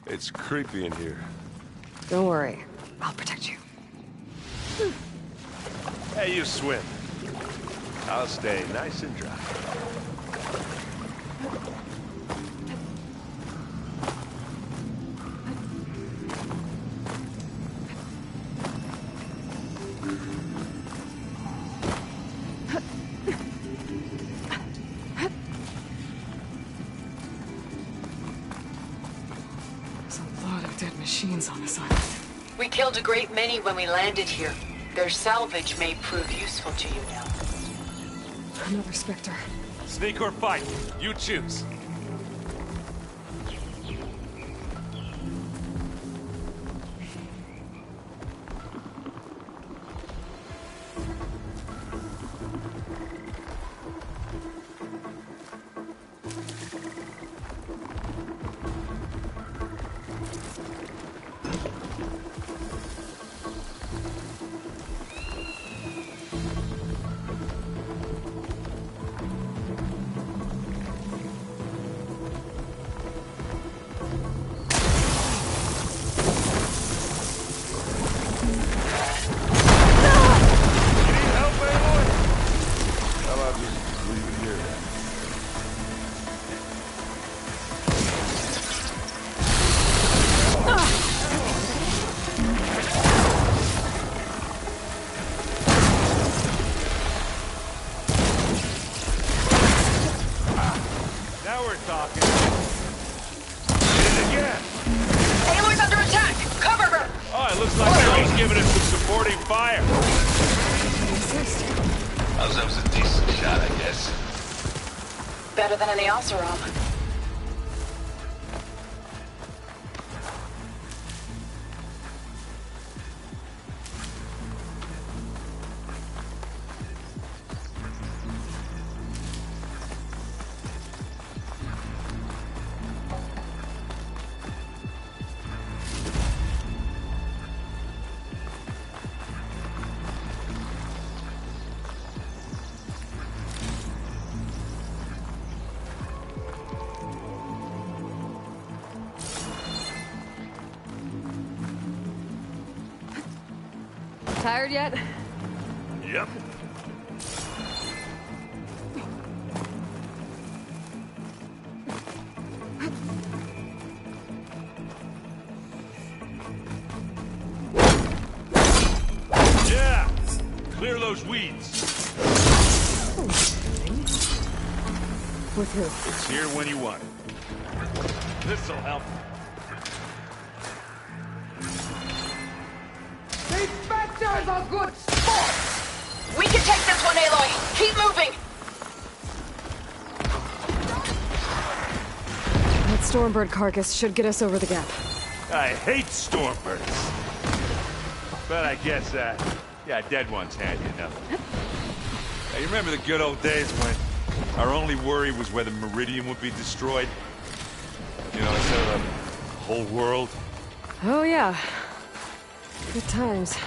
It's creepy in here. Don't worry. I'll protect you. Hey, you swim. I'll stay nice and dry. Machines on this island. We killed a great many when we landed here. Their salvage may prove useful to you now. Another Spectre. Sneak or fight, you choose. giving us some supporting fire. That was a decent shot, I guess. Better than any Oseram. Tired yet? Yep. Yeah! Clear those weeds. With who? It's here when you want it. This'll help. These bastards are good sports! We can take this one, Aloy! Keep moving! That Stormbird carcass should get us over the gap. I hate Stormbirds. But I guess, yeah, dead ones handy enough. Now, you remember the good old days when our only worry was whether Meridian would be destroyed? You know, instead of the whole world? Oh, yeah. Good times.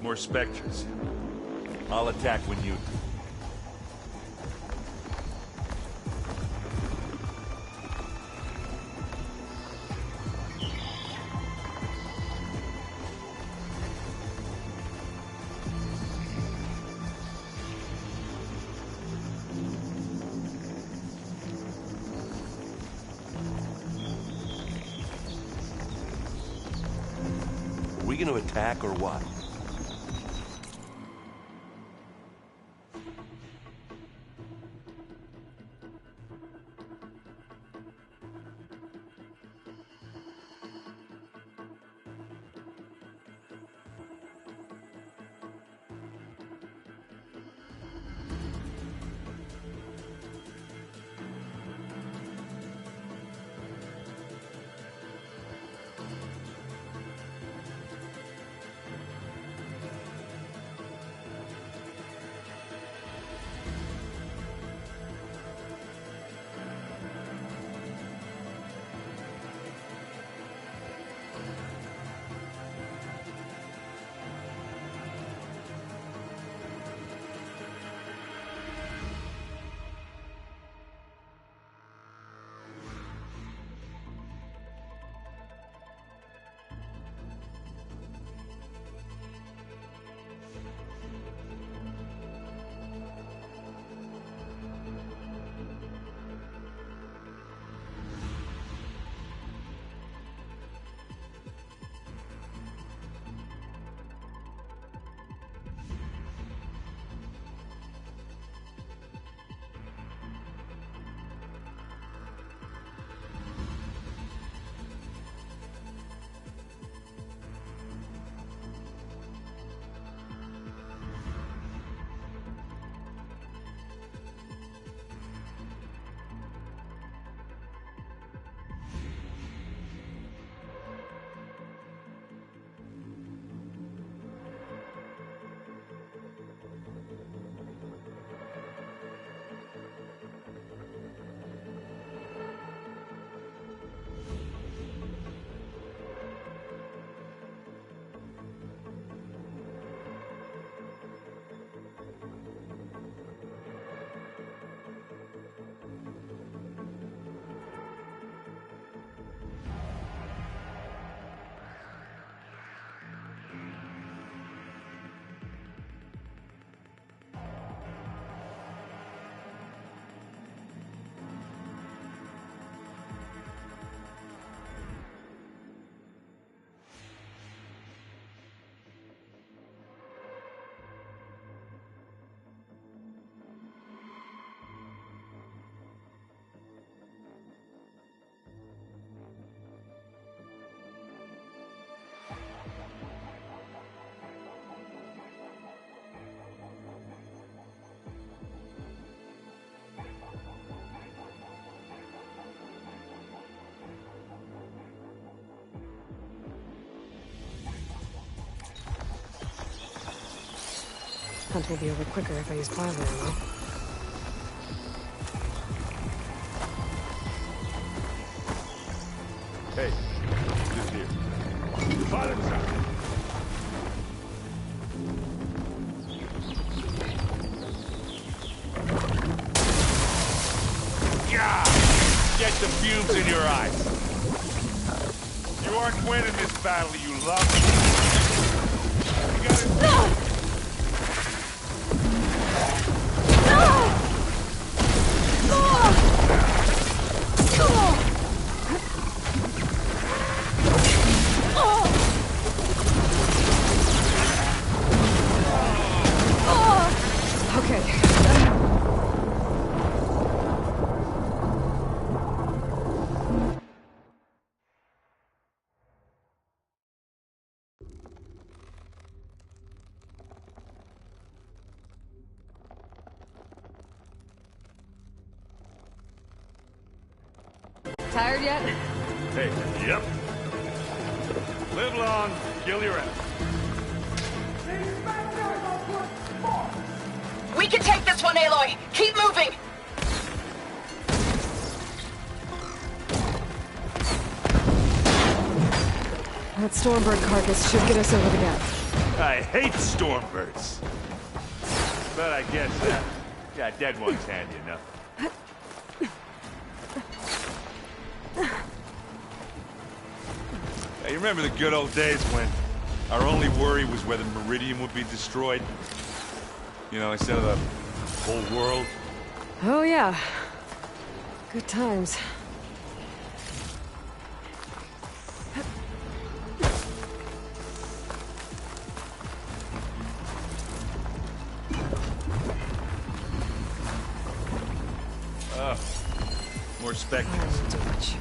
More Spectres. I'll attack when you... Are we gonna attack or what? Hunt will be over quicker if I use plasma ammo. Hey, just here. Bottom side. Yeah! Get the fumes in your eyes. You aren't winning this battle, you love. You gotta... Okay. Tired yet? Hey, yep. Live long, kill your enemy. We can take this one, Aloy! Keep moving! That Stormbird carcass should get us over the gap. I hate Stormbirds. But I guess, yeah, dead one's handy enough. Hey, you remember the good old days when our only worry was whether Meridian would be destroyed? You know, instead of the whole world? Oh yeah. Good times. More specters.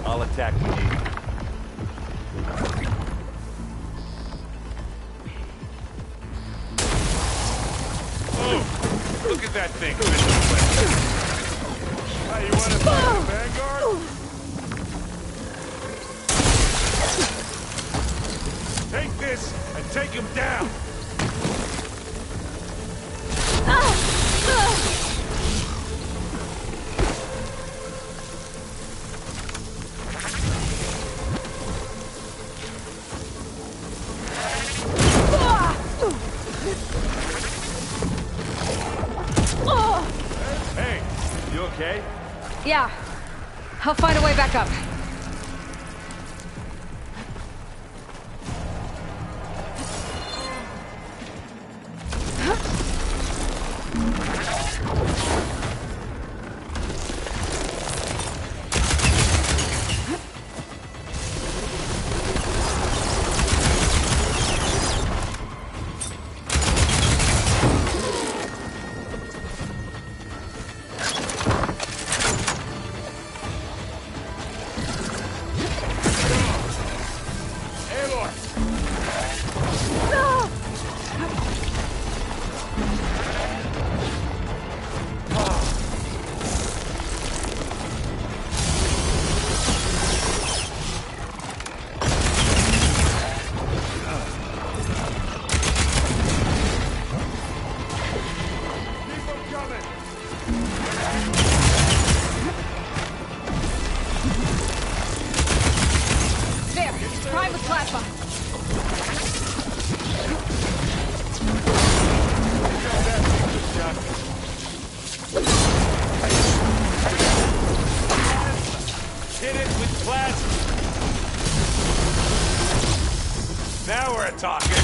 I'll attack the gate. Oh, look at that thing. Hey, you want to fight the Vanguard? Take this and take him down. Hey, you okay? Yeah. I'll find a way back up. Hit it with plasma. Now we're talking.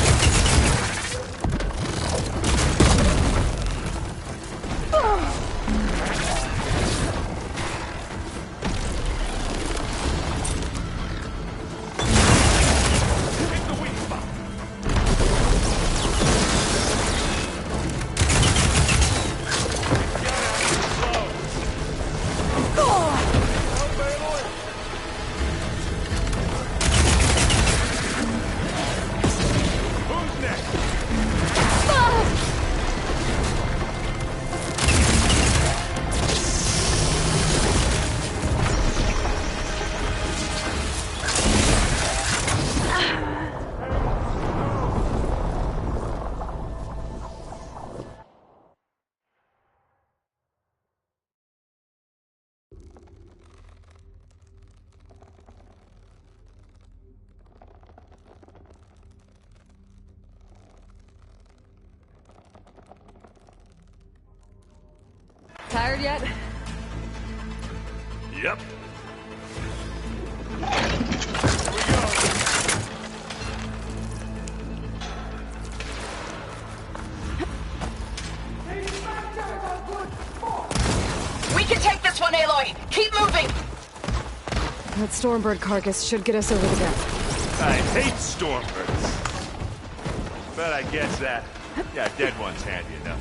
Tired yet? Yep. We can take this one, Aloy! Keep moving! That Stormbird carcass should get us over the gap. I hate Stormbirds. But I guess that, yeah, dead one's handy enough.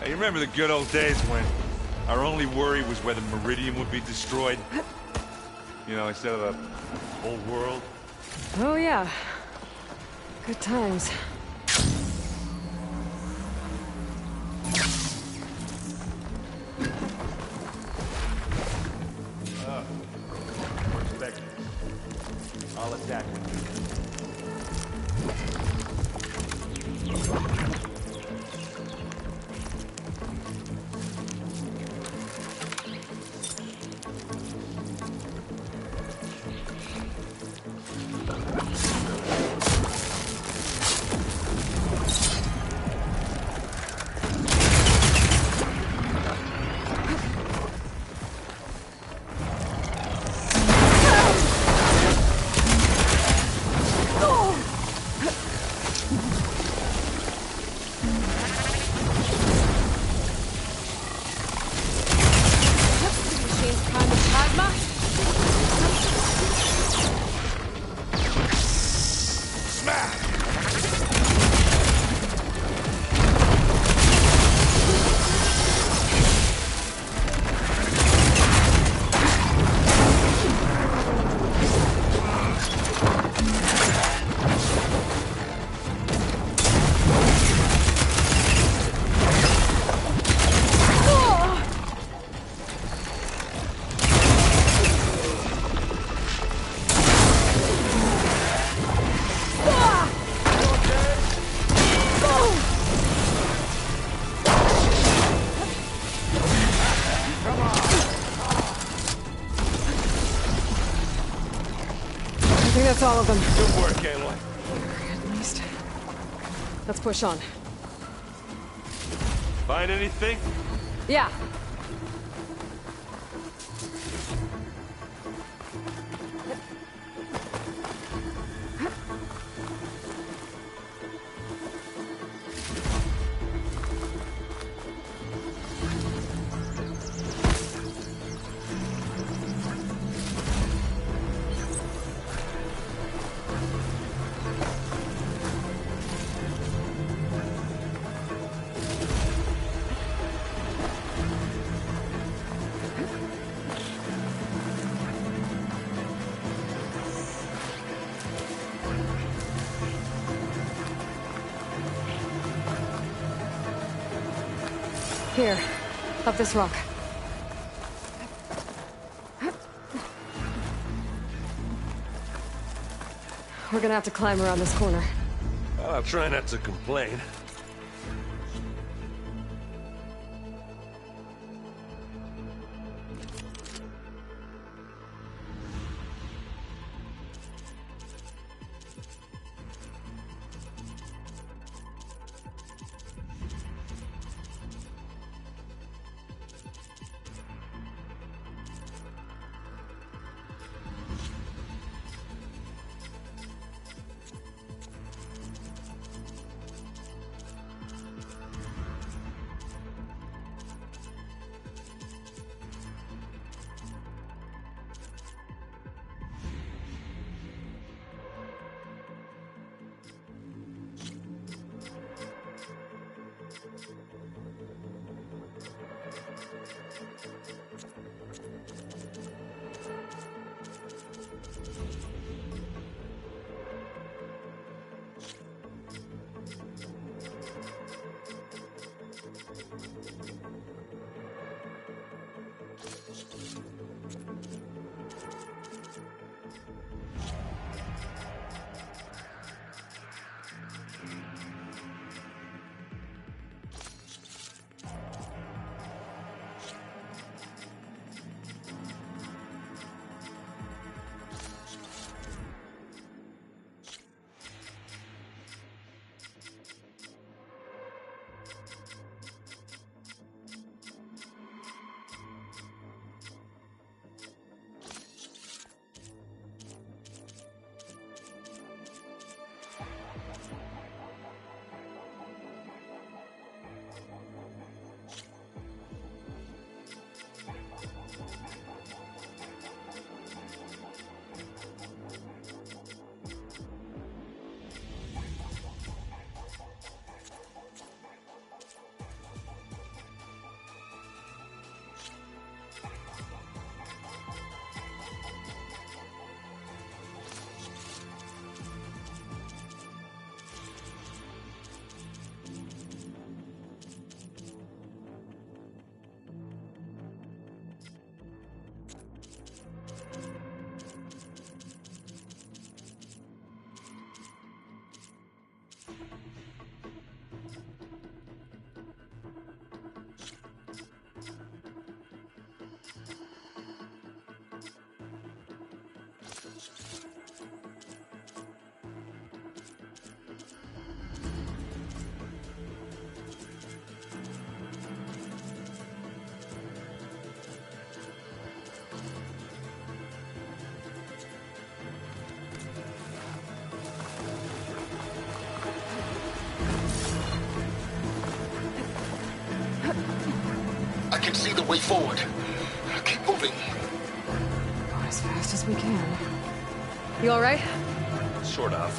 You remember the good old days when our only worry was whether Meridian would be destroyed? You know, instead of the whole world? Oh yeah. Good times. Respect. I'll attack with you. I think that's all of them. Good work, Aloy. At least. Let's push on. Find anything? Yeah. Here, up this rock. We're gonna have to climb around this corner. I'll try not to complain. I can see the way forward. Keep moving. Go as fast as we can. You all right? Sort of.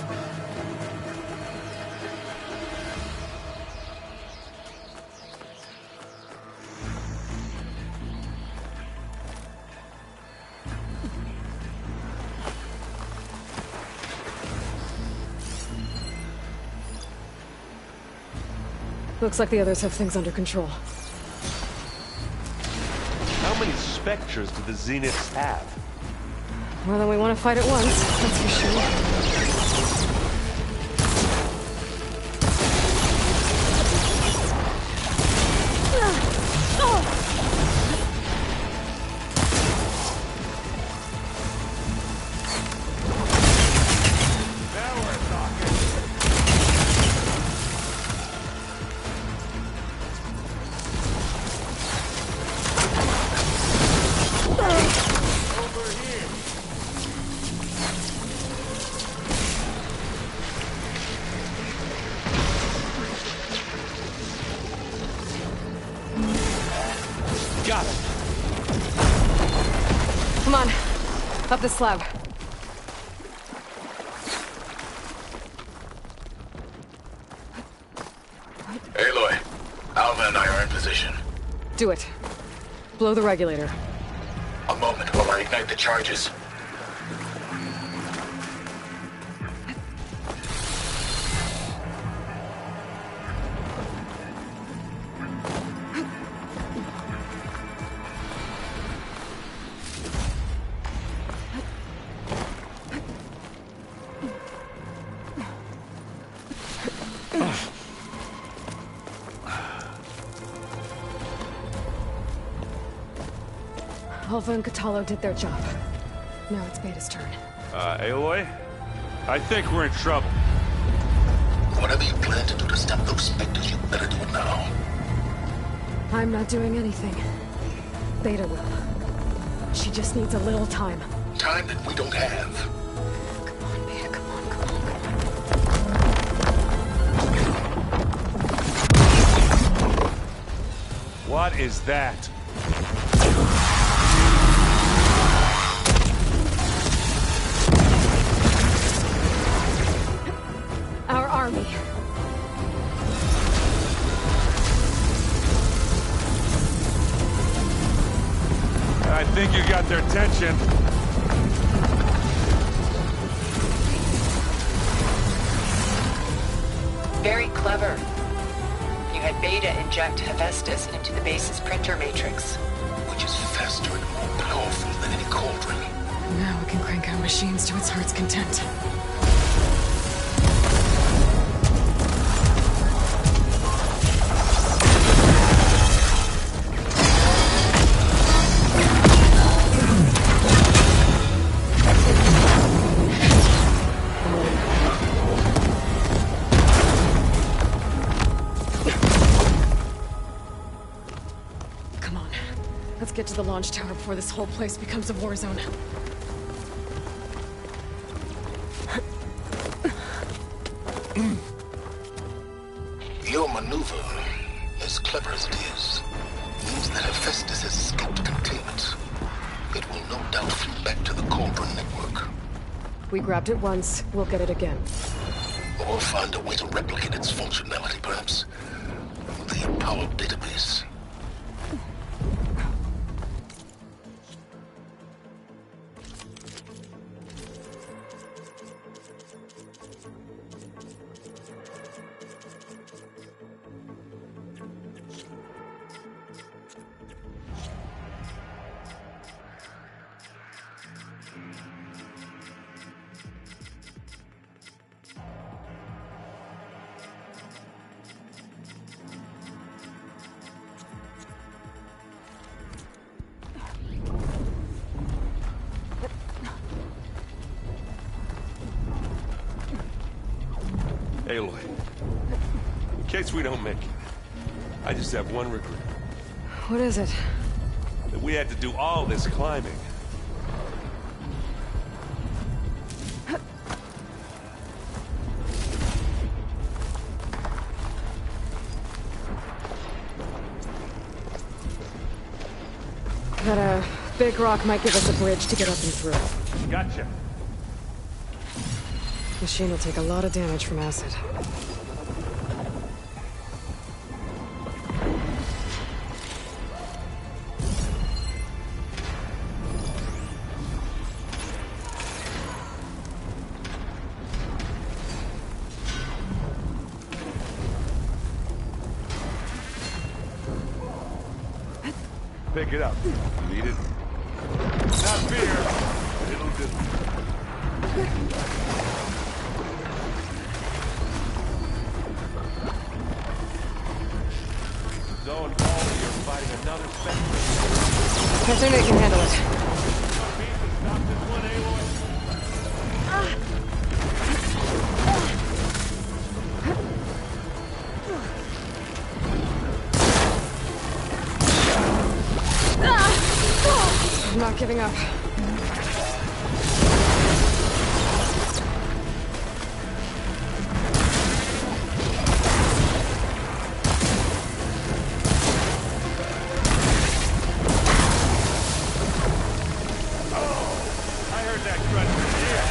Looks like the others have things under control. How many Spectres do the Zeniths have? More than we want to fight at once, that's for sure. Got it. Come on, up the slab. Aloy, Alva and I are in position. Do it. Blow the regulator. A moment while I ignite the charges. Alva and Catalo did their job. Now it's Beta's turn. Aloy? I think we're in trouble. Whatever you plan to do to stop those Spectres, you better do it now. I'm not doing anything. Beta will. She just needs a little time. Time that we don't have. Come on, Beta, come on, come on. What is that? Our army. I think you got their attention. Very clever. You had Beta inject Hephaestus into the base's printer matrix. Which is faster and more powerful than any cauldron. Now we can crank out machines to its heart's content. Let's get to the launch tower before this whole place becomes a war zone. Your maneuver, as clever as it is, means that Hephaestus has escaped containment. It will no doubt flee back to the Cauldron network. We grabbed it once, we'll get it again. Or find a way to replicate its functionality, perhaps. The Apollo database. Aloy, in case we don't make it, I just have one regret. What is it? That we had to do all this climbing. That, big rock might give us a bridge to get up and through. Gotcha. Machine will take a lot of damage from acid. Pick it up. Need it? Not fear. It'll do. Zoe and Paul, you're fighting another spectre. I think they can handle it. Stop this one, Aloy. I'm not giving up. I heard that crunch in the air.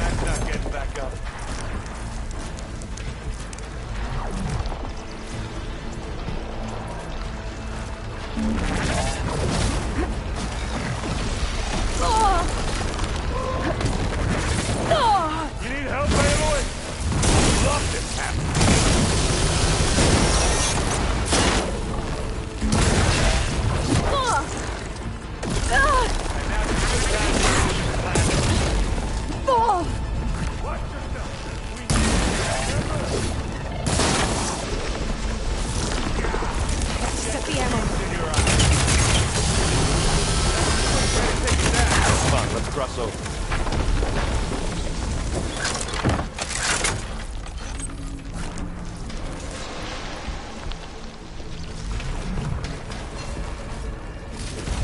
That's not getting back up. You need help, Aloy? Love this happening. Set the ammo. Come on, let's cross over.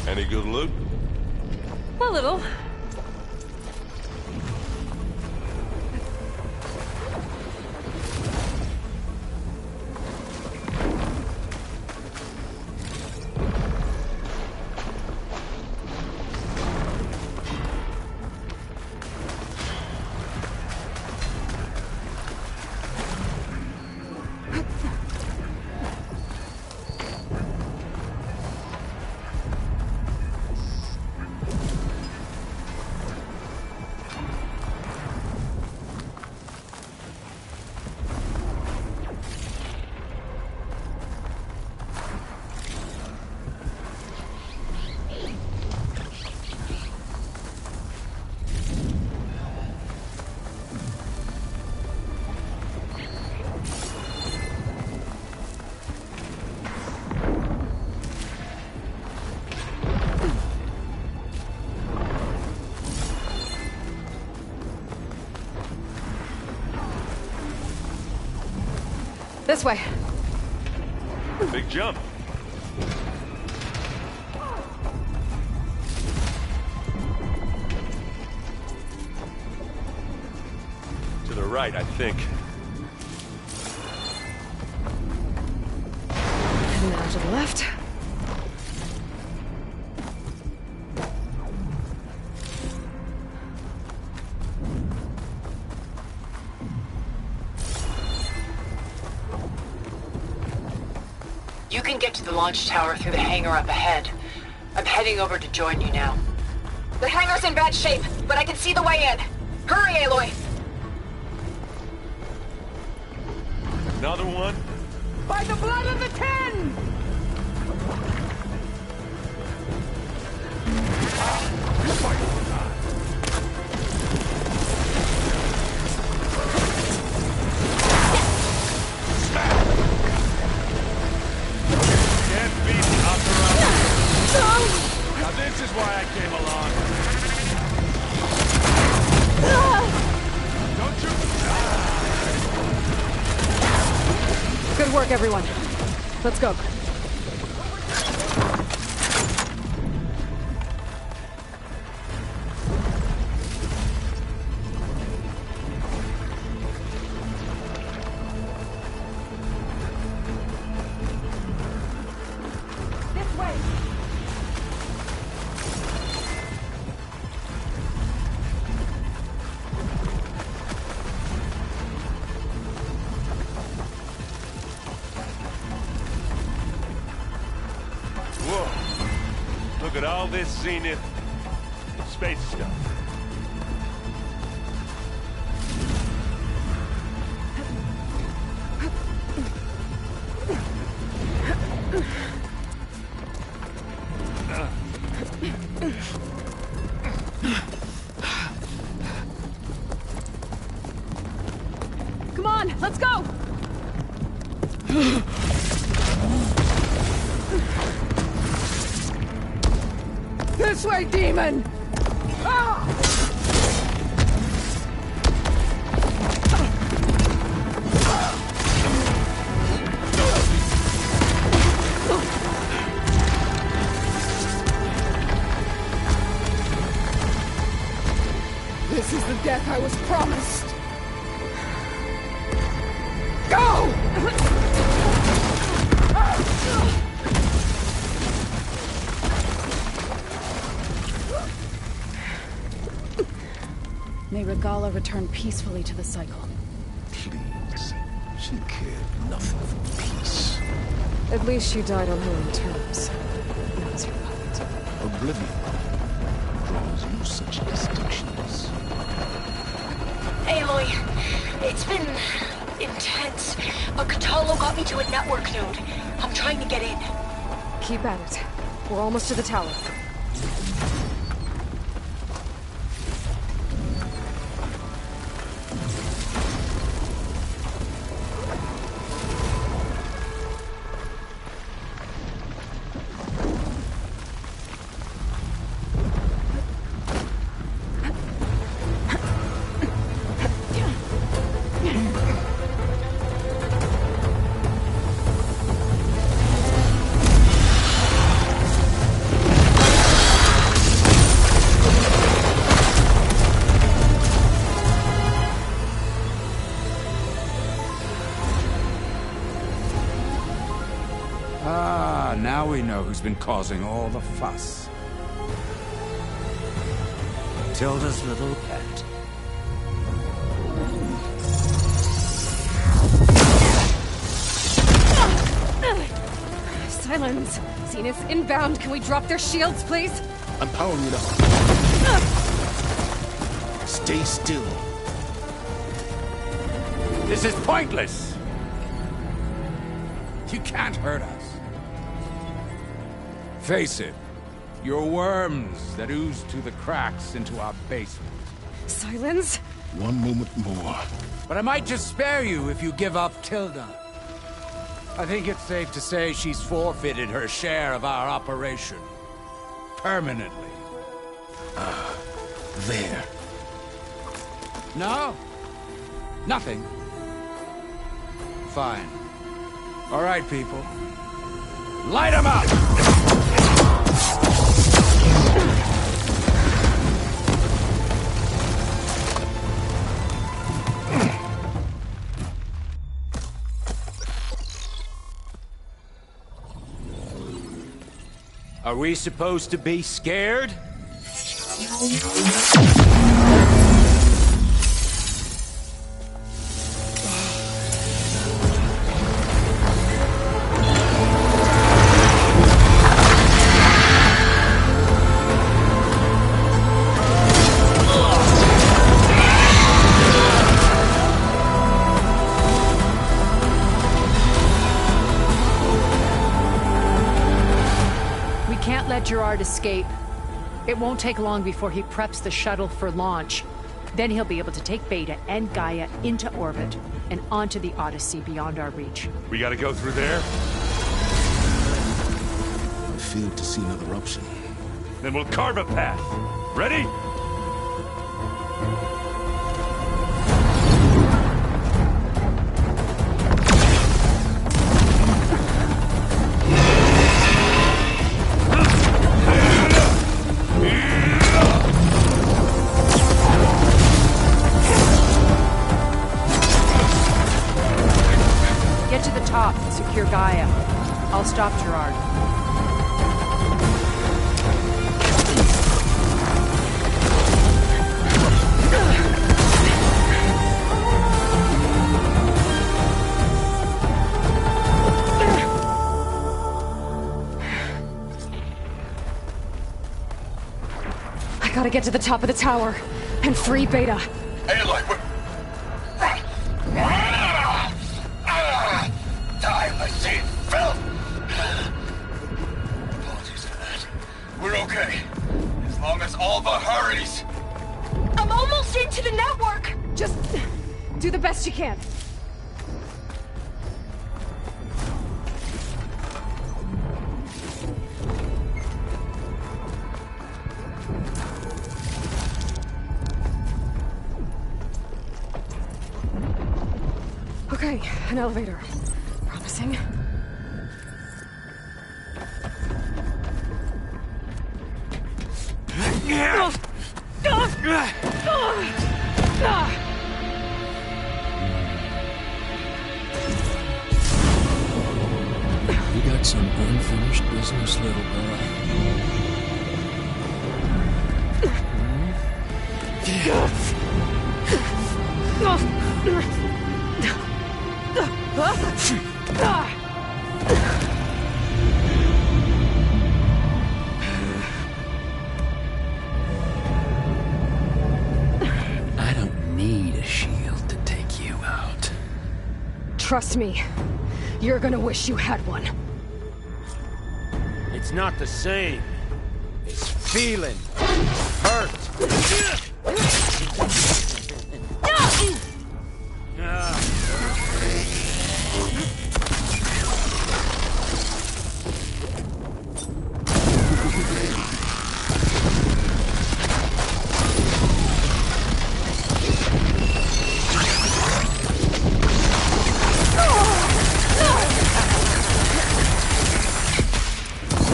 Any good loot? A little. This way. Big jump. To the right, I think. And now to the left. You can get to the launch tower through the hangar up ahead. I'm heading over to join you now. The hangar's in bad shape, but I can see the way in. Hurry, Aloy! Another one? By the blood of the Ten! Can't beat Operandi. Now this is why I came along. Don't you... Good work, everyone. Let's go. at all this Zenith space stuff. Come on, let's go! This way, demon! Ah! This is the death I was promised. Go! May Regala return peacefully to the cycle. Please. She cared nothing for peace. At least she died on her own terms. That was her fault. Oblivion draws no such distinctions. Aloy, it's been intense, but Catalo got me to a network node. I'm trying to get in. Keep at it. We're almost to the tower. Now we know who's been causing all the fuss. Tilda's little pet. Silence! Zenith's inbound. Can we drop their shields, please? I'm powering it up. Stay still. This is pointless! You can't hurt us. Face it, you're worms that ooze through the cracks into our basement. Silence? One moment more. But I might just spare you if you give up Tilda. I think it's safe to say she's forfeited her share of our operation. Permanently. There. No? Nothing? Fine. All right, people. Light 'em up! Are we supposed to be scared? Gerard escape. It won't take long before he preps the shuttle for launch. Then he'll be able to take Beta and Gaia into orbit and onto the Odyssey beyond our reach. We gotta go through there? I failed to see another option. Then we'll carve a path. Ready? Get to the top and secure Gaia. I'll stop Gerard. Gotta get to the top of the tower and free Beta. Aloy, time machine filth! Apologies for that. We're okay. As long as Alva hurries. I'm almost into the network! Just do the best you can. Okay, an elevator. Promising. You got some unfinished business, little boy. I don't need a shield to take you out. Trust me, you're gonna wish you had one. It's not the same. It's feeling. Hurt.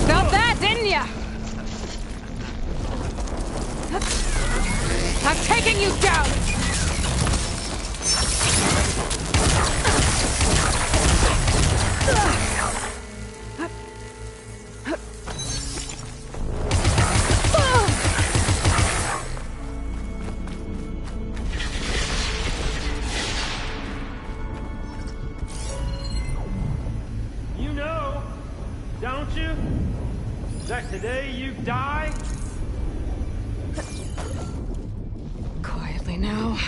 Felt that, didn't ya? I'm taking you down! You know, don't you? That today you die? Quietly now.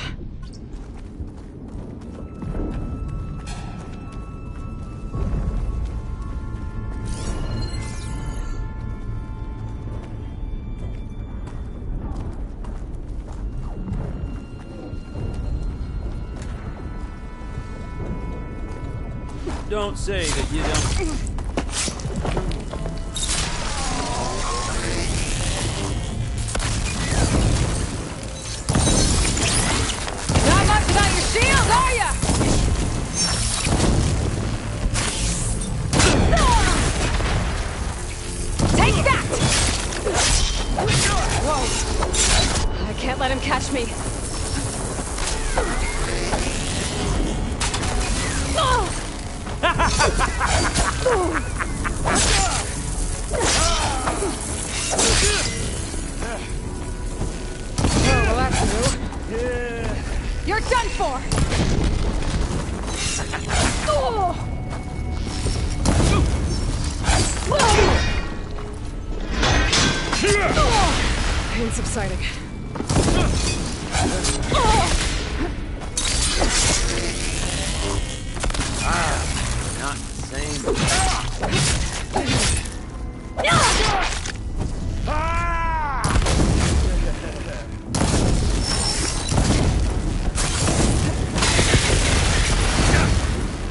Don't say that you don't. Not much without your shield, are ya? Take that! Whoa. I can't let him catch me. Oh, well, that's new. You're done for! Oh. Pain subsiding. Not the same.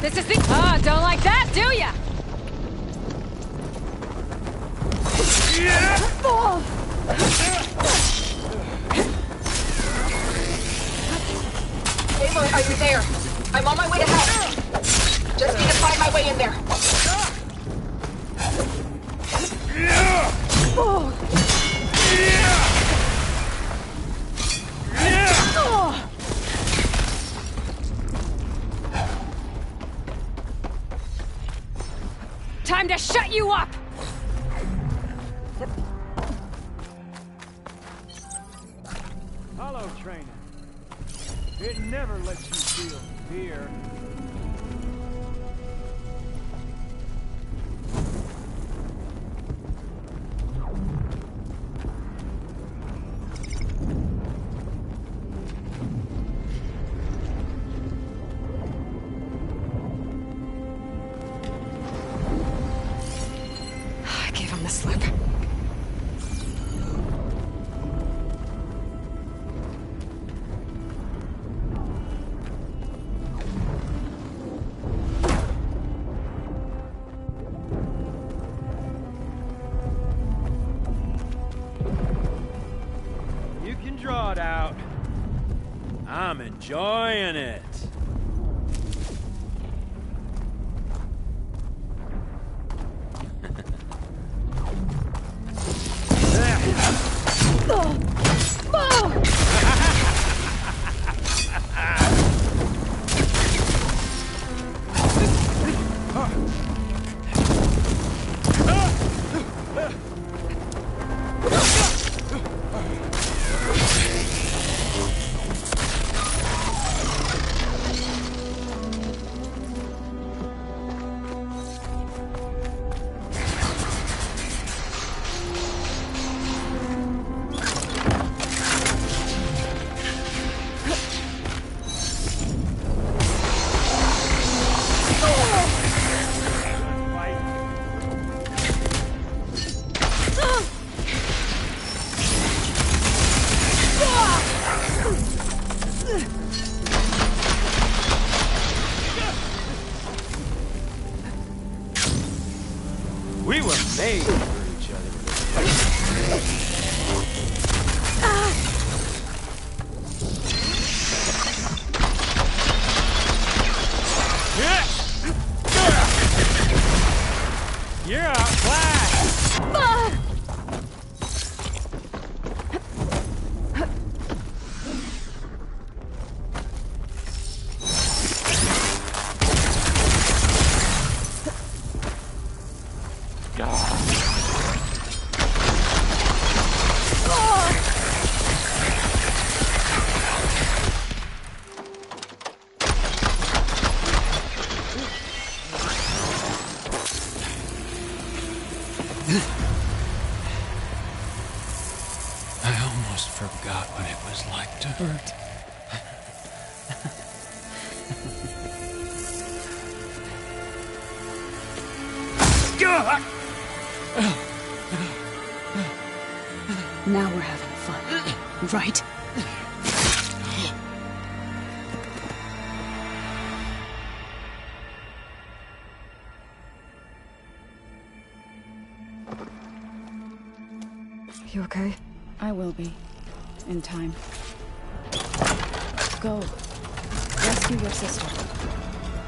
This is the... Ah, don't like that, do ya? Oh. Aloy, are you there? I'm on my way to help. Just need to find my way in there. Oh. Oh. Time to shut you up! Hollow training. It never lets you feel fear. enjoying it. We were made for each other. You're outclassed. I almost forgot what it was like to hurt. Now we're having fun, right? You okay? I will be. In time. Go. Rescue your sister.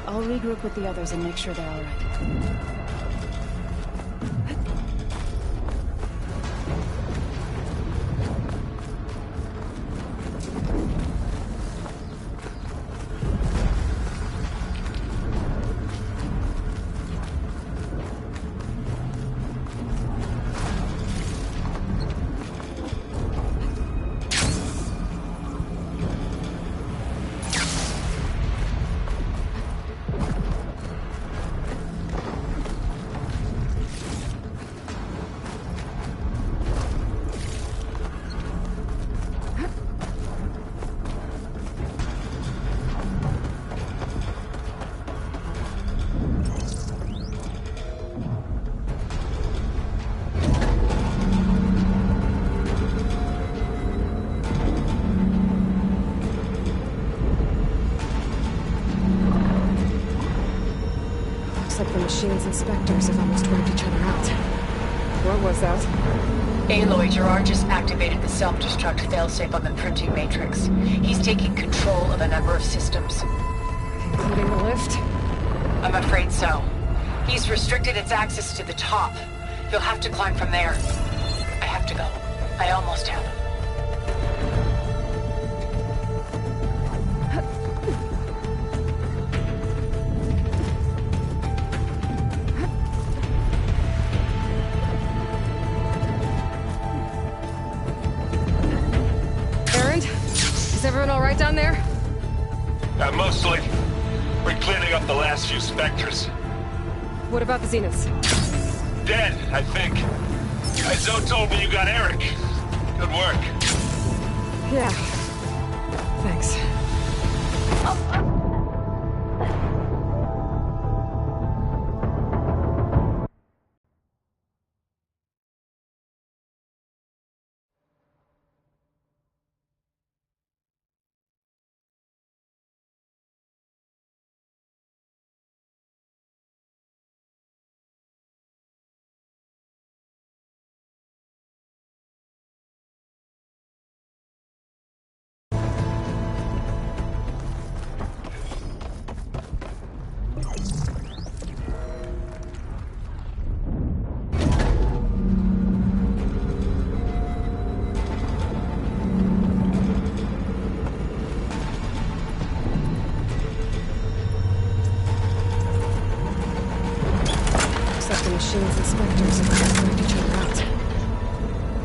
I'll regroup with the others and make sure they're all right. Like the machine's inspectors have almost wiped each other out. What was that? Aloy, Gerard just activated the self-destruct failsafe on the printing matrix. He's taking control of a number of systems. Including the lift? I'm afraid so. He's restricted its access to the top. You'll have to climb from there. I have to go. I almost have. Is everyone all right down there? Mostly. We're cleaning up the last few specters. What about the Zeniths? Dead, I think. Zoe told me you got Eric. Good work. Yeah. Thanks.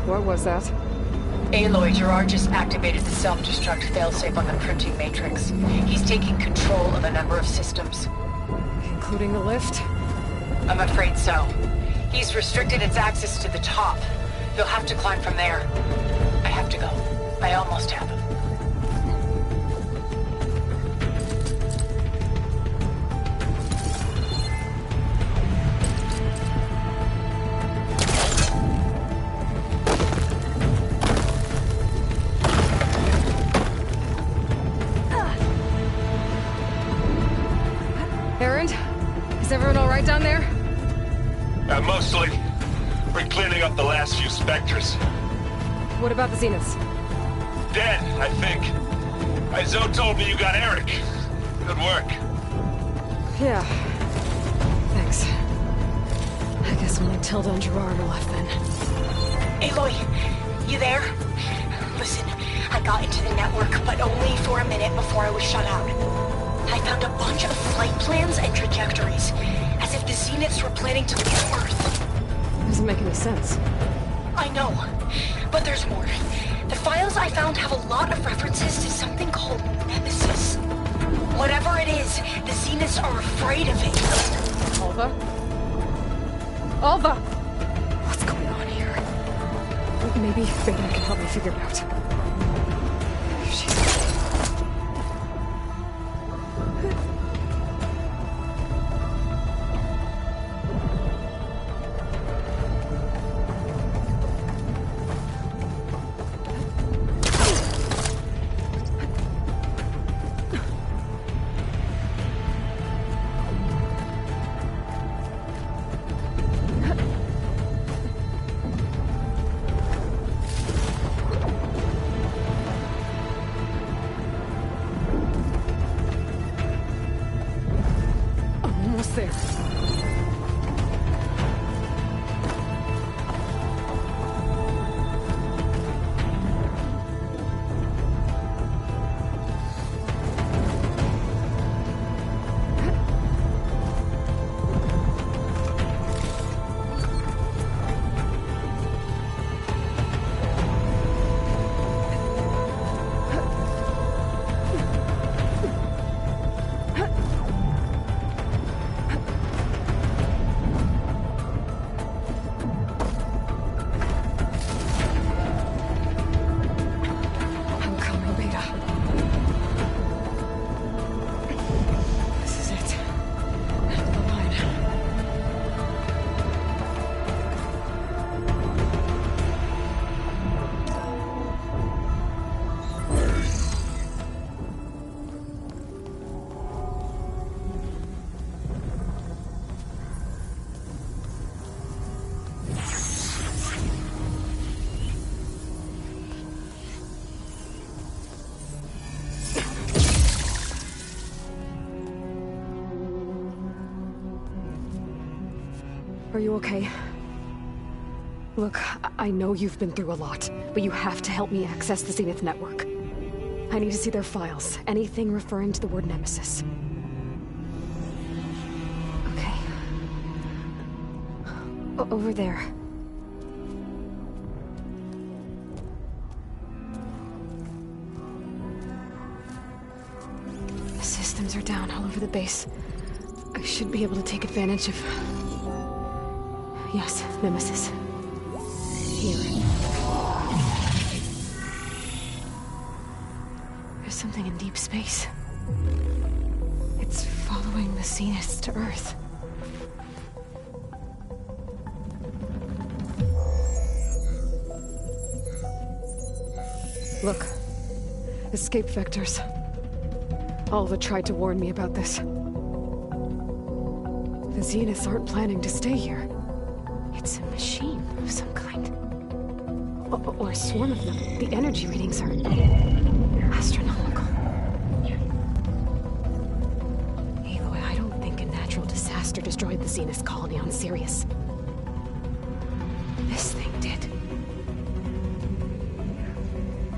What was that? Aloy, Gerard just activated the self-destruct failsafe on the printing matrix. He's taking control of a number of systems. Including the lift? I'm afraid so. He's restricted its access to the top. You'll have to climb from there. I have to go. I almost have. Erend? Is everyone all right down there? Mostly. We're cleaning up the last few specters. What about the Zeniths? Dead, I think. Izo told me you got Eric. Good work. Yeah. Thanks. I guess only Tilda and Gerard are left then. Aloy, you there? Listen, I got into the network, but only for a minute before I was shut out. I found a bunch of flight plans and trajectories, as if the Zeniths were planning to leave Earth. Doesn't make any sense. I know, but there's more. The files I found have a lot of references to something called Nemesis. Whatever it is, the Zeniths are afraid of it. Alva? Alva! What's going on here? Maybe Beta can help me figure it out. There. Are you okay? Look, I know you've been through a lot, but you have to help me access the Zenith network. I need to see their files, anything referring to the word Nemesis. Okay. Over there. The systems are down all over the base. I should be able to take advantage of... Yes, Nemesis. Here. There's something in deep space. It's following the Zeniths to Earth. Look. Escape vectors. Alva tried to warn me about this. The Zeniths aren't planning to stay here. It's a machine of some kind. Or a swarm of them. The energy readings are... astronomical. Aloy, I don't think a natural disaster destroyed the Zenith colony on Sirius. This thing did.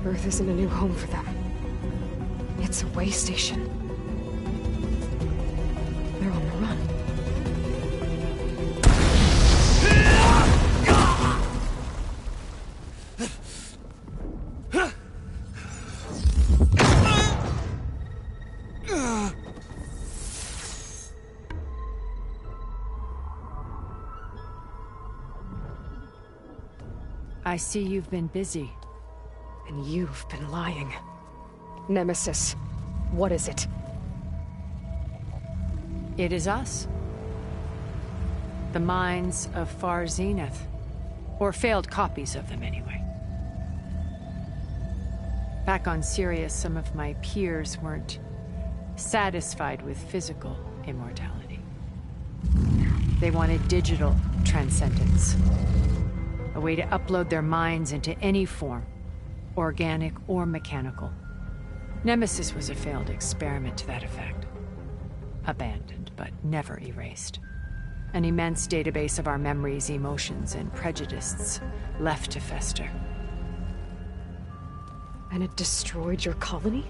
Earth isn't a new home for them. It's a way station. They're on the run. I see you've been busy. And you've been lying. Nemesis, what is it? It is us. The minds of Far Zenith. Or failed copies of them, anyway. Back on Sirius, some of my peers weren't satisfied with physical immortality. They wanted digital transcendence. A way to upload their minds into any form, organic or mechanical. Nemesis was a failed experiment to that effect. Abandoned, but never erased. An immense database of our memories, emotions, and prejudices left to fester. And it destroyed your colony?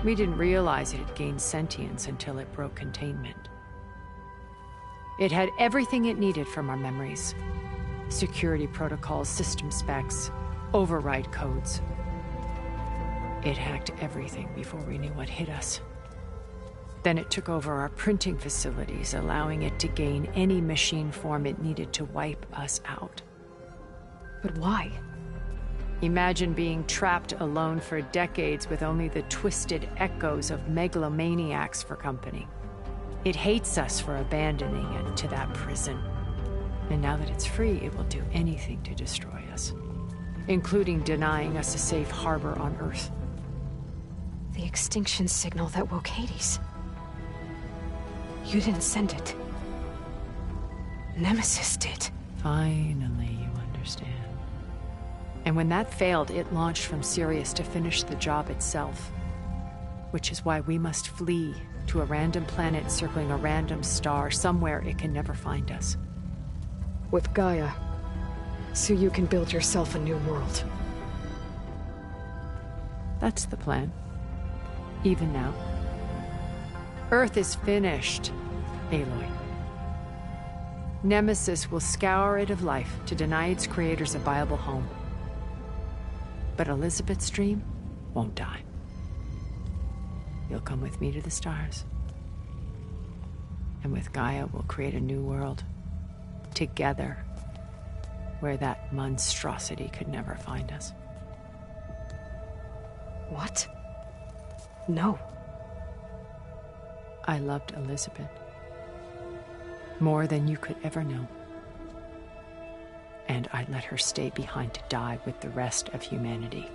We didn't realize it had gained sentience until it broke containment. It had everything it needed from our memories. Security protocols, system specs, override codes. It hacked everything before we knew what hit us. Then it took over our printing facilities, allowing it to gain any machine form it needed to wipe us out. But why? Imagine being trapped alone for decades with only the twisted echoes of megalomaniacs for company. It hates us for abandoning it to that prison. And now that it's free, it will do anything to destroy us, including denying us a safe harbor on Earth. The extinction signal that woke Hades. You didn't send it. Nemesis did. Finally, you understand. And when that failed, it launched from Sirius to finish the job itself. Which is why we must flee to a random planet circling a random star, somewhere it can never find us. With Gaia. So you can build yourself a new world. That's the plan. Even now. Earth is finished, Aloy. Nemesis will scour it of life to deny its creators a viable home. But Elizabeth's dream won't die. You'll come with me to the stars. And with Gaia, we'll create a new world. Together. Where that monstrosity could never find us. What? No. I loved Elizabeth. More than you could ever know. And I let her stay behind to die with the rest of humanity.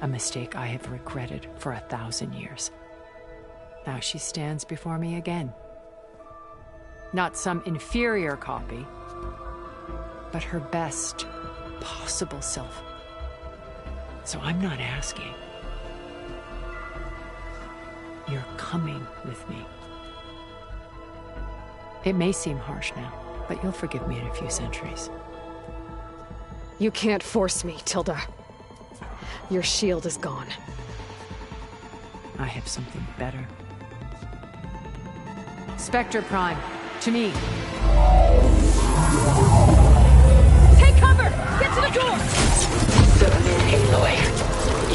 A mistake I have regretted for 1,000 years. Now she stands before me again. Not some inferior copy, but her best possible self. So I'm not asking. You're coming with me. It may seem harsh now, but you'll forgive me in a few centuries. You can't force me, Tilda. Your shield is gone. I have something better. Spectre Prime, to me. Take cover! Get to the door! Submit, Aloy.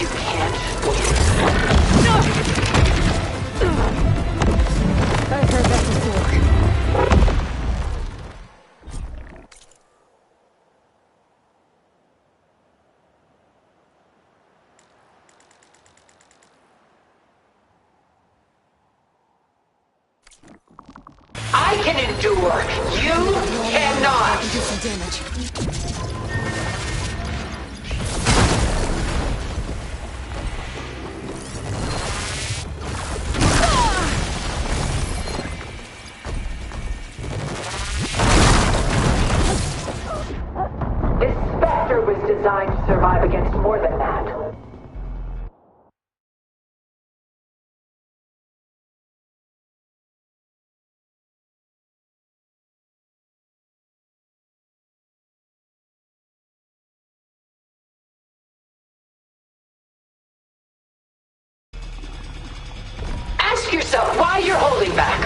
You can't win. No! I've heard that before. I can endure. You cannot. I can do some damage. This Spectre was designed to survive against more than that. Ask yourself why you're holding back.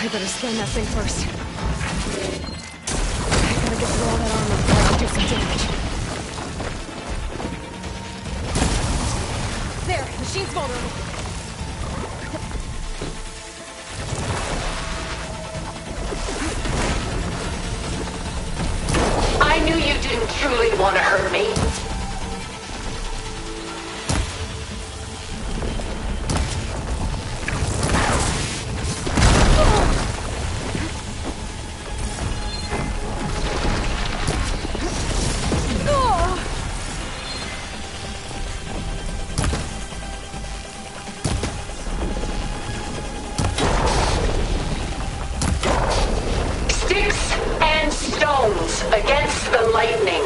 I better scan that thing first. I gotta get through all that armor before I can do some damage. There, machine's vulnerable. truly want to hurt me. Against the lightning.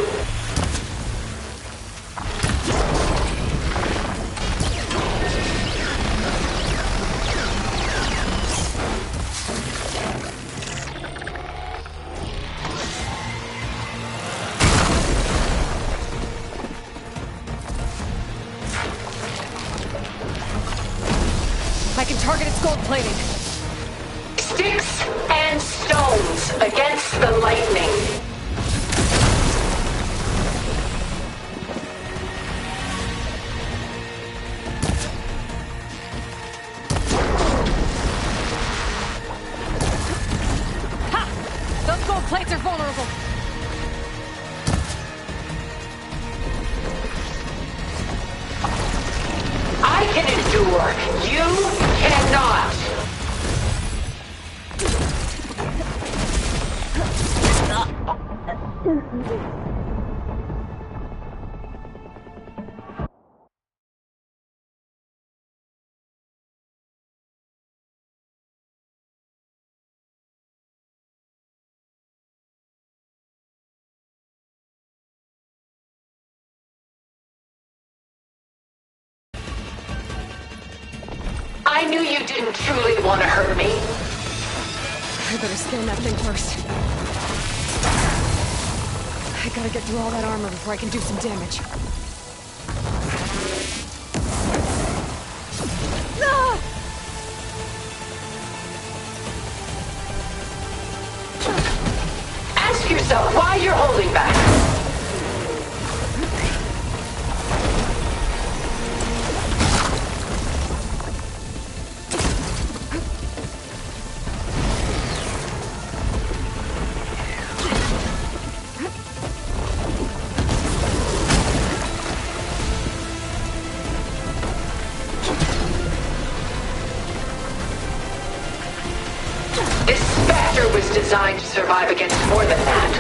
I can target its gold plating. Sticks and stones against the lightning. Plates are vulnerable. I can endure. You cannot. I knew you didn't truly want to hurt me. I better scan that thing first. I gotta get through all that armor before I can do some damage. No! Ask yourself why you're holding back. Was designed to survive against more than that.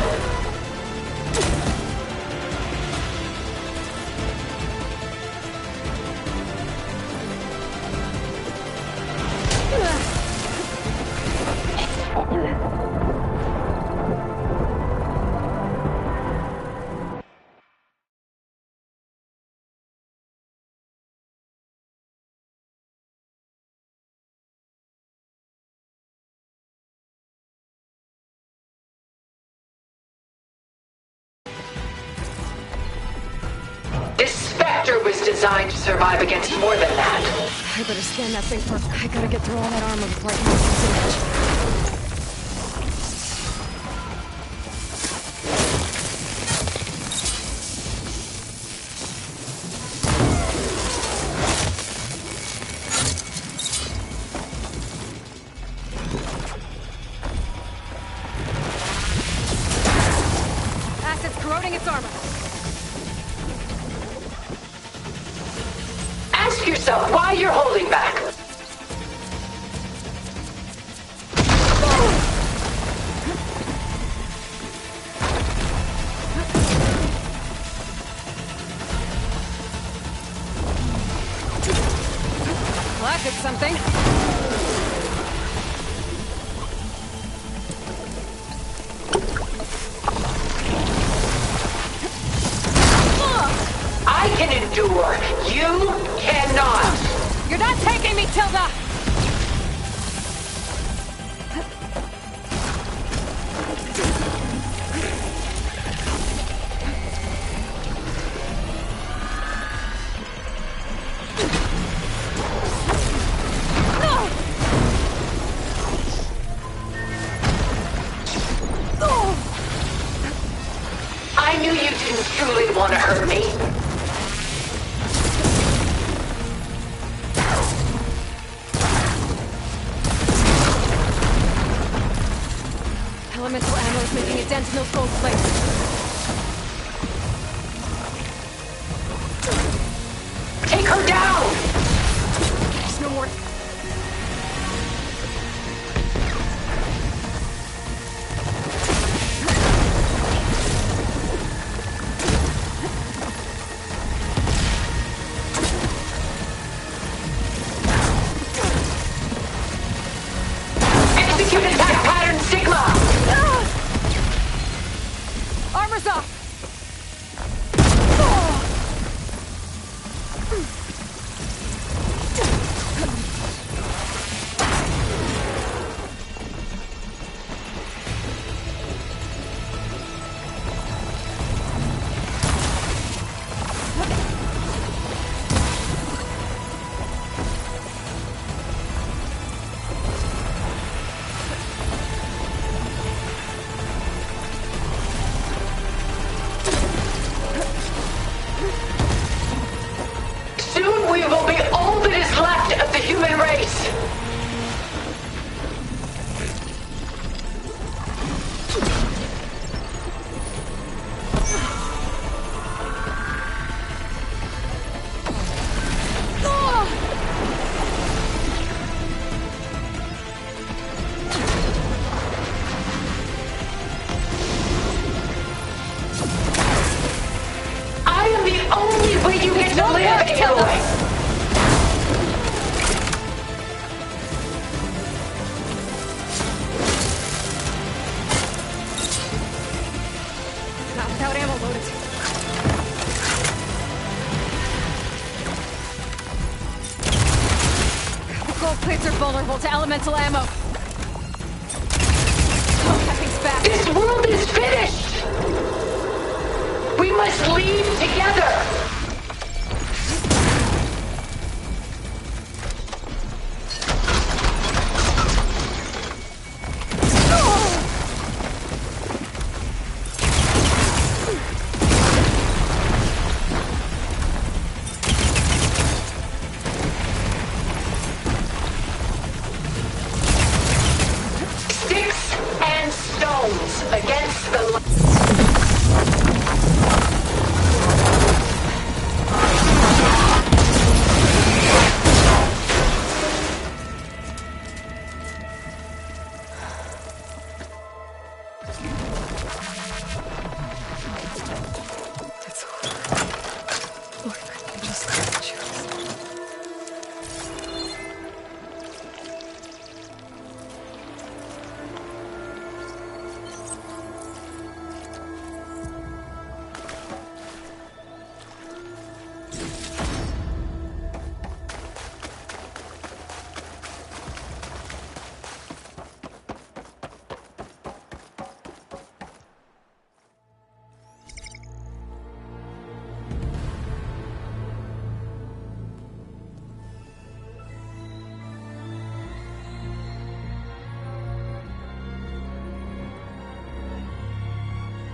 This Spectre was designed to survive against more than that. I better scan that thing first. I gotta get through all that armor before I can do some damage. Acid's corroding its armor. Ask yourself why you're holding back. Well, that did something. I can endure. You cannot. You're not taking me, Tilda! I knew you didn't truly want to hurt me. Elemental ammo is making a dent in those gold plates. Plates are vulnerable to elemental ammo. Nothing's back. This world is finished! We must leave together!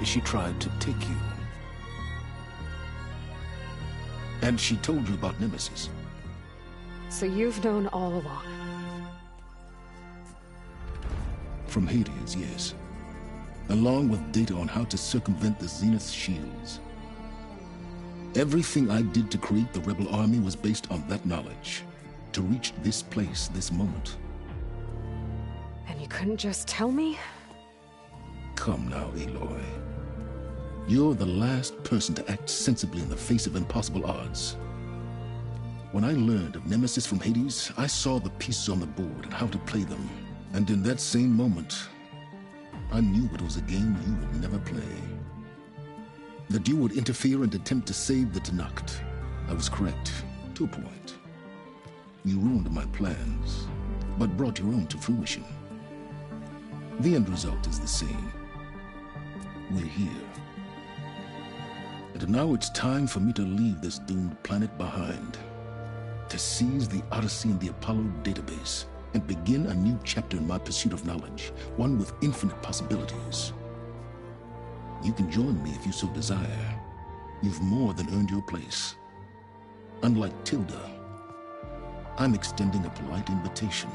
She tried to take you. And she told you about Nemesis. So you've known all along. From Hades, yes. Along with data on how to circumvent the Zenith shields. Everything I did to create the rebel army was based on that knowledge. To reach this place, this moment. And you couldn't just tell me? Come now, Aloy. You're the last person to act sensibly in the face of impossible odds. When I learned of Nemesis from Hades, I saw the pieces on the board and how to play them. And in that same moment, I knew it was a game you would never play. That you would interfere and attempt to save the Tenakth. I was correct, to a point. You ruined my plans, but brought your own to fruition. The end result is the same. We're here. And now it's time for me to leave this doomed planet behind. To seize the Odyssey and the Apollo database, and begin a new chapter in my pursuit of knowledge, one with infinite possibilities. You can join me if you so desire. You've more than earned your place. Unlike Tilda, I'm extending a polite invitation.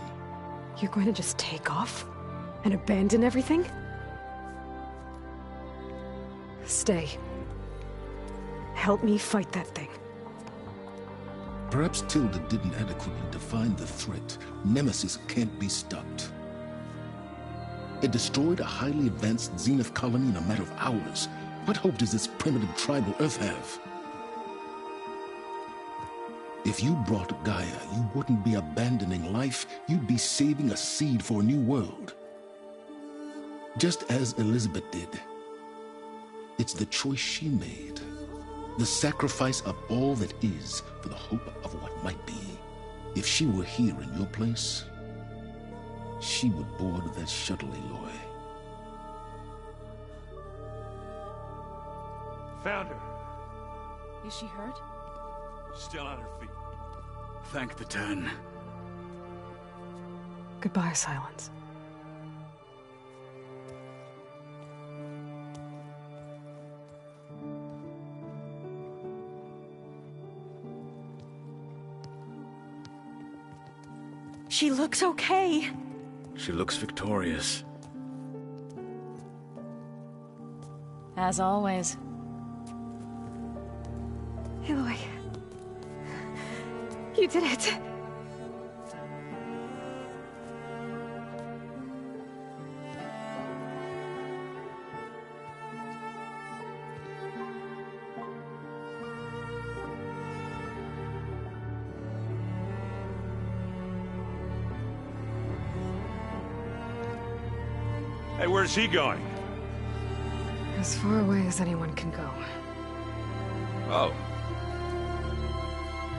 You're going to just take off? And abandon everything? Stay. Help me fight that thing. Perhaps Tilda didn't adequately define the threat. Nemesis can't be stopped. It destroyed a highly advanced Zenith colony in a matter of hours. What hope does this primitive tribal Earth have? If you brought Gaia, you wouldn't be abandoning life, you'd be saving a seed for a new world. Just as Elizabeth did. It's the choice she made. The sacrifice of all that is for the hope of what might be. If she were here in your place, she would board that shuttle, Aloy. Found her. Is she hurt? Still on her feet. Thank the Ten. Goodbye, Silence. She looks okay. She looks victorious. As always. Aloy. You did it. Hey, where's he going? As far away as anyone can go. Oh.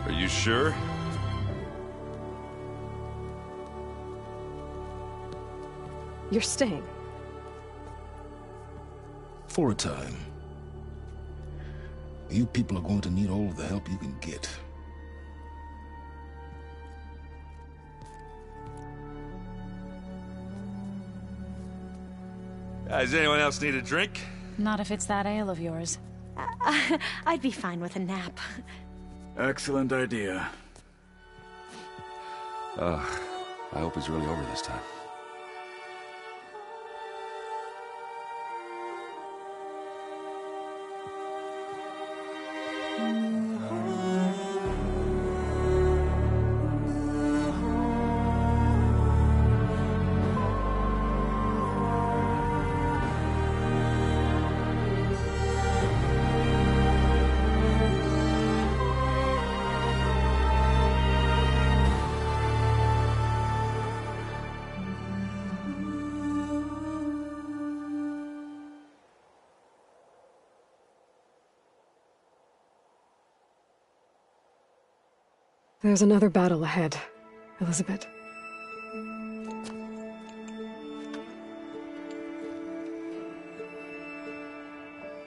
Are you sure? You're staying. For a time. You people are going to need all of the help you can get. Does anyone else need a drink? Not if it's that ale of yours. I'd be fine with a nap. Excellent idea. I hope it's really over this time. There's another battle ahead, Elizabeth.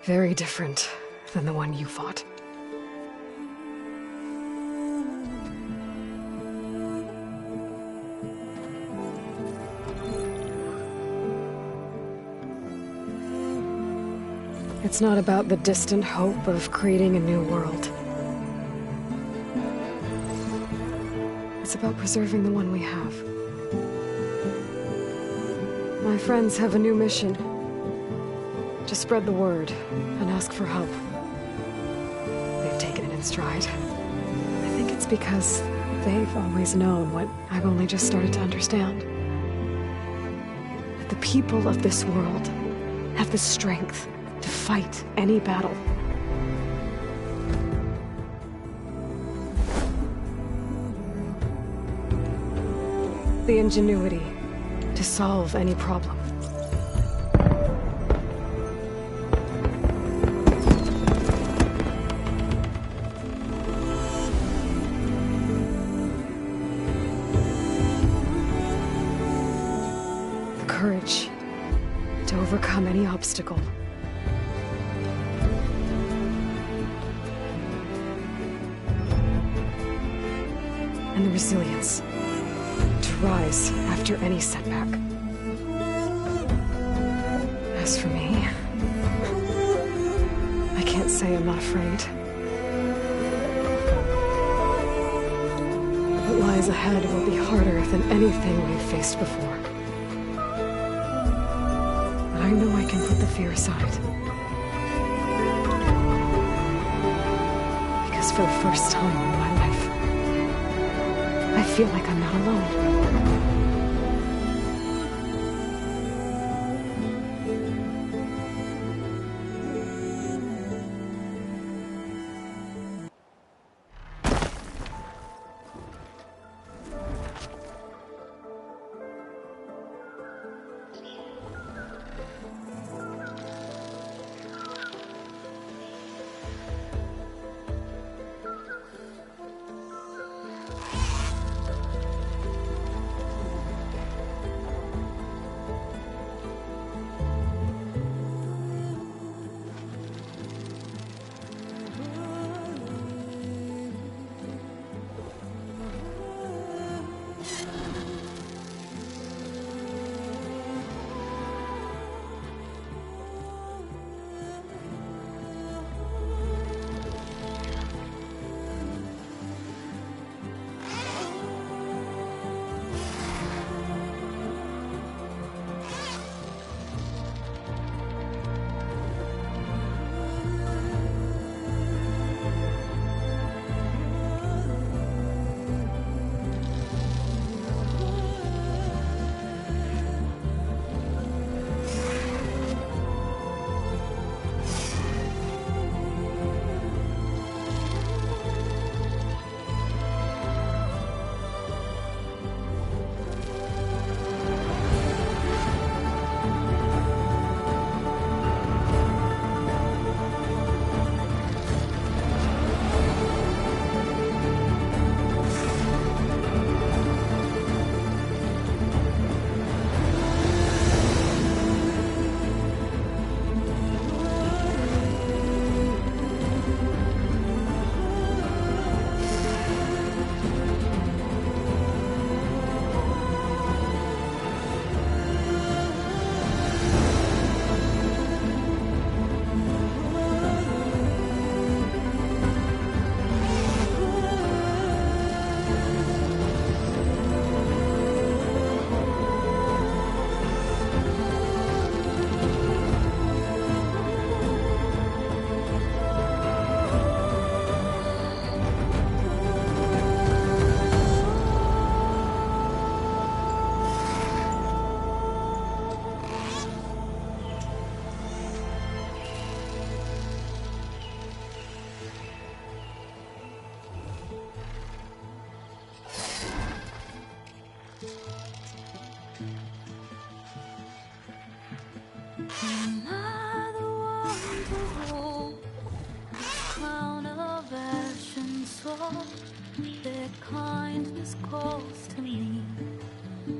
Very different than the one you fought. It's not about the distant hope of creating a new world. It's about preserving the one we have. My friends have a new mission. To spread the word and ask for help. They've taken it in stride. I think it's because they've always known what I've only just started to understand. That the people of this world have the strength to fight any battle. The ingenuity to solve any problem. The courage to overcome any obstacle. And the resilience to rise after any setback. As for me, I can't say I'm not afraid. What lies ahead will be harder than anything we've faced before. But I know I can put the fear aside. Because for the first time in my life, I feel like I'm not alone. kindness calls to me,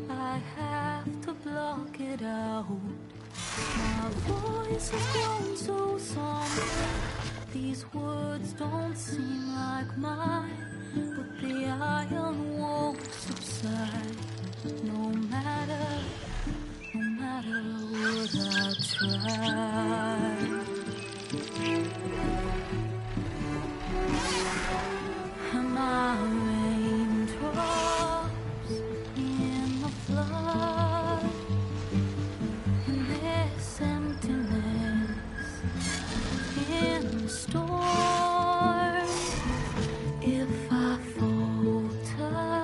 I have to block it out. My voice has grown so somber. These words don't seem like mine, but the iron won't subside. No matter what I try. My raindrops in the flood, in this emptiness, in the storm. If I falter,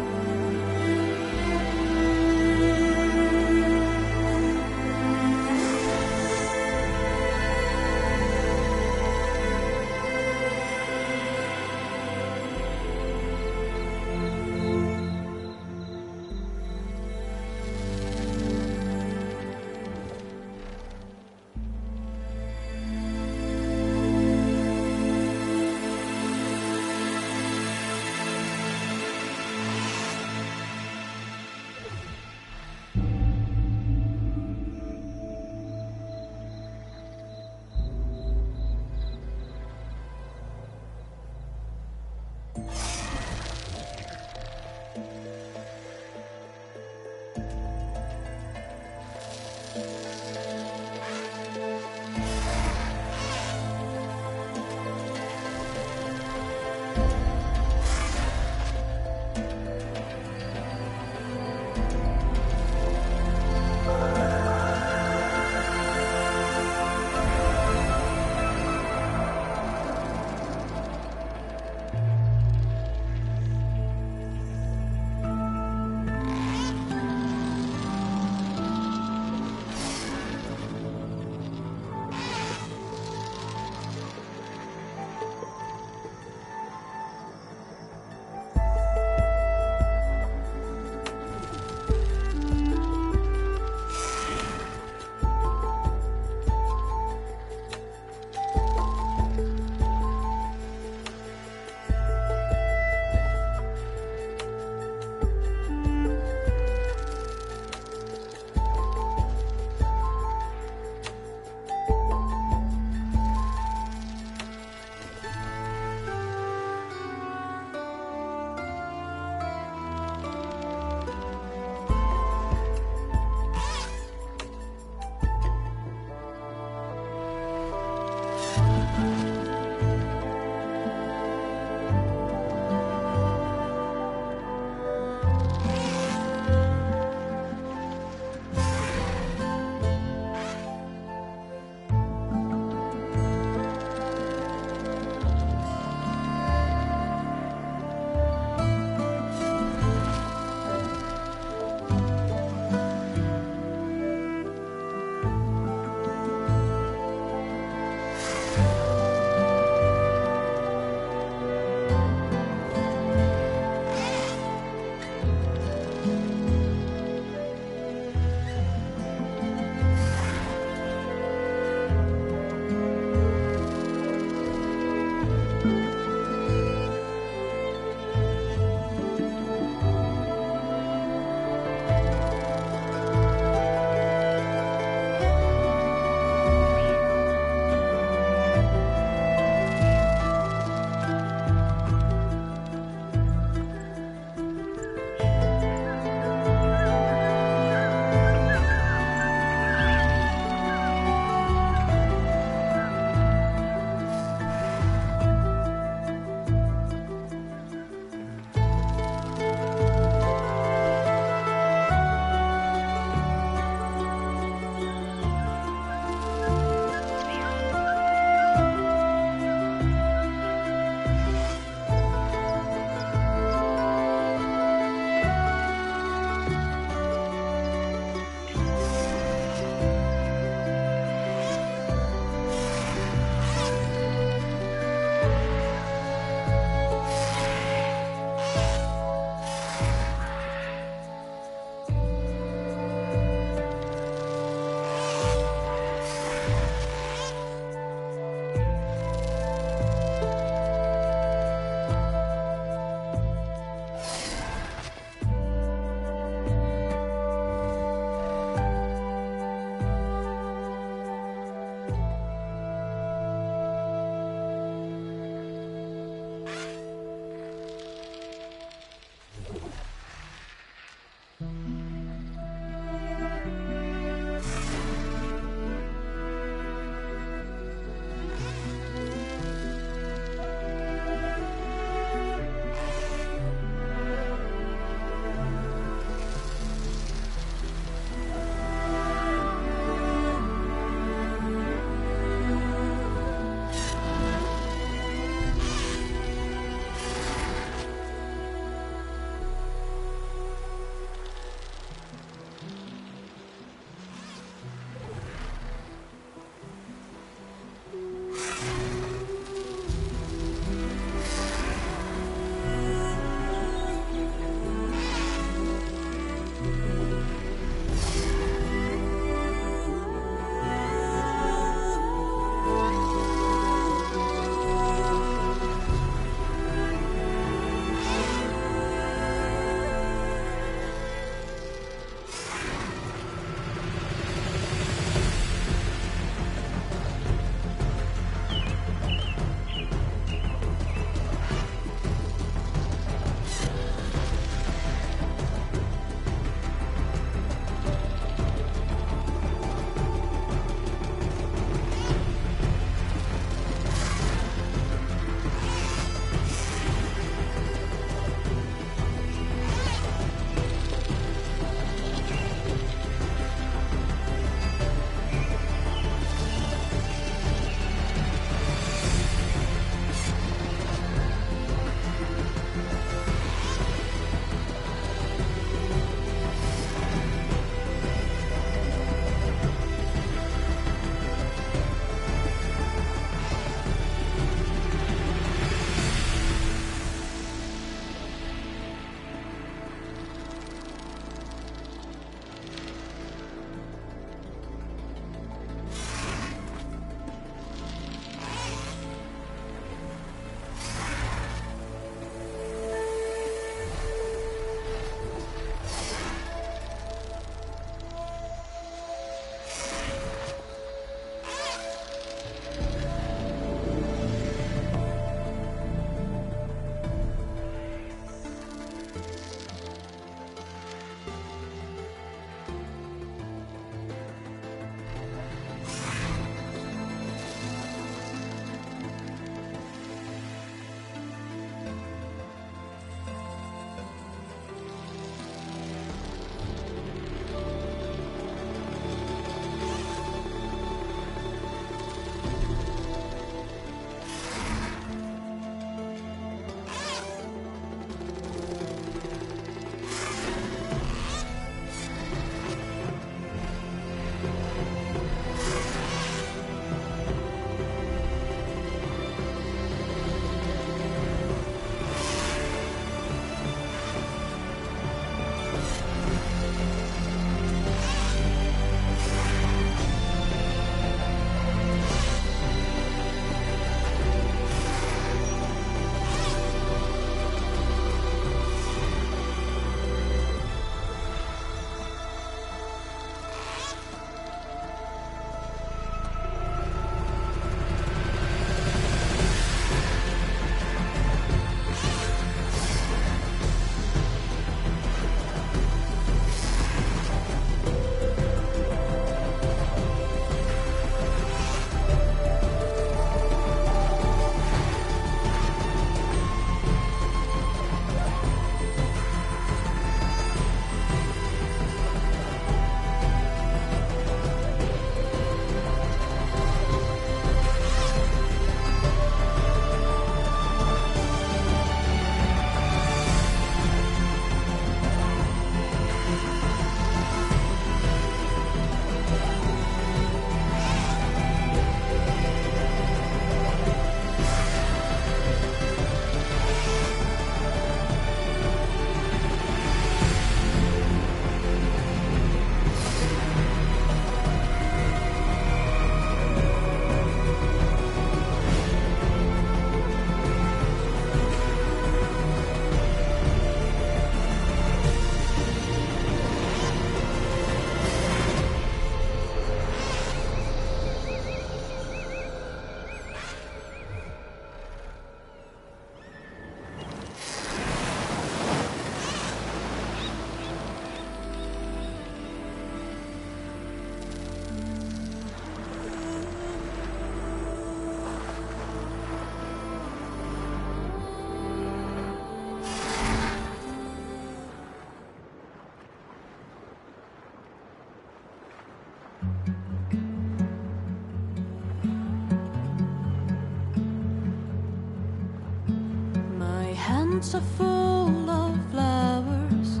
hands are full of flowers,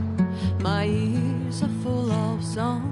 my ears are full of songs.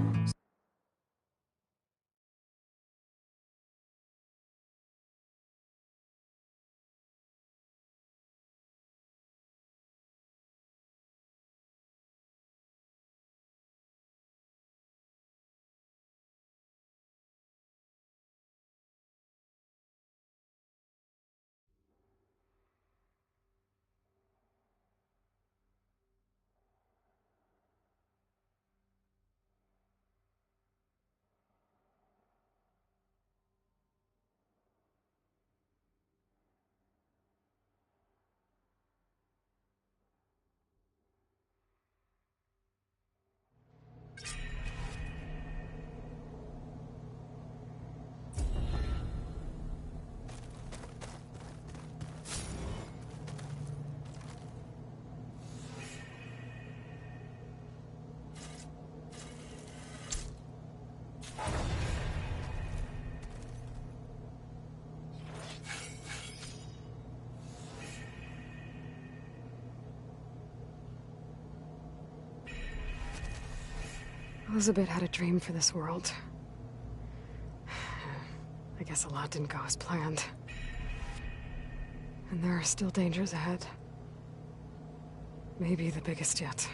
Elizabeth had a dream for this world. I guess a lot didn't go as planned. And there are still dangers ahead. Maybe the biggest yet.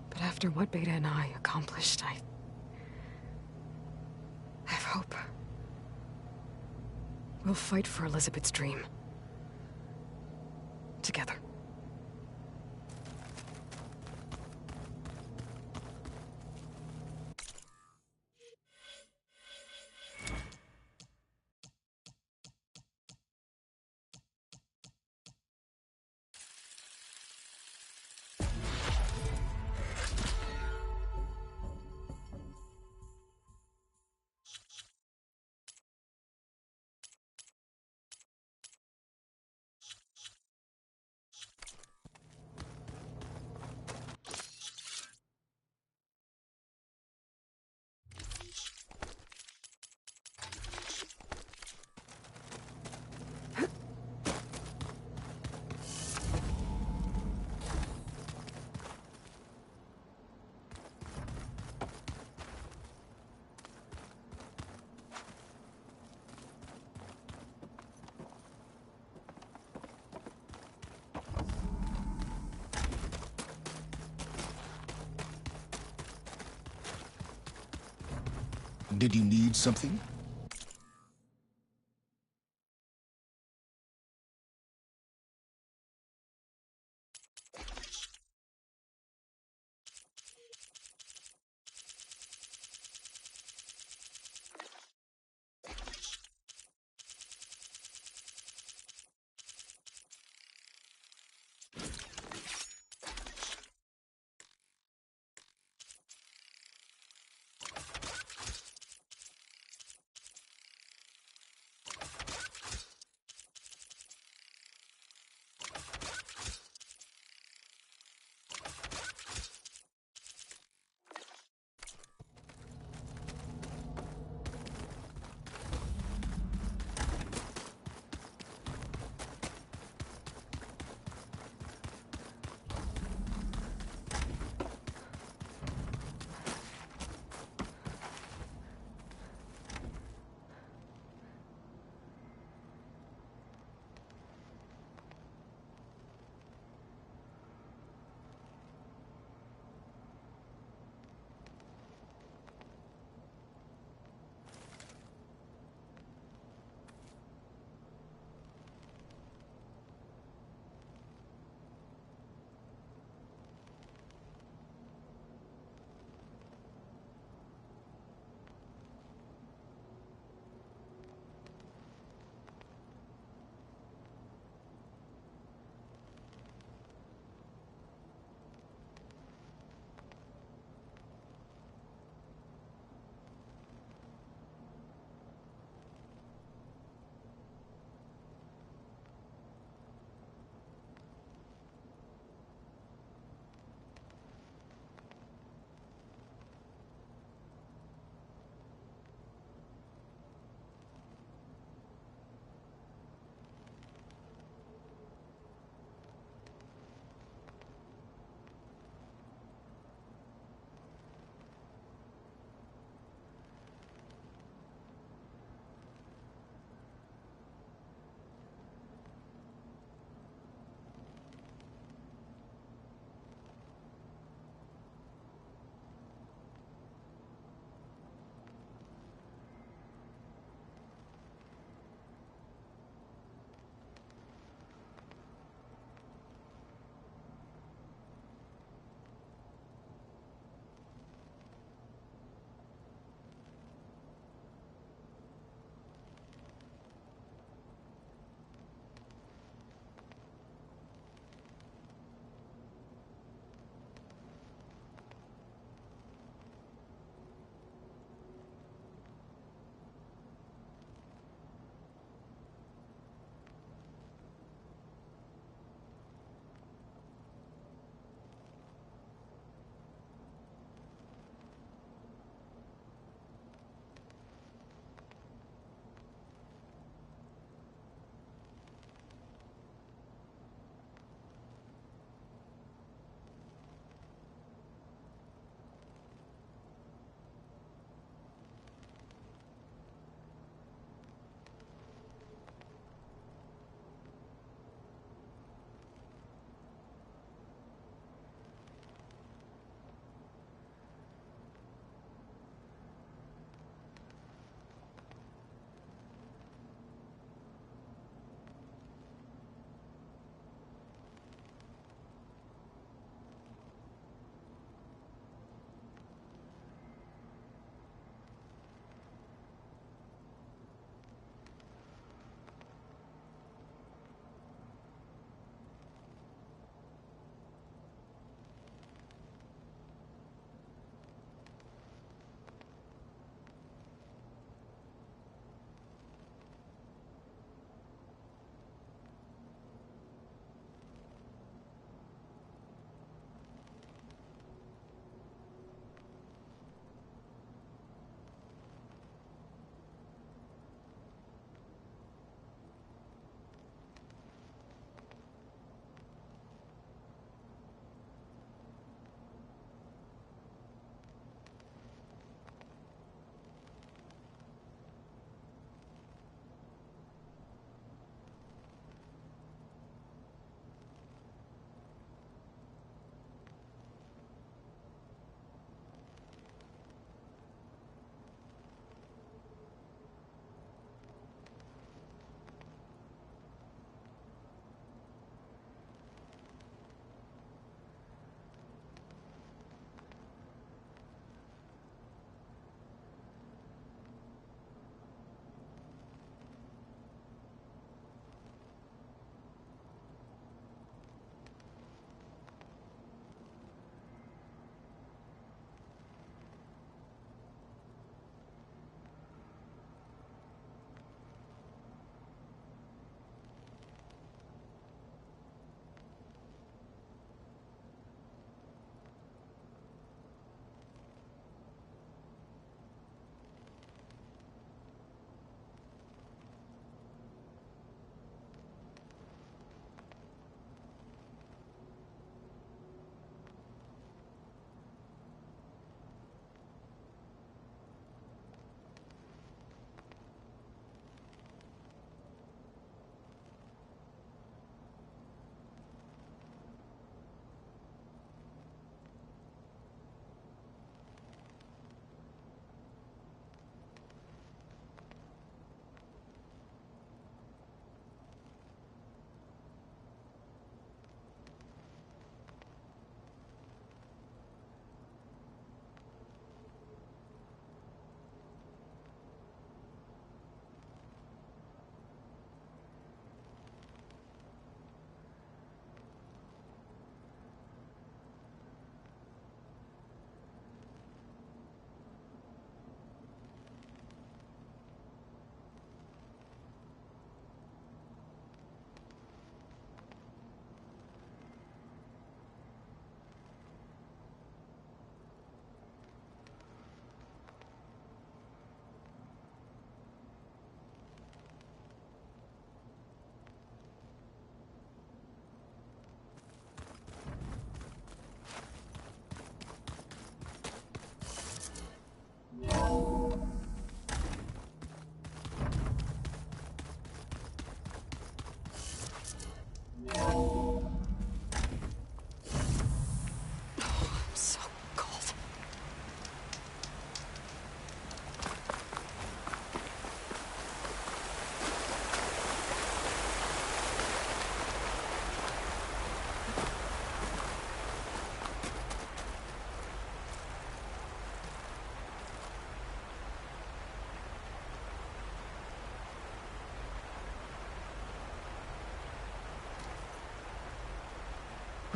But after what Beta and I accomplished, I have hope. We'll fight for Elizabeth's dream. Together. Did you need something?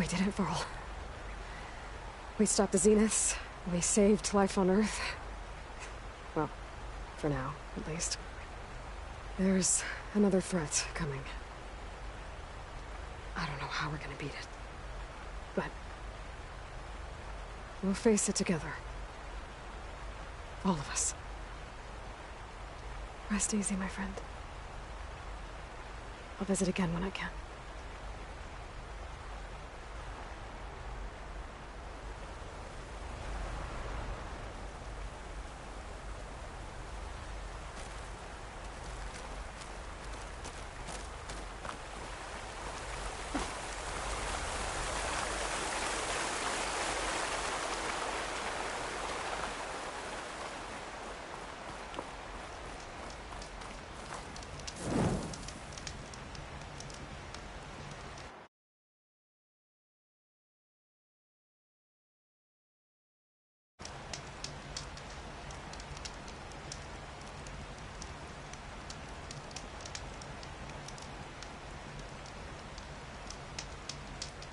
We did it, Varl. We stopped the Zeniths. We saved life on Earth. Well, for now, at least. There's another threat coming. I don't know how we're gonna beat it. But we'll face it together. All of us. Rest easy, my friend. I'll visit again when I can.